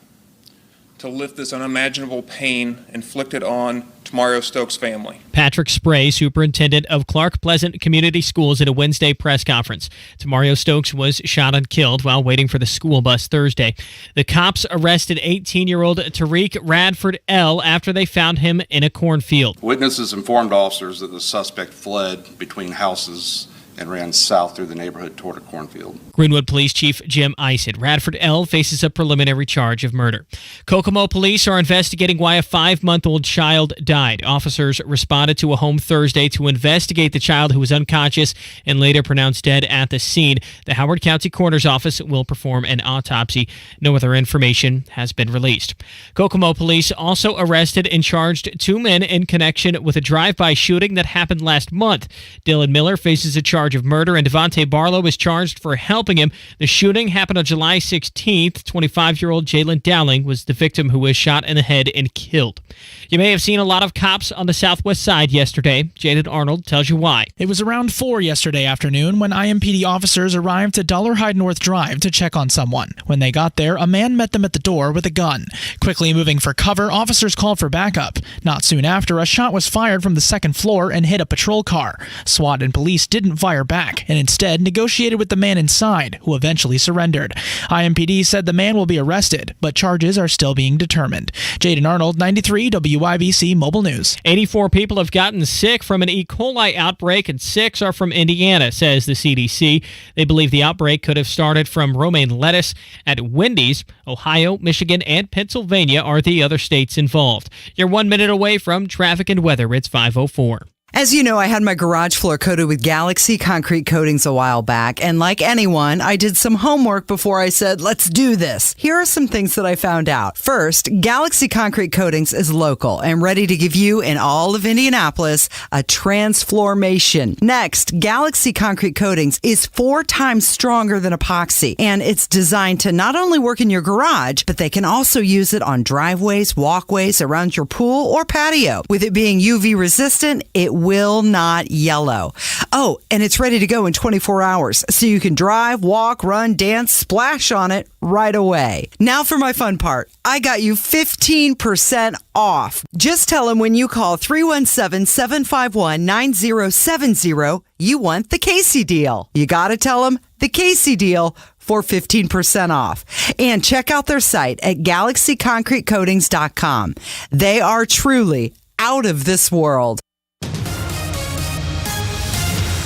to lift this unimaginable pain inflicted on Tamario Stokes' family. Patrick Spray, superintendent of Clark Pleasant Community Schools, at a Wednesday press conference. Tamario Stokes was shot and killed while waiting for the school bus Thursday. The cops arrested 18-year-old Tariq Radford L. after they found him in a cornfield. Witnesses informed officers that the suspect fled between houses and ran south through the neighborhood toward a cornfield. Greenwood Police Chief Jim Isett. Radford L. faces a preliminary charge of murder. Kokomo police are investigating why a 5-month-old child died. Officers responded to a home Thursday to investigate the child, who was unconscious and later pronounced dead at the scene. The Howard County Coroner's Office will perform an autopsy. No other information has been released. Kokomo police also arrested and charged 2 men in connection with a drive-by shooting that happened last month. Dylan Miller faces a charge of murder, and Devontae Barlow is charged for helping him. The shooting happened on July 16th. 25-year-old Jalen Dowling was the victim, who was shot in the head and killed. You may have seen a lot of cops on the Southwest Side yesterday. Jaden Arnold tells you why. It was around 4 yesterday afternoon when IMPD officers arrived to Dollarhide North Drive to check on someone. When they got there, a man met them at the door with a gun. Quickly moving for cover, officers called for backup. Not soon after, a shot was fired from the second floor and hit a patrol car. SWAT and police didn't fire fire back and instead negotiated with the man inside, who eventually surrendered. IMPD said the man will be arrested, but charges are still being determined. Jaden Arnold, 93 WIBC Mobile News. 84 people have gotten sick from an E. coli outbreak, and 6 are from Indiana, says the CDC. They believe the outbreak could have started from romaine lettuce at Wendy's. Ohio, Michigan, and Pennsylvania are the other states involved. You're 1 minute away from traffic and weather. It's 5:04. As you know, I had my garage floor coated with Galaxy concrete coatings a while back, and like anyone, I did some homework before I said, let's do this. Here are some things that I found out. First, Galaxy concrete coatings is local and ready to give you in all of Indianapolis a transformation. Next, Galaxy concrete coatings is 4 times stronger than epoxy, and it's designed to not only work in your garage, but they can also use it on driveways, walkways, around your pool or patio. With it being UV resistant, it will not yellow. Oh, and it's ready to go in 24 hours, so you can drive, walk, run, dance, splash on it right away. Now for my fun part. I got you 15% off. Just tell them when you call 317-751-9070, you want the Casey deal. You got to tell them the Casey deal for 15% off. And check out their site at galaxyconcretecoatings.com. They are truly out of this world.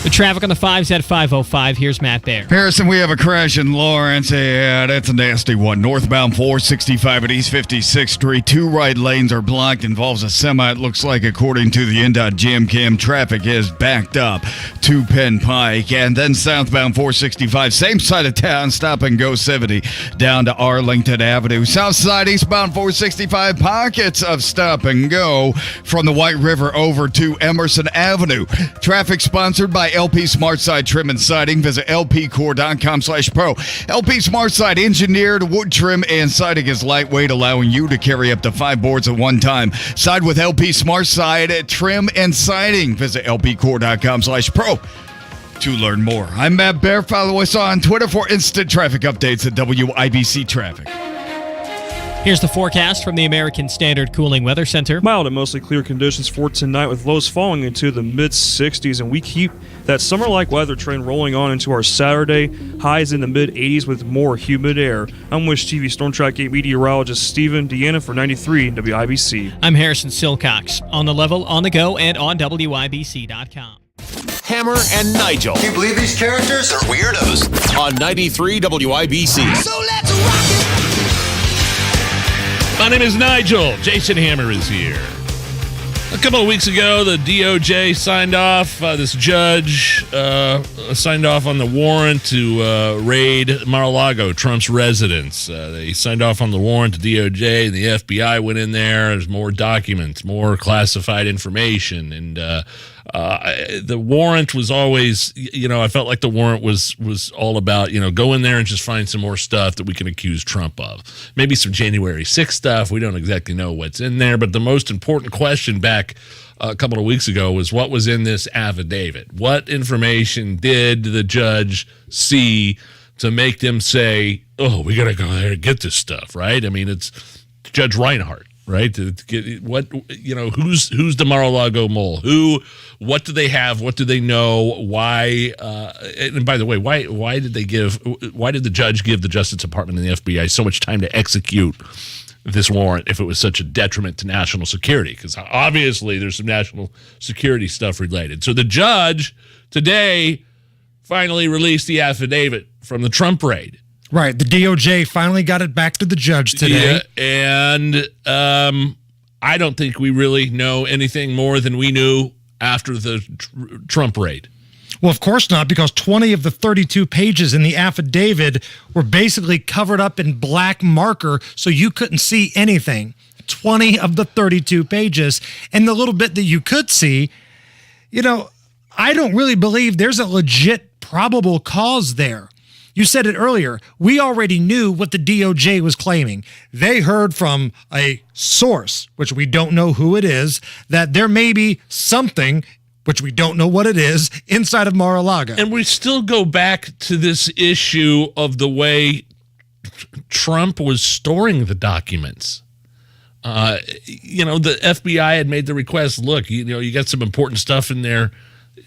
The traffic on the 5s at 5:05. Here's Matt Baer. Harrison, we have a crash in Lawrence. Yeah, that's a nasty one. Northbound 465 at East 56th Street. 2 right lanes are blocked. Involves a semi. It looks like, according to the NDOT Jam Cam, traffic is backed up to Penn Pike. And then southbound 465, same side of town, stop and go 70 down to Arlington Avenue. South side eastbound 465, pockets of stop and go from the White River over to Emerson Avenue. Traffic sponsored by LP SmartSide Trim and Siding. Visit lpcore.com/pro. LP SmartSide engineered wood trim and siding is lightweight, allowing you to carry up to 5 boards at one time. Side with LP SmartSide Trim and Siding. Visit lpcore.com/pro to learn more. I'm Matt Baer. Follow us on Twitter for instant traffic updates at WIBC Traffic. Here's the forecast from the American Standard Cooling Weather Center. Mild and mostly clear conditions for tonight, with lows falling into the mid-60s, and we keep that summer-like weather trend rolling on into our Saturday. Highs in the mid-80s with more humid air. I'm Wish TV Storm Track 8 meteorologist Stephen Deanna for 93 WIBC. I'm Harrison Silcox. On the level, on the go, and on WIBC.com. Hammer and Nigel. Do you believe these characters are weirdos? On 93 WIBC. So let's rock it! My name is Nigel. Jason Hammer is here. A couple of weeks ago, the DOJ signed off, this judge signed off on the warrant to raid Mar-a-Lago, Trump's residence. They signed off on the warrant, the DOJ, and the FBI went in there. There's more documents, more classified information, and the warrant was always, I felt like the warrant was all about, go in there and just find some more stuff that we can accuse Trump of. Maybe some January 6th stuff. We don't exactly know what's in there, but the most important question back a couple of weeks ago was what was in this affidavit. What information did the judge see to make them say, oh, we got to go there and get this stuff, right? I mean, it's Judge Reinhardt. Right? Who's the Mar-a-Lago mole? What do they have? What do they know? Why? And by the way, why did the judge give the Justice Department and the FBI so much time to execute this warrant if it was such a detriment to national security? Because obviously there's some national security stuff related. So the judge today finally released the affidavit from the Trump raid. Right. The DOJ finally got it back to the judge today. Yeah, and I don't think we really know anything more than we knew after the Trump raid. Well, of course not, because 20 of the 32 pages in the affidavit were basically covered up in black marker, so you couldn't see anything. 20 of the 32 pages. And the little bit that you could see, I don't really believe there's a legit probable cause there. You said it earlier. We already knew what the DOJ was claiming. They heard from a source, which we don't know who it is, that there may be something, which we don't know what it is, inside of Mar-a-Lago. And we still go back to this issue of the way Trump was storing the documents. The FBI had made the request, look, you got some important stuff in there.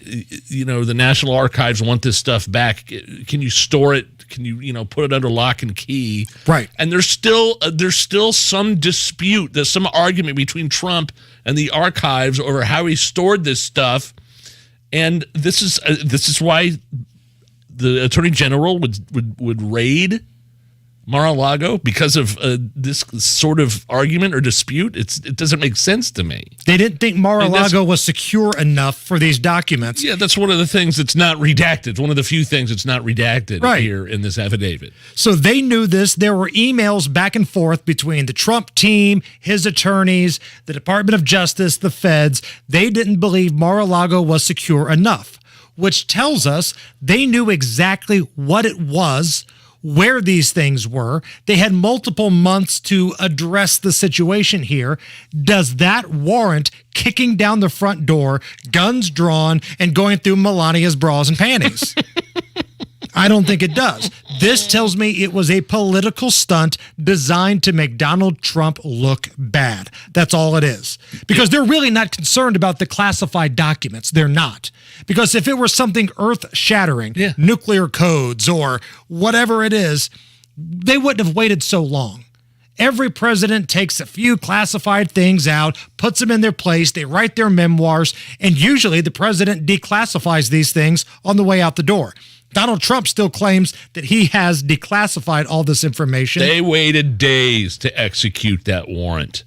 the National Archives want this stuff back. Can you store it? Can you, put it under lock and key? Right. And there's still some dispute. There's some argument between Trump and the archives over how he stored this stuff. And this is why the Attorney General would raid Mar-a-Lago because of this sort of argument or dispute. It doesn't make sense to me. They didn't think Mar-a-Lago was secure enough for these documents. Yeah, that's one of the things that's not redacted. One of the few things that's not redacted here in this affidavit. So they knew this. There were emails back and forth between the Trump team, his attorneys, the Department of Justice, the feds. They didn't believe Mar-a-Lago was secure enough, which tells us they knew exactly what it was, where these things were. They had multiple months to address the situation here. Does that warrant kicking down the front door, guns drawn, and going through Melania's bras and panties? I don't think it does. This tells me it was a political stunt designed to make Donald Trump look bad. That's all it is. Because they're really not concerned about the classified documents. They're not. Because if it were something earth-shattering, nuclear codes or whatever it is, they wouldn't have waited so long. Every president takes a few classified things out, puts them in their place, they write their memoirs, and usually the president declassifies these things on the way out the door. Donald Trump still claims that he has declassified all this information. They waited days to execute that warrant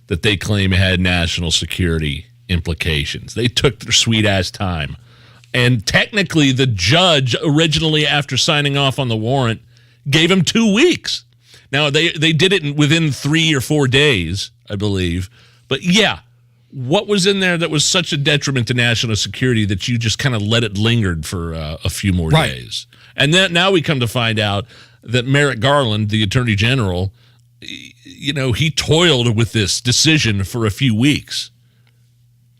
that they claim had national security implications. They took their sweet-ass time. And technically, the judge, originally after signing off on the warrant, gave him 2 weeks. Now, they did it within 3 or 4 days, I believe. But yeah, what was in there that was such a detriment to national security that you just kind of let it linger for a few more days? And then now we come to find out that Merrick Garland, the Attorney General, he toiled with this decision for a few weeks.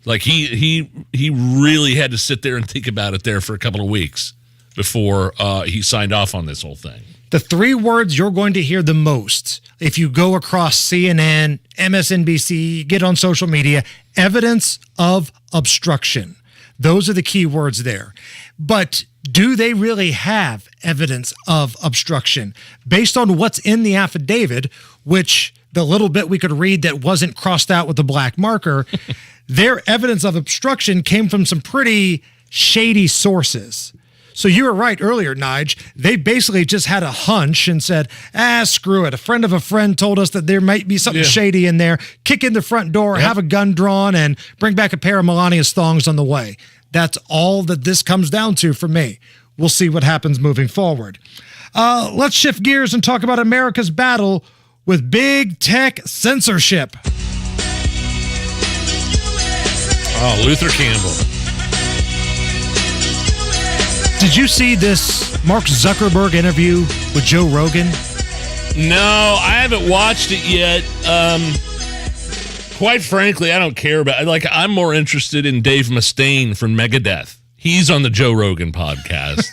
Like he really had to sit there and think about it there for a couple of weeks before he signed off on this whole thing. The 3 words you're going to hear the most if you go across CNN, MSNBC, get on social media, evidence of obstruction. Those are the key words there. But do they really have evidence of obstruction? Based on what's in the affidavit, which the little bit we could read that wasn't crossed out with a black marker, their evidence of obstruction came from some pretty shady sources. So you were right earlier, Nige. They basically just had a hunch and said, screw it. A friend of a friend told us that there might be something shady in there. Kick in the front door, have a gun drawn, and bring back a pair of Melania's thongs on the way. That's all that this comes down to for me. We'll see what happens moving forward. Let's shift gears and talk about America's battle with big tech censorship. Oh, Luther Campbell. Did you see this Mark Zuckerberg interview with Joe Rogan? No, I haven't watched it yet. Quite frankly, I don't care about it. Like, I'm more interested in Dave Mustaine from Megadeth. He's on the Joe Rogan podcast.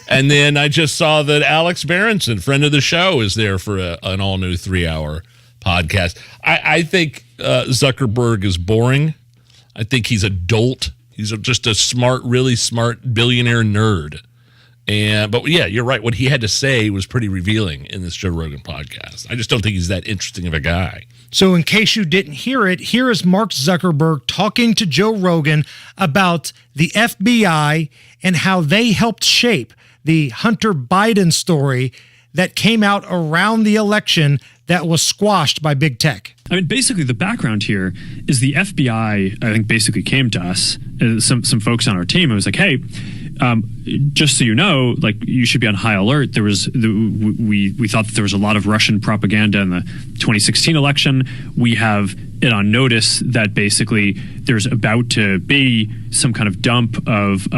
And then I just saw that Alex Berenson, friend of the show, is there for an all-new 3-hour podcast. I think Zuckerberg is boring. I think he's a dolt. He's just a smart, really smart billionaire nerd. But yeah, you're right. What he had to say was pretty revealing in this Joe Rogan podcast. I just don't think he's that interesting of a guy. So in case you didn't hear it, here is Mark Zuckerberg talking to Joe Rogan about the FBI and how they helped shape the Hunter Biden story that came out around the election that was squashed by big tech. I mean, basically, the background here is the FBI, I think, basically came to us, some folks on our team. It was like, hey, just so you know, like, you should be on high alert. There was we thought that there was a lot of Russian propaganda in the 2016 election. We have it on notice that basically there's about to be some kind of dump of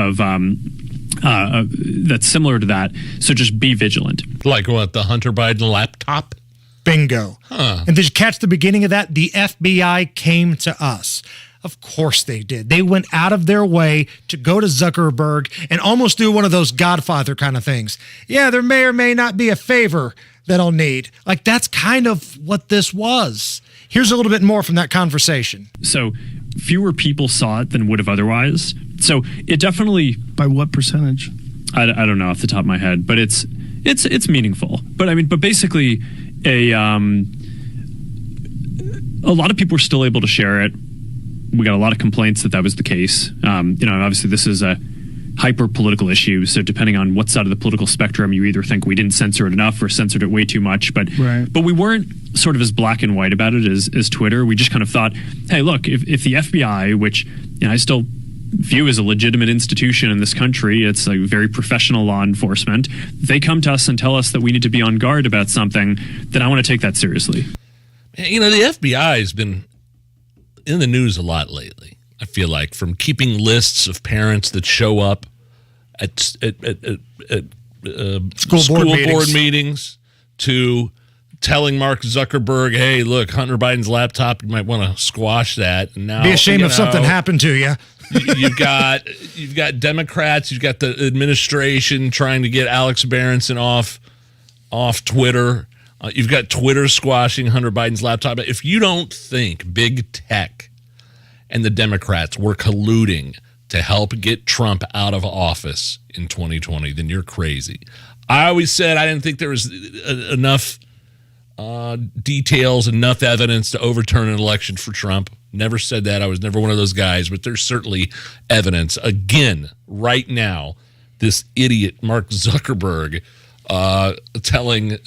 that's similar to that. So just be vigilant. Like what, the Hunter Biden laptop? Bingo. Huh. And did you catch the beginning of that? The FBI came to us. Of course they did. They went out of their way to go to Zuckerberg and almost do one of those Godfather kind of things. Yeah, there may or may not be a favor that I'll need. Like, that's kind of what this was. Here's a little bit more from that conversation. So fewer people saw it than would have otherwise. So it definitely... By what percentage? I don't know off the top of my head, but it's meaningful. But I mean, but basically a lot of people were still able to share it. We got a lot of complaints that was the case. Obviously this is a hyper political issue. So depending on what side of the political spectrum, you either think we didn't censor it enough or censored it way too much. But we weren't sort of as black and white about it as Twitter. We just kind of thought, hey, look, if the FBI, which I still view as a legitimate institution in this country, it's like very professional law enforcement, they come to us and tell us that we need to be on guard about something, then I want to take that seriously. The FBI has been in the news a lot lately, I feel like, from keeping lists of parents that show up at school board meetings to telling Mark Zuckerberg, hey, look, Hunter Biden's laptop, you might want to squash that. And now, be ashamed if something happened to you. You've got Democrats, you've got the administration trying to get Alex Berenson off Twitter. You've got Twitter squashing Hunter Biden's laptop. If you don't think big tech and the Democrats were colluding to help get Trump out of office in 2020, then you're crazy. I always said I didn't think there was enough details, enough evidence to overturn an election for Trump. Never said that. I was never one of those guys, but there's certainly evidence. Again, right now, this idiot Mark Zuckerberg telling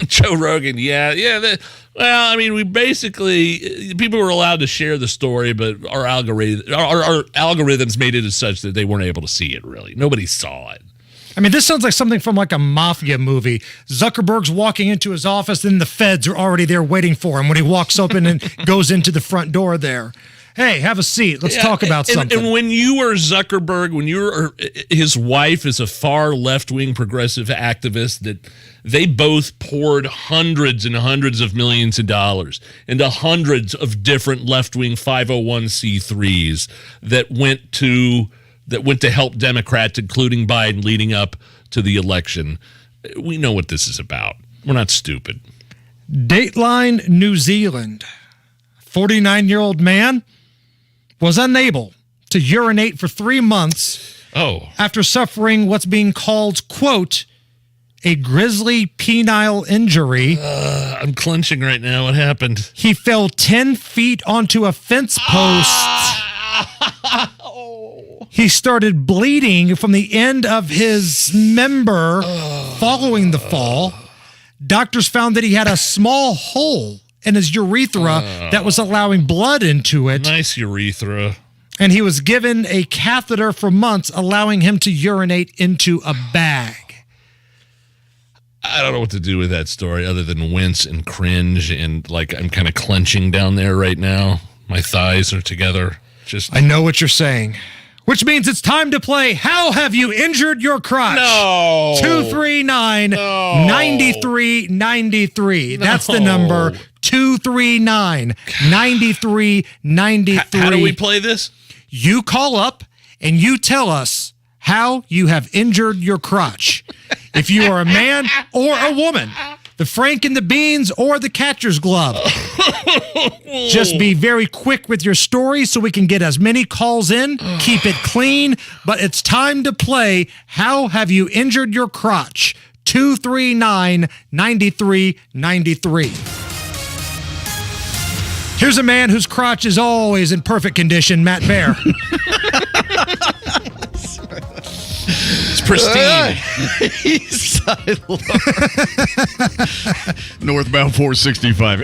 Joe Rogan, we basically, people were allowed to share the story, but our algorithms made it as such that they weren't able to see it, really. Nobody saw it. I mean, this sounds like something from like a mafia movie. Zuckerberg's walking into his office, and the feds are already there waiting for him when he walks open and goes into the front door there. Hey, have a seat. Let's talk about something. And when you were Zuckerberg, when you were his wife is a far left-wing progressive activist, that they both poured hundreds and hundreds of millions of dollars into hundreds of different left-wing 501c3s that went to help Democrats, including Biden, leading up to the election. We know what this is about. We're not stupid. Dateline New Zealand. 49-year-old man was unable to urinate for 3 months after suffering what's being called, quote, a grisly penile injury. I'm clenching right now. What happened? He fell 10 feet onto a fence post. He started bleeding from the end of his member following the fall. Doctors found that he had a small hole in his urethra that was allowing blood into it. Nice urethra. And he was given a catheter for months, allowing him to urinate into a bag. I don't know what to do with that story other than wince and cringe, and like I'm kind of clenching down there right now. My thighs are together. I know what you're saying. Which means it's time to play How Have You Injured Your Crotch? No. 239-9393. That's the number. 239-9393. How do we play this? You call up and you tell us how you have injured your crotch. If you are a man or a woman, the Frank and the Beans or the catcher's glove. Just be very quick with your story so we can get as many calls in. Keep it clean, but it's time to play How Have You Injured Your Crotch? 239-9393. Here's a man whose crotch is always in perfect condition, Matt Bear. It's pristine. Northbound 465.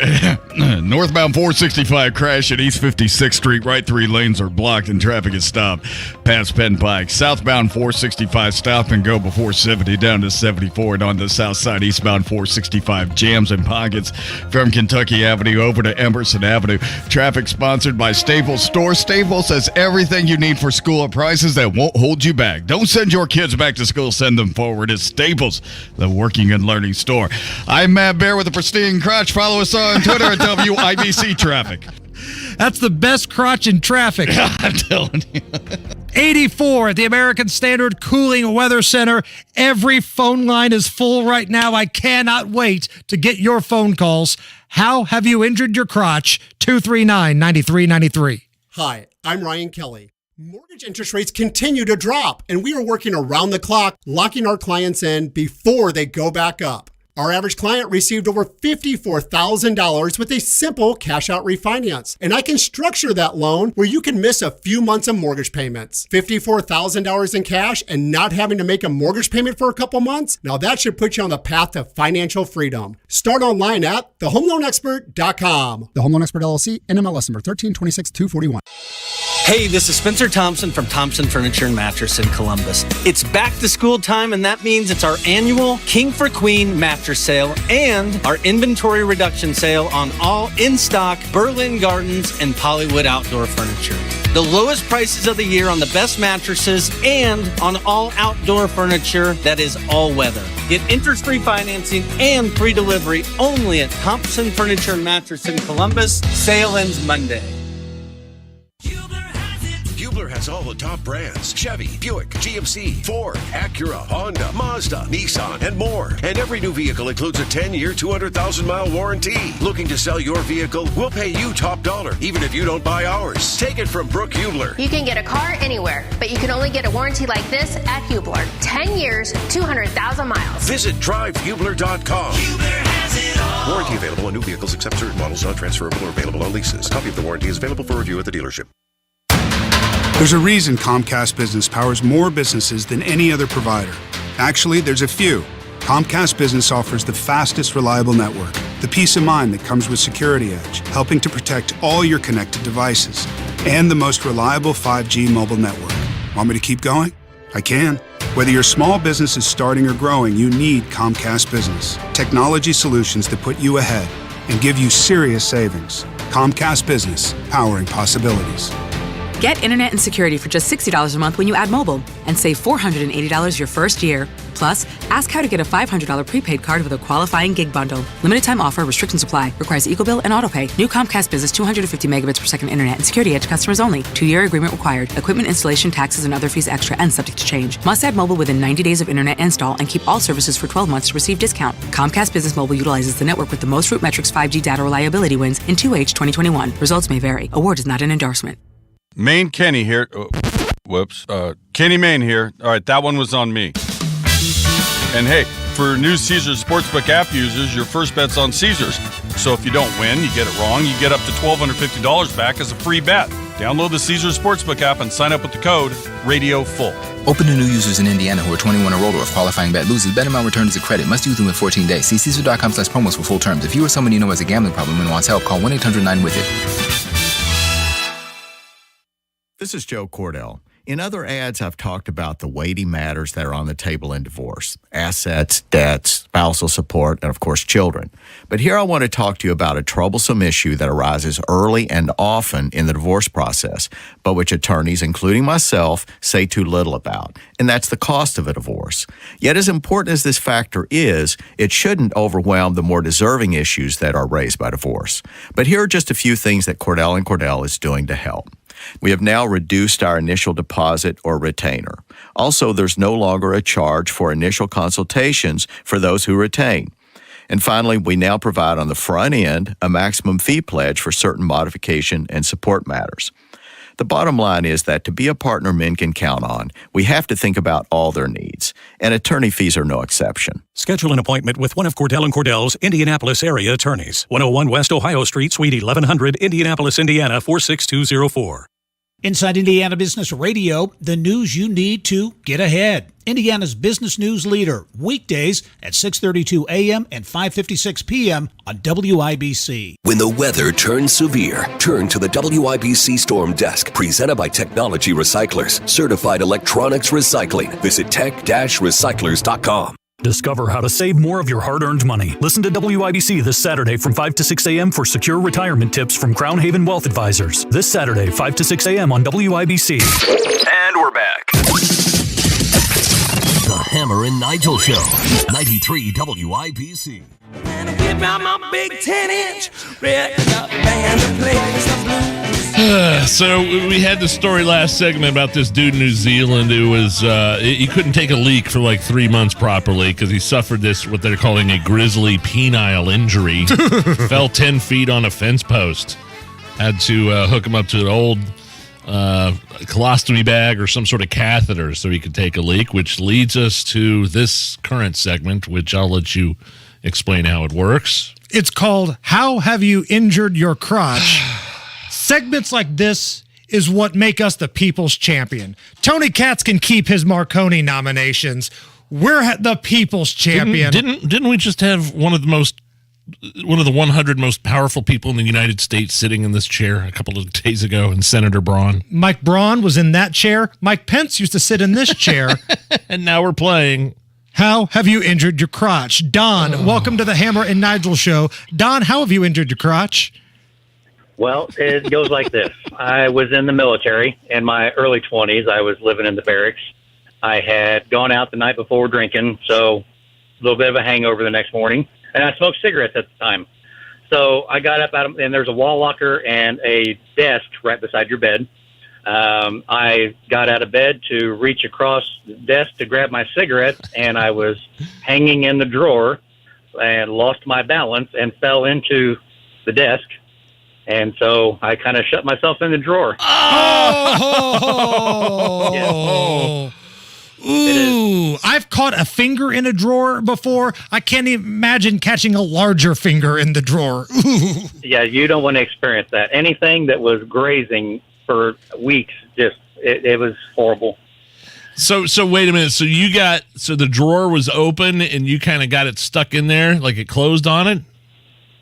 Northbound 465 crash at East 56th Street. Right 3 lanes are blocked and traffic is stopped past Penn Pike. Southbound 465 stop and go before 70 down to 74. And on the south side, eastbound 465 jams and pockets from Kentucky Avenue over to Emerson Avenue. Traffic sponsored by Staples Store. Staples has everything you need for school at prices that won't hold you back. Don't send your kids back to school. Send them forward. It's Staples, the working and learning store. I'm Matt Bear with a pristine crotch. Follow us on Twitter at WIBC Traffic. That's the best crotch in traffic. I'm telling you. 84 at the American Standard Cooling Weather Center. Every phone line is full right now. I cannot wait to get your phone calls. How have you injured your crotch? 239-9393. Hi, I'm Ryan Kelly. Mortgage interest rates continue to drop, and we are working around the clock, locking our clients in before they go back up. Our average client received over $54,000 with a simple cash-out refinance. And I can structure that loan where you can miss a few months of mortgage payments. $54,000 in cash and not having to make a mortgage payment for a couple months? Now that should put you on the path to financial freedom. Start online at thehomeloanexpert.com. The Home Loan Expert LLC, NMLS number 1326241. Hey, this is Spencer Thompson from Thompson Furniture and Mattress in Columbus. It's back to school time, and that means it's our annual King for Queen mattress sale and our inventory reduction sale on all in-stock Berlin Gardens and Pollywood outdoor furniture. The lowest prices of the year on the best mattresses and on all outdoor furniture that is all weather. Get interest-free financing and free delivery only at Thompson Furniture and Mattress in Columbus. Sale ends Monday. Hubler has all the top brands: Chevy, Buick, GMC, Ford, Acura, Honda, Mazda, Nissan, and more. And every new vehicle includes a 10-year, 200,000-mile warranty. Looking to sell your vehicle? We'll pay you top dollar, even if you don't buy ours. Take it from Brooke Hubler. You can get a car anywhere, but you can only get a warranty like this at Hubler. 10 years, 200,000 miles. Visit drivehubler.com. Hubler has it all. Warranty available on new vehicles except certain models, not transferable or available on leases. Copy of the warranty is available for review at the dealership. There's a reason Comcast Business powers more businesses than any other provider. Actually, there's a few. Comcast Business offers the fastest, reliable network, the peace of mind that comes with Security Edge, helping to protect all your connected devices, and the most reliable 5G mobile network. Want me to keep going? I can. Whether your small business is starting or growing, you need Comcast Business. Technology solutions that put you ahead and give you serious savings. Comcast Business, powering possibilities. Get internet and security for just $60 a month when you add mobile and save $480 your first year. Plus, ask how to get a $500 prepaid card with a qualifying gig bundle. Limited time offer, restrictions apply. Requires EcoBill and autopay. New Comcast Business 250 megabits per second internet and Security Edge customers only. 2-year agreement required. Equipment installation, taxes, and other fees extra and subject to change. Must add mobile within 90 days of internet install and keep all services for 12 months to receive discount. Comcast Business Mobile utilizes the network with the most RootMetrics 5G data reliability wins in 2H 2021. Results may vary. Award is not an endorsement. Maine Kenny here. Kenny Maine here. All right, that one was on me. And hey, for new Caesars Sportsbook app users, your first bet's on Caesars. So if you don't win, you get it wrong, you get up to $1,250 back as a free bet. Download the Caesars Sportsbook app and sign up with the code RADIOFULL. Open to new users in Indiana who are 21 or older. If qualifying bet loses, bet amount returned as a credit. Must use within 14 days. See Caesars.com/promos for full terms. If you or someone you know has a gambling problem and wants help, call 1-800-9-WITH-IT. This is Joe Cordell. In other ads, I've talked about the weighty matters that are on the table in divorce: assets, debts, spousal support, and of course, children. But here I want to talk to you about a troublesome issue that arises early and often in the divorce process, but which attorneys, including myself, say too little about, and that's the cost of a divorce. Yet as important as this factor is, it shouldn't overwhelm the more deserving issues that are raised by divorce. But here are just a few things that Cordell & Cordell is doing to help. We have now reduced our initial deposit or retainer. Also, there's no longer a charge for initial consultations for those who retain. And finally, we now provide on the front end a maximum fee pledge for certain modification and support matters. The bottom line is that to be a partner men can count on, we have to think about all their needs, and attorney fees are no exception. Schedule an appointment with one of Cordell & Cordell's Indianapolis area attorneys. 101 West Ohio Street, Suite 1100, Indianapolis, Indiana 46204. Inside Indiana Business Radio, the news you need to get ahead. Indiana's business news leader, weekdays at 6:32 a.m. and 5:56 p.m. on WIBC. When the weather turns severe, turn to the WIBC Storm Desk, presented by Technology Recyclers, certified electronics recycling. Visit tech-recyclers.com. Discover how to save more of your hard-earned money. Listen to WIBC this Saturday from 5 to 6 a.m. for secure retirement tips from Crown Haven Wealth Advisors. This Saturday, 5 to 6 a.m. on WIBC. And we're back. The Hammer and Nigel Show, 93 WIBC. Whip out my big 10-inch red band to play some blues. So we had the story last segment about this dude in New Zealand who was he couldn't take a leak for like 3 months properly because he suffered this what they're calling a grisly penile injury. Fell 10 feet on a fence post. Had to hook him up to an a colostomy bag or some sort of catheter so he could take a leak, which leads us to this current segment, which I'll let you explain how it works. It's called How Have You Injured Your Crotch? Segments like this is what make us the people's champion. Tony Katz can keep his Marconi nominations. We're the people's champion. Didn't we just have one of the 100 most powerful people in the United States sitting in this chair a couple of days ago, and Senator Braun? Mike Braun was in that chair. Mike Pence used to sit in this chair. And now we're playing How Have You Injured Your Crotch? Don, welcome to the Hammer and Nigel show. Don, how have you injured your crotch? Well, it goes like this. I was in the military in my early 20s. I was living in the barracks. I had gone out the night before drinking, so a little bit of a hangover the next morning. And I smoked cigarettes at the time. So I got up and there's a wall locker and a desk right beside your bed. I got out of bed to reach across the desk to grab my cigarette, and I was hanging in the drawer and lost my balance and fell into the desk. And so I kind of shut myself in the drawer. Oh! Ooh, I've caught a finger in a drawer before. I can't even imagine catching a larger finger in the drawer. Ooh. Yeah, you don't want to experience that. Anything that was grazing for weeks, it was horrible. So wait a minute. So the drawer was open and you kind of got it stuck in there, like it closed on it?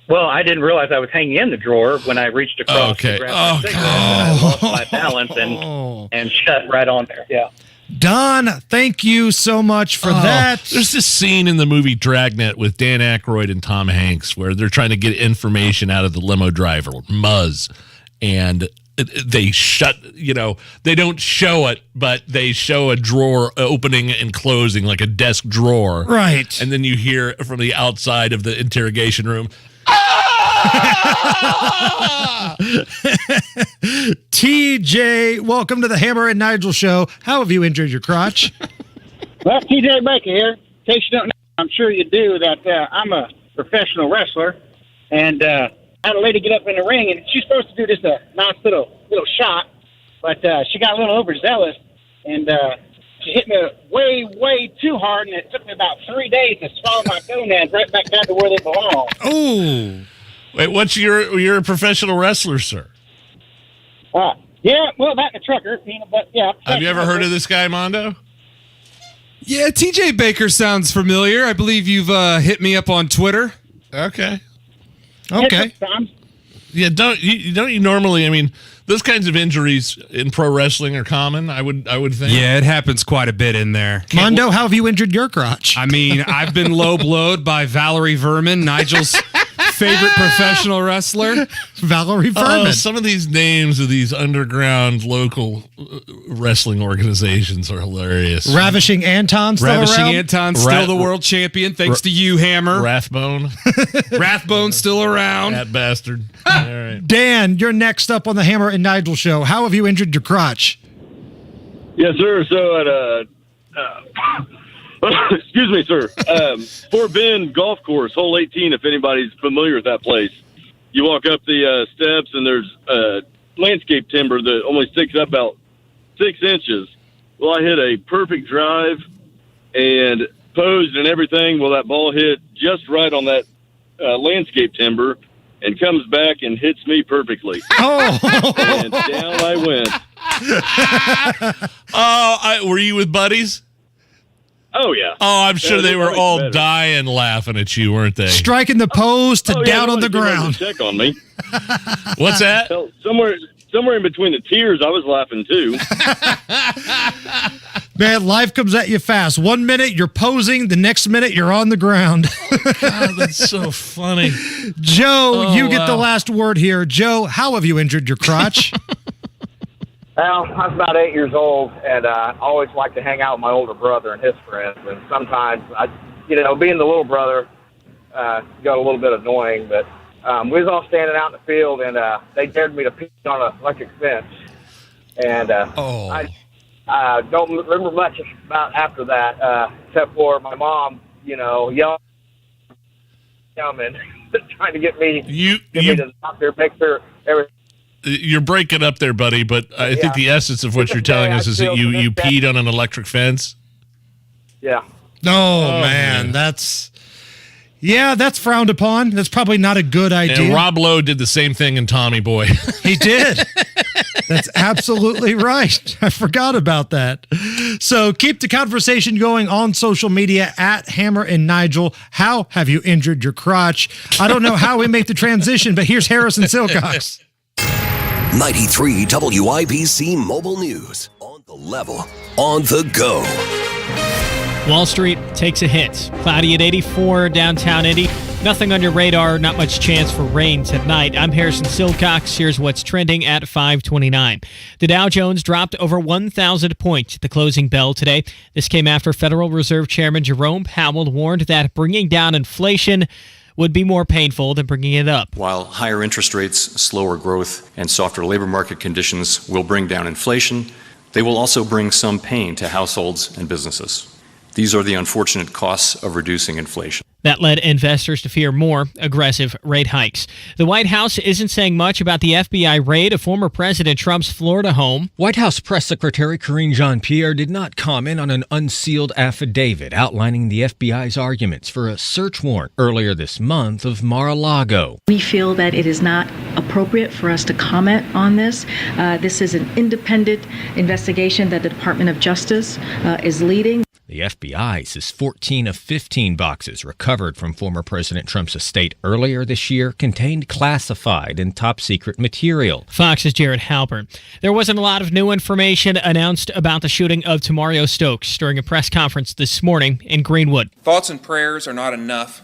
Well, I didn't realize I was hanging in the drawer when I reached across to grab my cigarette. I lost my balance and shut right on there. Yeah. Don, thank you so much for that. There's this scene in the movie Dragnet with Dan Aykroyd and Tom Hanks where they're trying to get information out of the limo driver, Muzz, and they they don't show it, but they show a drawer opening and closing like a desk drawer. Right. And then you hear from the outside of the interrogation room, TJ, welcome to the Hammer and Nigel show. How have you injured your crotch? Well, TJ Baker here. In case you don't know, I'm sure you do, that I'm a professional wrestler. And I had a lady get up in the ring, and she's supposed to do just a nice little shot. But she got a little overzealous, and she hit me way, way too hard, and it took me about 3 days to swallow my gonads right back down to where they belong. Oh. Wait, you're a professional wrestler, sir? Yeah, well, that and a trucker, but yeah. Have you ever heard of this guy, Mondo? Yeah, TJ Baker sounds familiar. I believe you've hit me up on Twitter. Okay. Yeah, don't you normally? I mean, those kinds of injuries in pro wrestling are common. I would think. Yeah, it happens quite a bit in there. Mondo, how have you injured your crotch? I mean, I've been low blowed by Valerie Verman, Nigel's favorite professional wrestler. Valerie Verman. Some of these names of these underground local wrestling organizations are hilarious. Ravishing Anton still the world champion, thanks to you, Hammer. Rathbone still around. That bastard. All right. Dan, you're next up on the Hammer and Nigel show. How have you injured your crotch? Yes, sir. So at excuse me, sir. Fort Bend Golf Course, hole 18, if anybody's familiar with that place. You walk up the steps, and there's landscape timber that only sticks up about 6 inches. Well, I hit a perfect drive and posed and everything. Well, that ball hit just right on that landscape timber and comes back and hits me perfectly. Oh! And down I went. Were you with buddies? Oh, yeah. Oh, I'm sure they were all dying laughing at you, weren't they? Striking the pose to down on the ground. Check on me. What's that? So, somewhere in between the tears, I was laughing too. Man, life comes at you fast. 1 minute you're posing, the next minute you're on the ground. God, that's so funny. Joe, you get the last word here. Joe, how have you injured your crotch? Well, I was about 8 years old, and I always liked to hang out with my older brother and his friends. And sometimes, being the little brother, got a little bit annoying. But we was all standing out in the field, and they dared me to pee on an electric fence. And I don't remember much about after that, except for my mom, yelling, trying to get me to the doctor, make sure everything. You're breaking up there, buddy, but I think the essence of what you're telling us is that you peed on an electric fence. Yeah. Oh, man, that's frowned upon. That's probably not a good idea. And Rob Lowe did the same thing in Tommy Boy. He did. That's absolutely right. I forgot about that. So keep the conversation going on social media at Hammer and Nigel. How have you injured your crotch? I don't know how we make the transition, but here's Harrison Silcox. 93 WIBC Mobile News. On the level, on the go. Wall Street takes a hit. Cloudy at 84 downtown Indy. Nothing on your radar, not much chance for rain tonight. I'm Harrison Silcox. Here's what's trending at 529. The Dow Jones dropped over 1,000 points at the closing bell today. This came after Federal Reserve Chairman Jerome Powell warned that bringing down inflation would be more painful than bringing it up. While higher interest rates, slower growth, and softer labor market conditions will bring down inflation, they will also bring some pain to households and businesses. These are the unfortunate costs of reducing inflation. That led investors to fear more aggressive rate hikes. The White House isn't saying much about the FBI raid of former President Trump's Florida home. White House Press Secretary Karine Jean-Pierre did not comment on an unsealed affidavit outlining the FBI's arguments for a search warrant earlier this month of Mar-a-Lago. We feel that it is not appropriate for us to comment on this. This is an independent investigation that the Department of Justice is leading. The FBI says 14 of 15 boxes recovered from former President Trump's estate earlier this year contained classified and top-secret material. Fox's Jared Halpern. There wasn't a lot of new information announced about the shooting of Tamario Stokes during a press conference this morning in Greenwood. Thoughts and prayers are not enough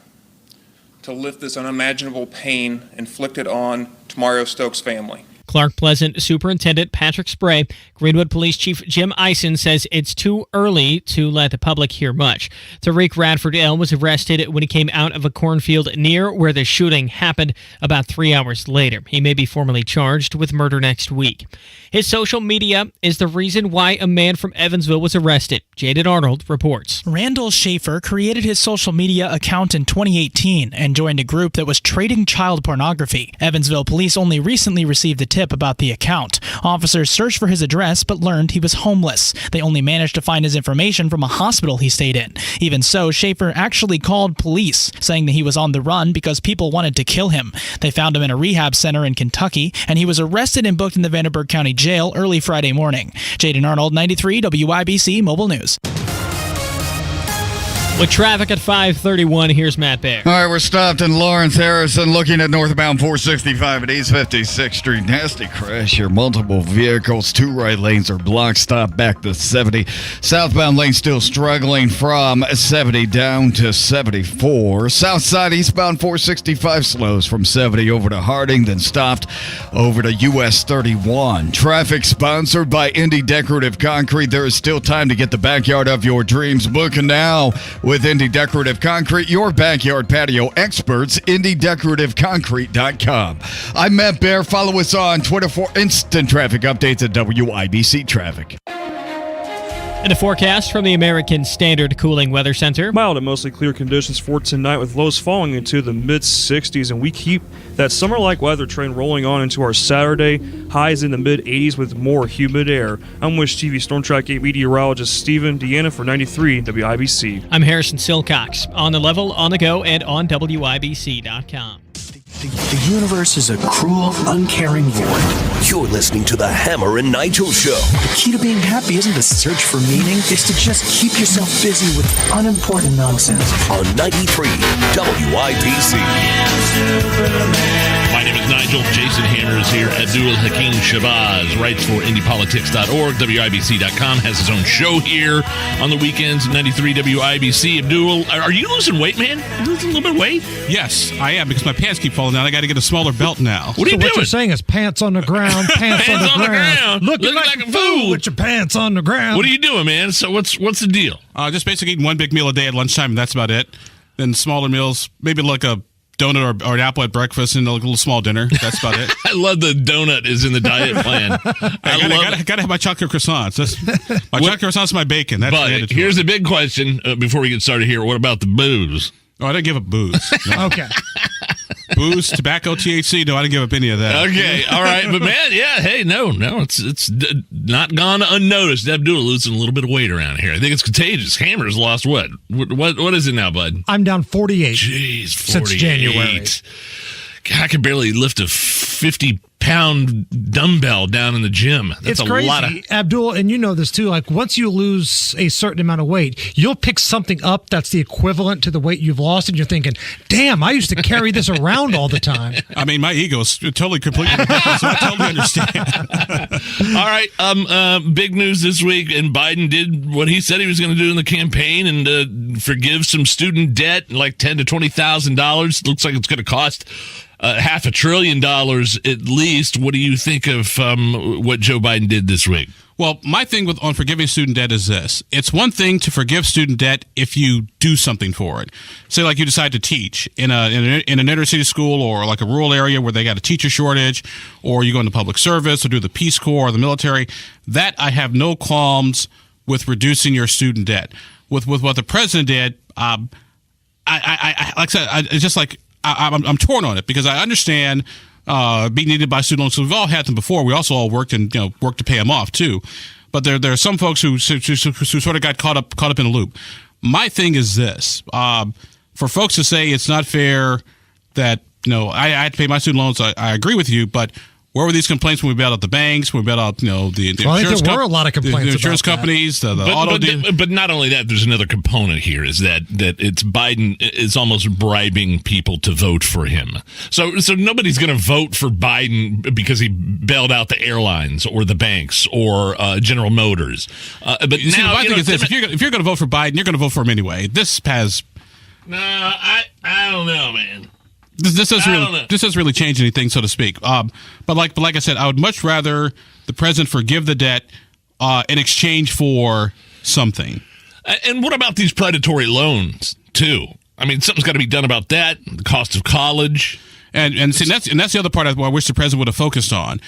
to lift this unimaginable pain inflicted on Tamario Stokes' family. Clark Pleasant Superintendent Patrick Spray, Greenwood Police Chief Jim Eisen says it's too early to let the public hear much. Tariq Radford L. was arrested when he came out of a cornfield near where the shooting happened about 3 hours later. He may be formally charged with murder next week. His social media is the reason why a man from Evansville was arrested. Jaden Arnold reports. Randall Schaefer created his social media account in 2018 and joined a group that was trading child pornography. Evansville police only recently received a tip about the account. Officers searched for his address but learned he was homeless. They only managed to find his information from a hospital he stayed in. Even so, Schaefer actually called police, saying that he was on the run because people wanted to kill him. They found him in a rehab center in Kentucky, and he was arrested and booked in the Vanderburgh County Jail early Friday morning. Jaden Arnold, 93 WIBC Mobile News. With traffic at 531, here's Matt Bear. All right, we're stopped in Lawrence, Harrison, looking at northbound 465 at East 56th Street. Nasty crash here. Multiple vehicles. 2 right lanes are blocked. Stop back to 70. Southbound lane still struggling from 70 down to 74. South side eastbound 465 slows from 70 over to Harding, then stopped over to US 31. Traffic sponsored by Indy Decorative Concrete. There is still time to get the backyard of your dreams. Book now with Indy Decorative Concrete, your backyard patio experts, IndyDecorativeConcrete.com. I'm Matt Bear. Follow us on Twitter for instant traffic updates at WIBC Traffic. And a forecast from the American Standard Cooling Weather Center. Mild and mostly clear conditions for tonight with lows falling into the mid-60s, and we keep that summer-like weather train rolling on into our Saturday. Highs in the mid-80s with more humid air. I'm Wish TV Storm Track 8 meteorologist Stephen Deanna for 93 WIBC. I'm Harrison Silcox. On the level, on the go, and on WIBC.com. The universe is a cruel, uncaring void. You're listening to the Hammer and Nigel Show. The key to being happy isn't the search for meaning. It's to just keep yourself busy with unimportant nonsense. On 93 WIBC. My name is Nigel. Jason Hammer is here. Abdul Hakim Shabazz writes for IndyPolitics.org. WIBC.com has his own show here on the weekends at 93 WIBC. Abdul, are you losing weight, man? You losing a little bit of weight? Yes, I am, because my pants keep falling down. I got to get a smaller belt now. What are you doing? What you're saying is pants on the ground, pants on the ground. Looking like a fool with your pants on the ground. What are you doing, man? So what's the deal? Just basically eating one big meal a day at lunchtime, and that's about it. Then smaller meals, maybe like a donut or an apple at breakfast and a little small dinner. That's about it. I love the donut is in the diet plan. I gotta have my chocolate croissants. My chocolate croissants is my bacon. That's but here's the big question before we get started here. What about the booze? Oh, I didn't give up booze. No. Okay. Booze, tobacco, THC. No, I didn't give up any of that. Okay, all right, but man, yeah, hey, no, it's not gone unnoticed. Abdul losing a little bit of weight around here. I think it's contagious. Hammer's lost what is it now, bud? I'm down 48. Jeez, 48. Since January. God, I can barely lift a 50-pound dumbbell down in the gym. That's it's crazy, lot of Abdul, and you know this too. Like once you lose a certain amount of weight, you'll pick something up that's the equivalent to the weight you've lost, and you're thinking, "Damn, I used to carry this around all the time." I mean, my ego is totally completely. So I totally understand. All right, big news this week, and Biden did what he said he was going to do in the campaign and forgive some student debt, like $10,000 to $20,000. Looks like it's going to cost $500 billion at least. What do you think of what Joe Biden did this week? Well, my thing on forgiving student debt is this. It's one thing to forgive student debt if you do something for it. Say like you decide to teach in an inner city school or like a rural area where they got a teacher shortage, or you go into public service or do the Peace Corps or the military. That I have no qualms with reducing your student debt. With what the president did, I like I said, it's just like I'm torn on it because I understand being needed by student loans. So we've all had them before. We also all worked and worked to pay them off too. But there are some folks who sort of got caught up in a loop. My thing is this: for folks to say it's not fair that I had to pay my student loans, I agree with you, but. Where were these complaints when we bailed out the banks, when we bailed out, the insurance there were a lot of complaints the insurance about companies, the auto dealers. But not only that, there's another component here is that it's Biden is almost bribing people to vote for him. So nobody's going to vote for Biden because he bailed out the airlines or the banks or General Motors. But now, my thing is this: if you're going to vote for Biden, you're going to vote for him anyway. This has. No, I don't know, man. This doesn't really change anything, so to speak. But like I said, I would much rather the president forgive the debt in exchange for something. And what about these predatory loans too? I mean, something's got to be done about that. The cost of college. And see, that's the other part I wish the president would have focused on,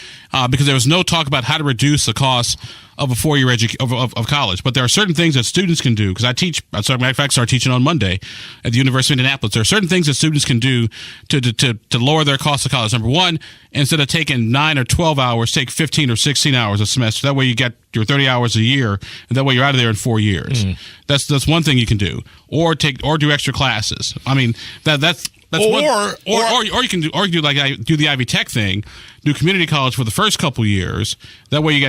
because there was no talk about how to reduce the cost of a 4-year of college. But there are certain things that students can do, because I teach. Matter of fact, I start teaching on Monday at the University of Indianapolis. There are certain things that students can do to lower their cost of college. Number one, instead of taking 9 or 12 hours, take 15 or 16 hours a semester. That way you get your 30 hours a year, and that way you're out of there in 4 years. That's one thing you can do, or do extra classes. I mean that's. Or you can do like I do the Ivy Tech thing, do community college for the first couple years. That way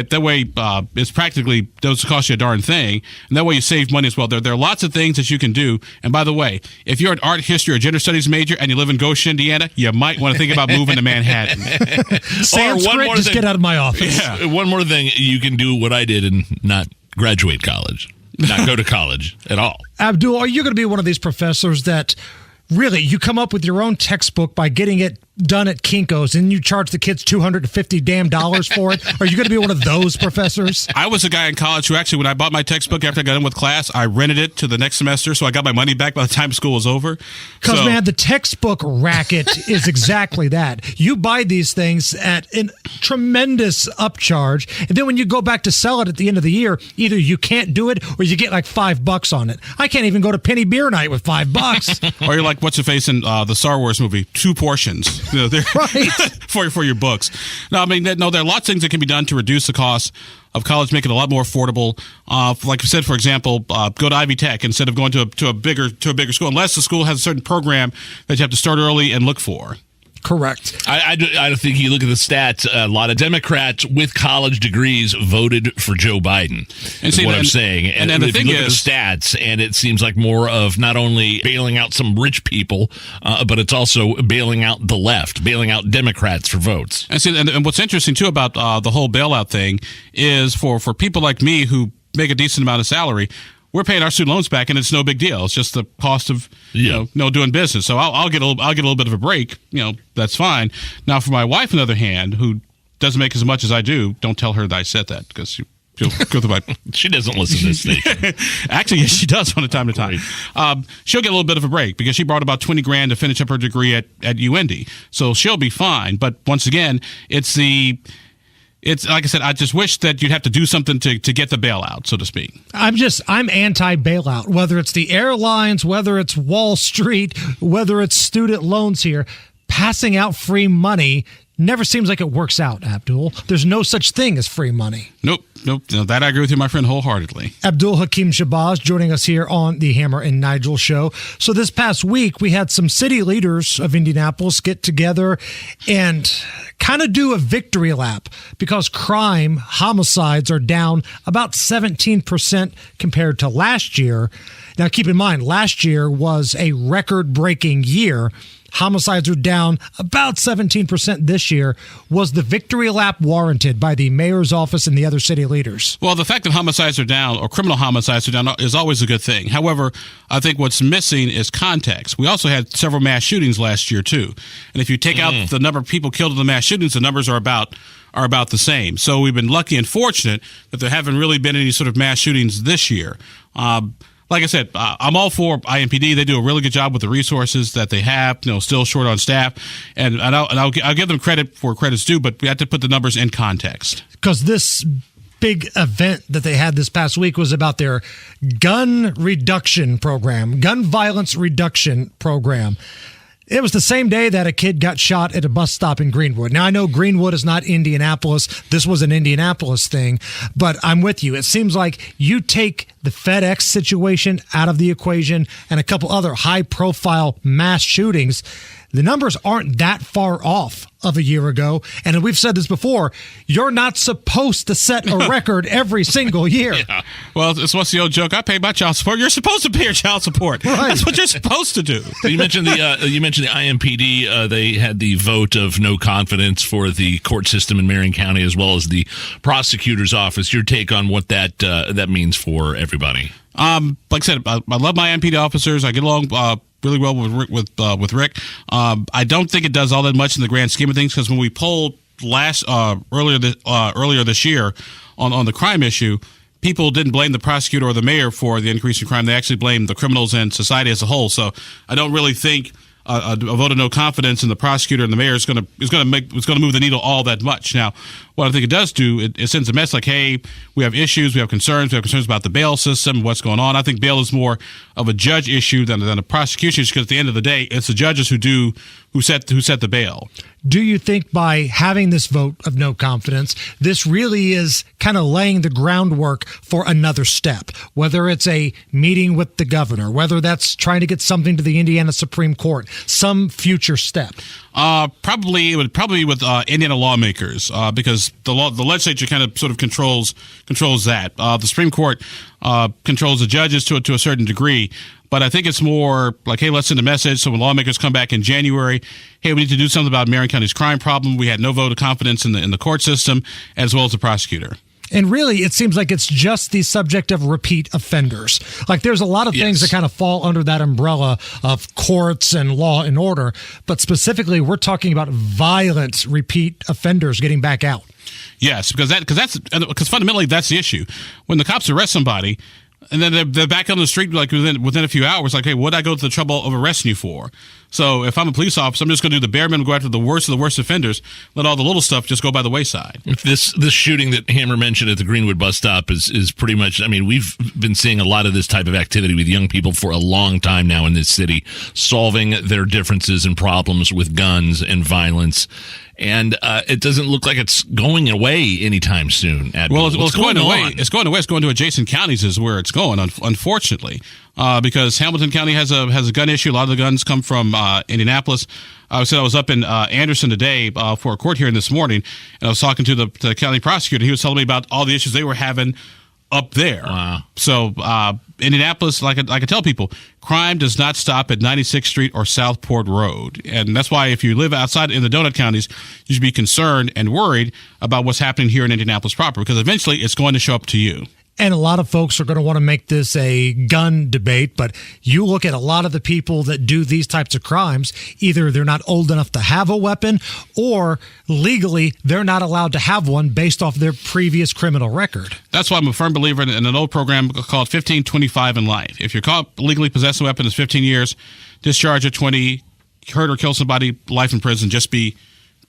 it's practically doesn't cost you a darn thing, and that way you save money as well. There are lots of things that you can do. And by the way, if you're an art history or gender studies major and you live in Goshen, Indiana, you might want to think about moving to Manhattan. Sanskrit, just get out of my office. Yeah. One more thing, you can do what I did and not graduate college, not go to college at all. Abdul, are you going to be one of these professors that? Really, you come up with your own textbook by getting it done at Kinko's, and you charge the kids $250 for it? Are you going to be one of those professors? I was a guy in college who actually, when I bought my textbook after I got in with class, I rented it to the next semester, so I got my money back by the time school was over. Because, man, the textbook racket is exactly that. You buy these things at a tremendous upcharge, and then when you go back to sell it at the end of the year, either you can't do it or you get like $5 on it. I can't even go to Penny Beer Night with $5. Or you're like, what's your face in the Star Wars movie? 2 portions. Right. for your books. No, I mean, there are lots of things that can be done to reduce the cost of college, make it a lot more affordable. Like I said, for example, go to Ivy Tech instead of going to a bigger school, unless the school has a certain program that you have to start early and look for. Correct. I think you look at the stats, a lot of Democrats with college degrees voted for Joe Biden, is what I'm saying. And if you look at the stats, and it seems like more of not only bailing out some rich people, but it's also bailing out the left, bailing out Democrats for votes. And what's interesting, too, about the whole bailout thing is for people like me who make a decent amount of salary, we're paying our student loans back, and it's no big deal. It's just the cost of doing business. So I'll get a little bit of a break. That's fine. Now, for my wife, on the other hand, who doesn't make as much as I do, don't tell her that I said that because she'll go through my. She doesn't listen to this station. Actually, yes, she does from time to time. She'll get a little bit of a break because she brought about $20,000 to finish up her degree at UIndy, so she'll be fine. But once again, it's like I said, I just wish that you'd have to do something to get the bailout, so to speak. I'm anti-bailout, whether it's the airlines, whether it's Wall Street, whether it's student loans here. passing out free money never seems like it works out, Abdul. There's no such thing as free money. Nope. No, that I agree with you, my friend, wholeheartedly. Abdul Hakim Shabazz joining us here on the Hammer and Nigel show. So this past week, we had some city leaders of Indianapolis get together and kind of do a victory lap because homicides are down about 17% compared to last year. Now, keep in mind, last year was a record-breaking year. Homicides are down about 17% this year. Was the victory lap warranted by the mayor's office and the other city leaders? Well, the fact that homicides are down or criminal homicides are down is always a good thing. However, I think what's missing is context. We also had several mass shootings last year, too. And if you take out the number of people killed in the mass shootings, the numbers are about the same. So we've been lucky and fortunate that there haven't really been any sort of mass shootings this year. Like I said, I'm all for IMPD. They do a really good job with the resources that they have. Still short on staff, and I'll give them credit for credit's due. But we have to put the numbers in context. Because this big event that they had this past week was about their gun reduction program, gun violence reduction program. It was the same day that a kid got shot at a bus stop in Greenwood. Now, I know Greenwood is not Indianapolis. This was an Indianapolis thing, but I'm with you. It seems like you take the FedEx situation out of the equation and a couple other high-profile mass shootings, the numbers aren't that far off of a year ago. And we've said this before, you're not supposed to set a record every single year. Yeah. Well, it's what's the old joke? I pay my child support. You're supposed to pay your child support. Right. That's what you're supposed to do. You mentioned the IMPD. They had the vote of no confidence for the court system in Marion County as well as the prosecutor's office. Your take on what that means for everybody? Like I said, I love my IMPD officers. I get along really well with Rick. I don't think it does all that much in the grand scheme of things because when we polled earlier this year on the crime issue, people didn't blame the prosecutor or the mayor for the increase in crime. They actually blamed the criminals and society as a whole. So I don't really think a vote of no confidence in the prosecutor and the mayor is going to move the needle all that much. Now, what I think it does do, it sends a message like, hey, we have issues, we have concerns about the bail system, what's going on. I think bail is more of a judge issue than a prosecution issue because at the end of the day, it's the judges who set the bail. Do you think by having this vote of no confidence, this really is kind of laying the groundwork for another step, whether it's a meeting with the governor, whether that's trying to get something to the Indiana Supreme Court, some future step? Probably with Indiana lawmakers because the legislature kind of sort of controls that. The Supreme Court controls the judges to a certain degree. But I think it's more like, hey, let's send a message. So when lawmakers come back in January, hey, we need to do something about Marion County's crime problem. We had no vote of confidence in the court system as well as the prosecutor. And really, it seems like it's just the subject of repeat offenders. Like there's a lot of things that kind of fall under that umbrella of courts and law and order. But specifically, we're talking about violent repeat offenders getting back out. Yes, because fundamentally that's the issue. When the cops arrest somebody, and then they're back on the street like within a few hours, like, hey, what'd I go to the trouble of arresting you for? So if I'm a police officer, I'm just going to do the bare minimum, go after the worst of the worst offenders, let all the little stuff just go by the wayside. This shooting that Hammer mentioned at the Greenwood bus stop is pretty much, I mean, we've been seeing a lot of this type of activity with young people for a long time now in this city, solving their differences and problems with guns and violence. And it doesn't look like it's going away anytime soon. Well, it's going away. It's going away. It's going to adjacent counties is where it's going, unfortunately, because Hamilton County has a gun issue. A lot of the guns come from Indianapolis. I was up in Anderson today for a court hearing this morning, and I was talking to the county prosecutor. He was telling me about all the issues they were having up there. Wow. So Indianapolis, like I tell people, crime does not stop at 96th Street or Southport Road. And that's why if you live outside in the donut counties, you should be concerned and worried about what's happening here in Indianapolis proper, because eventually it's going to show up to you. And a lot of folks are going to want to make this a gun debate, but you look at a lot of the people that do these types of crimes, either they're not old enough to have a weapon or legally they're not allowed to have one based off their previous criminal record. That's why I'm a firm believer in an old program called 15-25 in life. If you're caught legally possessing a weapon, it's 15 years, discharge at 20, hurt or kill somebody, life in prison, just be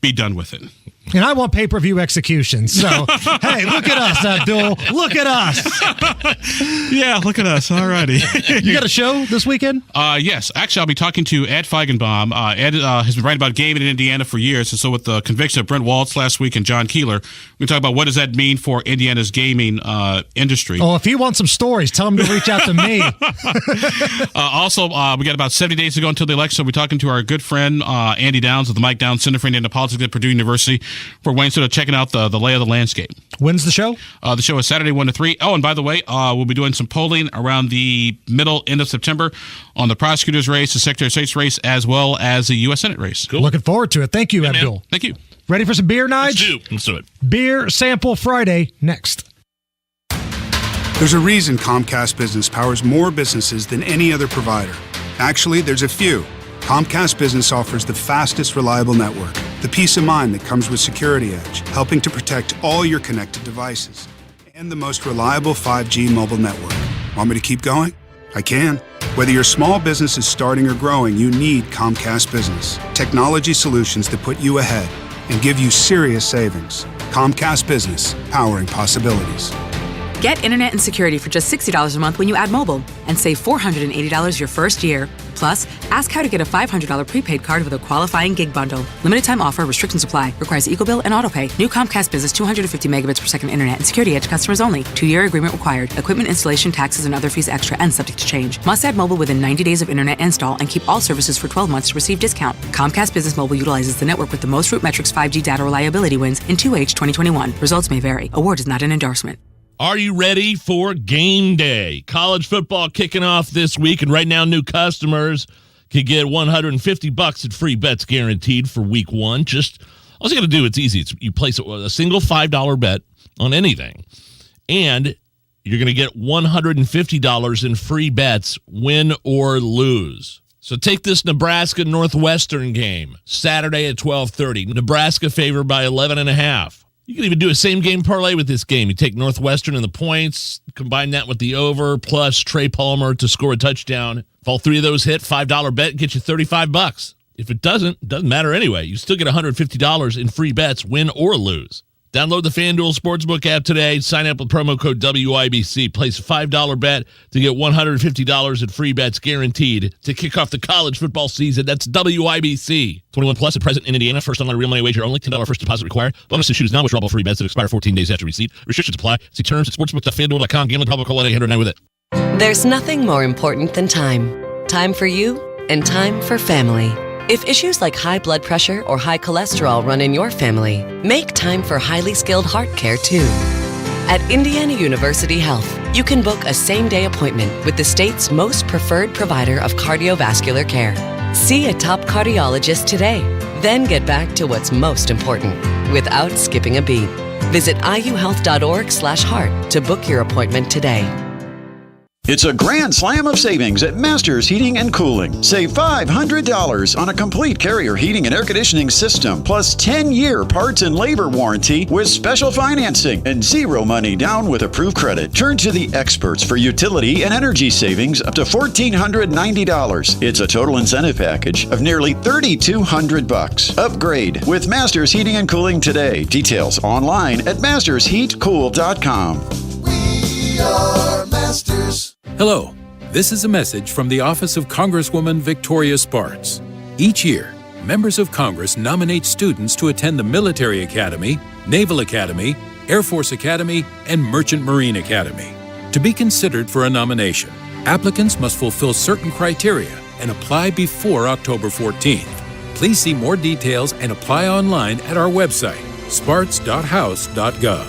done with it. And I want pay-per-view executions. So, hey, look at us, Abdul. Look at us. Yeah, look at us. All righty. You got a show this weekend? Yes. Actually, I'll be talking to Ed Feigenbaum. Ed has been writing about gaming in Indiana for years. And so with the conviction of Brent Waltz last week and John Keeler, we talk about what does that mean for Indiana's gaming industry. Oh, if you want some stories, tell him to reach out to me. Also, we got about 70 days to go until the election. So we're talking to our good friend Andy Downs of the Mike Downs Center for Indiana Politics at Purdue University for Wayne, sort of checking out the lay of the landscape. When's the show? The show is Saturday 1 to 3. Oh, and by the way, we'll be doing some polling around the end of September on the prosecutor's race, the Secretary of State's race, as well as the U.S. Senate race. Cool. Looking forward to it. Thank you, Abdul. Man. Thank you. Ready for some beer, Nigel? Let's do it. Beer Sample Friday next. There's a reason Comcast Business powers more businesses than any other provider. Actually, there's a few. Comcast Business offers the fastest, reliable network, the peace of mind that comes with Security Edge, helping to protect all your connected devices, and the most reliable 5G mobile network. Want me to keep going? I can. Whether your small business is starting or growing, you need Comcast Business. Technology solutions that put you ahead and give you serious savings. Comcast Business, powering possibilities. Get internet and security for just $60 a month when you add mobile and save $480 your first year. Plus, ask how to get a $500 prepaid card with a qualifying gig bundle. Limited time offer, restrictions apply. Requires EcoBill and AutoPay. New Comcast Business 250 megabits per second internet and Security Edge customers only. 2-year agreement required. Equipment installation, taxes, and other fees extra and subject to change. Must add mobile within 90 days of internet install and keep all services for 12 months to receive discount. Comcast Business Mobile utilizes the network with the most Root Metrics 5G data reliability wins in 2H 2021. Results may vary. Award is not an endorsement. Are you ready for game day? College football kicking off this week, and right now new customers can get $150 in free bets guaranteed for week one. Just all you got to do, it's easy. You place a single $5 bet on anything, and you're going to get $150 in free bets, win or lose. So take this Nebraska-Northwestern game, Saturday at 12:30. Nebraska favored by 11.5. You can even do a same-game parlay with this game. You take Northwestern and the points, combine that with the over, plus Trey Palmer to score a touchdown. If all three of those hit, $5 bet gets you $35. If it doesn't matter anyway. You still get $150 in free bets, win or lose. Download the FanDuel Sportsbook app today. Sign up with promo code WIBC. Place a $5 bet to get $150 in free bets guaranteed to kick off the college football season. That's WIBC. 21 plus at present in Indiana. First online real money wager only. $10 first deposit required. Bonus issued is non-withdrawable free bets that expire 14 days after receipt. Restrictions apply. See terms at sportsbook.fanduel.com. Gambling problem, call 1-800-9 with it. There's nothing more important than time. Time for you and time for family. If issues like high blood pressure or high cholesterol run in your family, make time for highly skilled heart care too. At Indiana University Health, you can book a same-day appointment with the state's most preferred provider of cardiovascular care. See a top cardiologist today, then get back to what's most important without skipping a beat. Visit iuhealth.org/heart to book your appointment today. It's a grand slam of savings at Masters Heating and Cooling. Save $500 on a complete Carrier heating and air conditioning system, plus 10-year parts and labor warranty with special financing and zero money down with approved credit. Turn to the experts for utility and energy savings up to $1,490. It's a total incentive package of nearly $3,200. Upgrade with Masters Heating and Cooling today. Details online at mastersheatcool.com. We are Masters. Hello, this is a message from the office of Congresswoman Victoria Spartz. Each year, members of Congress nominate students to attend the Military Academy, Naval Academy, Air Force Academy, and Merchant Marine Academy. To be considered for a nomination, applicants must fulfill certain criteria and apply before October 14th. Please see more details and apply online at our website, spartz.house.gov.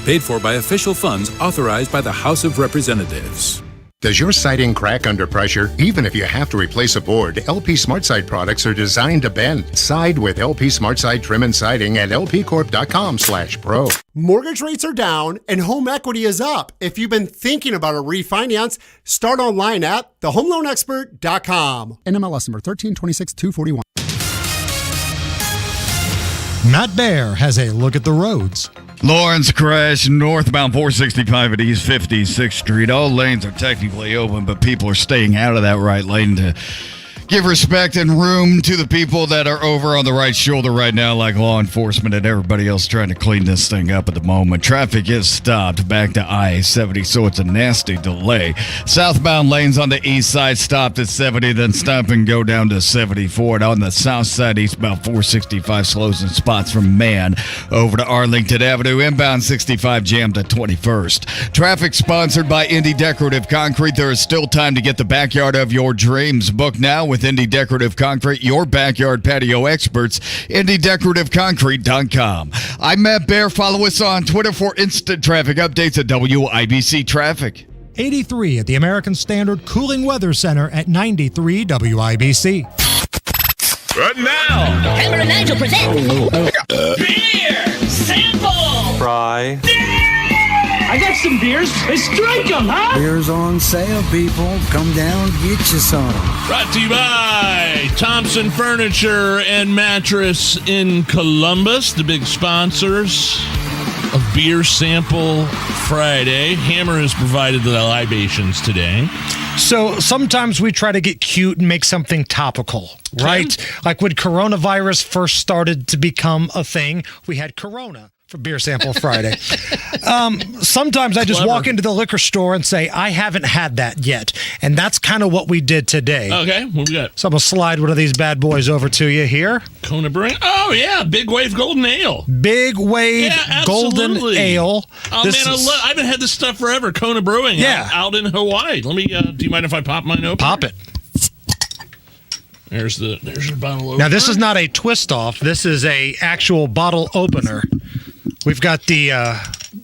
Paid for by official funds authorized by the House of Representatives. Does your siding crack under pressure? Even if you have to replace a board, LP SmartSide products are designed to bend. Side with LP SmartSide Trim and Siding at lpcorp.com/pro. Mortgage rates are down and home equity is up. If you've been thinking about a refinance, start online at thehomeloanexpert.com. NMLS number 1326241. Matt Bear has a look at the roads. Lawrence crash northbound 465 at East 56th Street. All lanes are technically open, but people are staying out of that right lane to Give respect and room to the people that are over on the right shoulder right now, like law enforcement and everybody else trying to clean this thing up at the moment. Traffic is stopped back to I-70, so it's a nasty delay. Southbound lanes on the east side stopped at 70, then stop and go down to 74. And on the south side, eastbound 465 slows in spots from Man over to Arlington Avenue. Inbound 65 jammed at 21st. Traffic sponsored by Indy Decorative Concrete. There is still time to get the backyard of your dreams. Book now with Indy Decorative Concrete, your backyard patio experts. IndyDecorativeConcrete.com. I'm Matt Bear. Follow us on Twitter for instant traffic updates at WIBC Traffic. 83 at the American Standard Cooling Weather Center at 93 WIBC. Right now, Hammer and Nigel present Beer Sample. Fry. I got some beers. Let's drink them, huh? Beer's on sale, people. Come down, get you some. Brought to you by Thompson Furniture and Mattress in Columbus, the big sponsors of Beer Sample Friday. Hammer has provided the libations today. So sometimes we try to get cute and make something topical, right? Like when coronavirus first started to become a thing, we had Corona for Beer Sample Friday. Sometimes I just walk into the liquor store and say, I haven't had that yet. And that's kind of what we did today. Okay, what we got? So I'm going to slide one of these bad boys over to you here. Kona Brewing. Oh, yeah, Big Wave Golden Ale. Big Wave Golden Ale. Oh, man, I haven't had this stuff forever. Kona Brewing. Yeah. Out in Hawaii. Let me, do you mind if I pop mine open? Pop it. There's your bottle opener. Now, this is not a twist off. This is a actual bottle opener. We've got the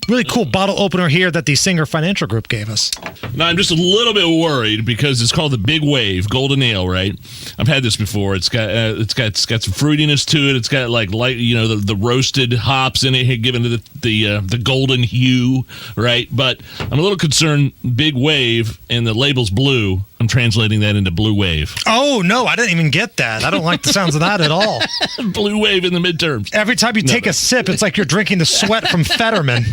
really cool bottle opener here that the Singer Financial Group gave us. Now, I'm just a little bit worried because it's called the Big Wave Golden Ale, right? I've had this before. It's got some fruitiness to it. It's got like light, the roasted hops in it, giving it the golden hue, right? But I'm a little concerned. Big Wave and the label's blue. I'm translating that into Blue Wave. Oh, no, I didn't even get that. I don't like the sounds of that at all. Blue Wave in the midterms. Every time you take a sip, it's like you're drinking the sweat from Fetterman.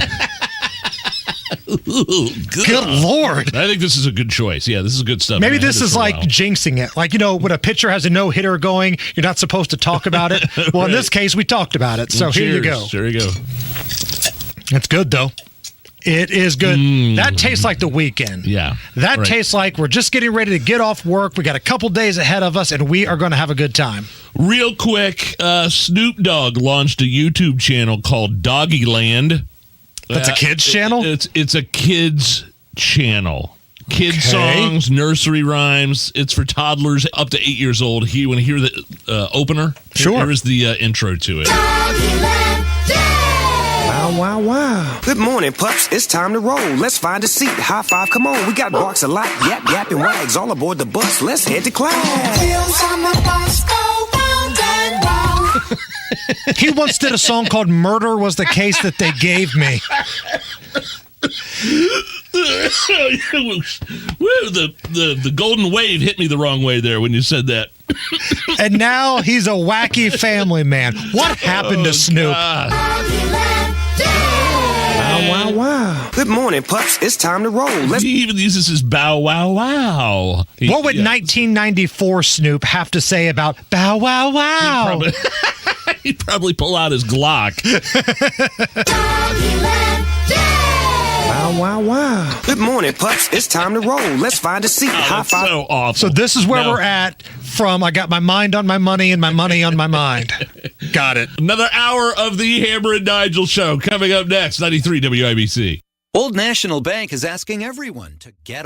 Good Lord. I think this is a good choice. Yeah, this is good stuff. Maybe this is like jinxing it. Like, when a pitcher has a no-hitter going, you're not supposed to talk about it. Well, in this case, we talked about it. So here you go. There you go. It's good, though. It is good. That tastes like the weekend. Yeah. That tastes like we're just getting ready to get off work. We got a couple days ahead of us, and we are going to have a good time. Real quick, Snoop Dogg launched a YouTube channel called Doggyland. That's a kids channel? It's a kids channel. Kids songs, nursery rhymes. It's for toddlers up to 8 years old. When you hear the opener, here is the intro to it. Wow, wow, wow. Good morning, pups. It's time to roll. Let's find a seat. High five, come on. We got barks a lot. Yap, yap, and wags all aboard the bus. Let's head to class. Wheels on the bus go round and round. He once did a song called Murder Was the Case That They Gave Me. The golden wave hit me the wrong way there when you said that. And now he's a wacky family man. What happened to Snoop? Wow, wow, wow. Good morning, pups. It's time to roll. He even uses his bow wow wow. What would 1994 Snoop have to say about bow wow wow? He'd probably pull out his Glock. Wow, wow, wow. Good morning, pups. It's time to roll. Let's find a seat. High five. So awful. So this is where we're at from I got my mind on my money and my money on my mind. Got it. Another hour of the Hammer and Nigel show coming up next, 93 WIBC. Old National Bank is asking everyone to get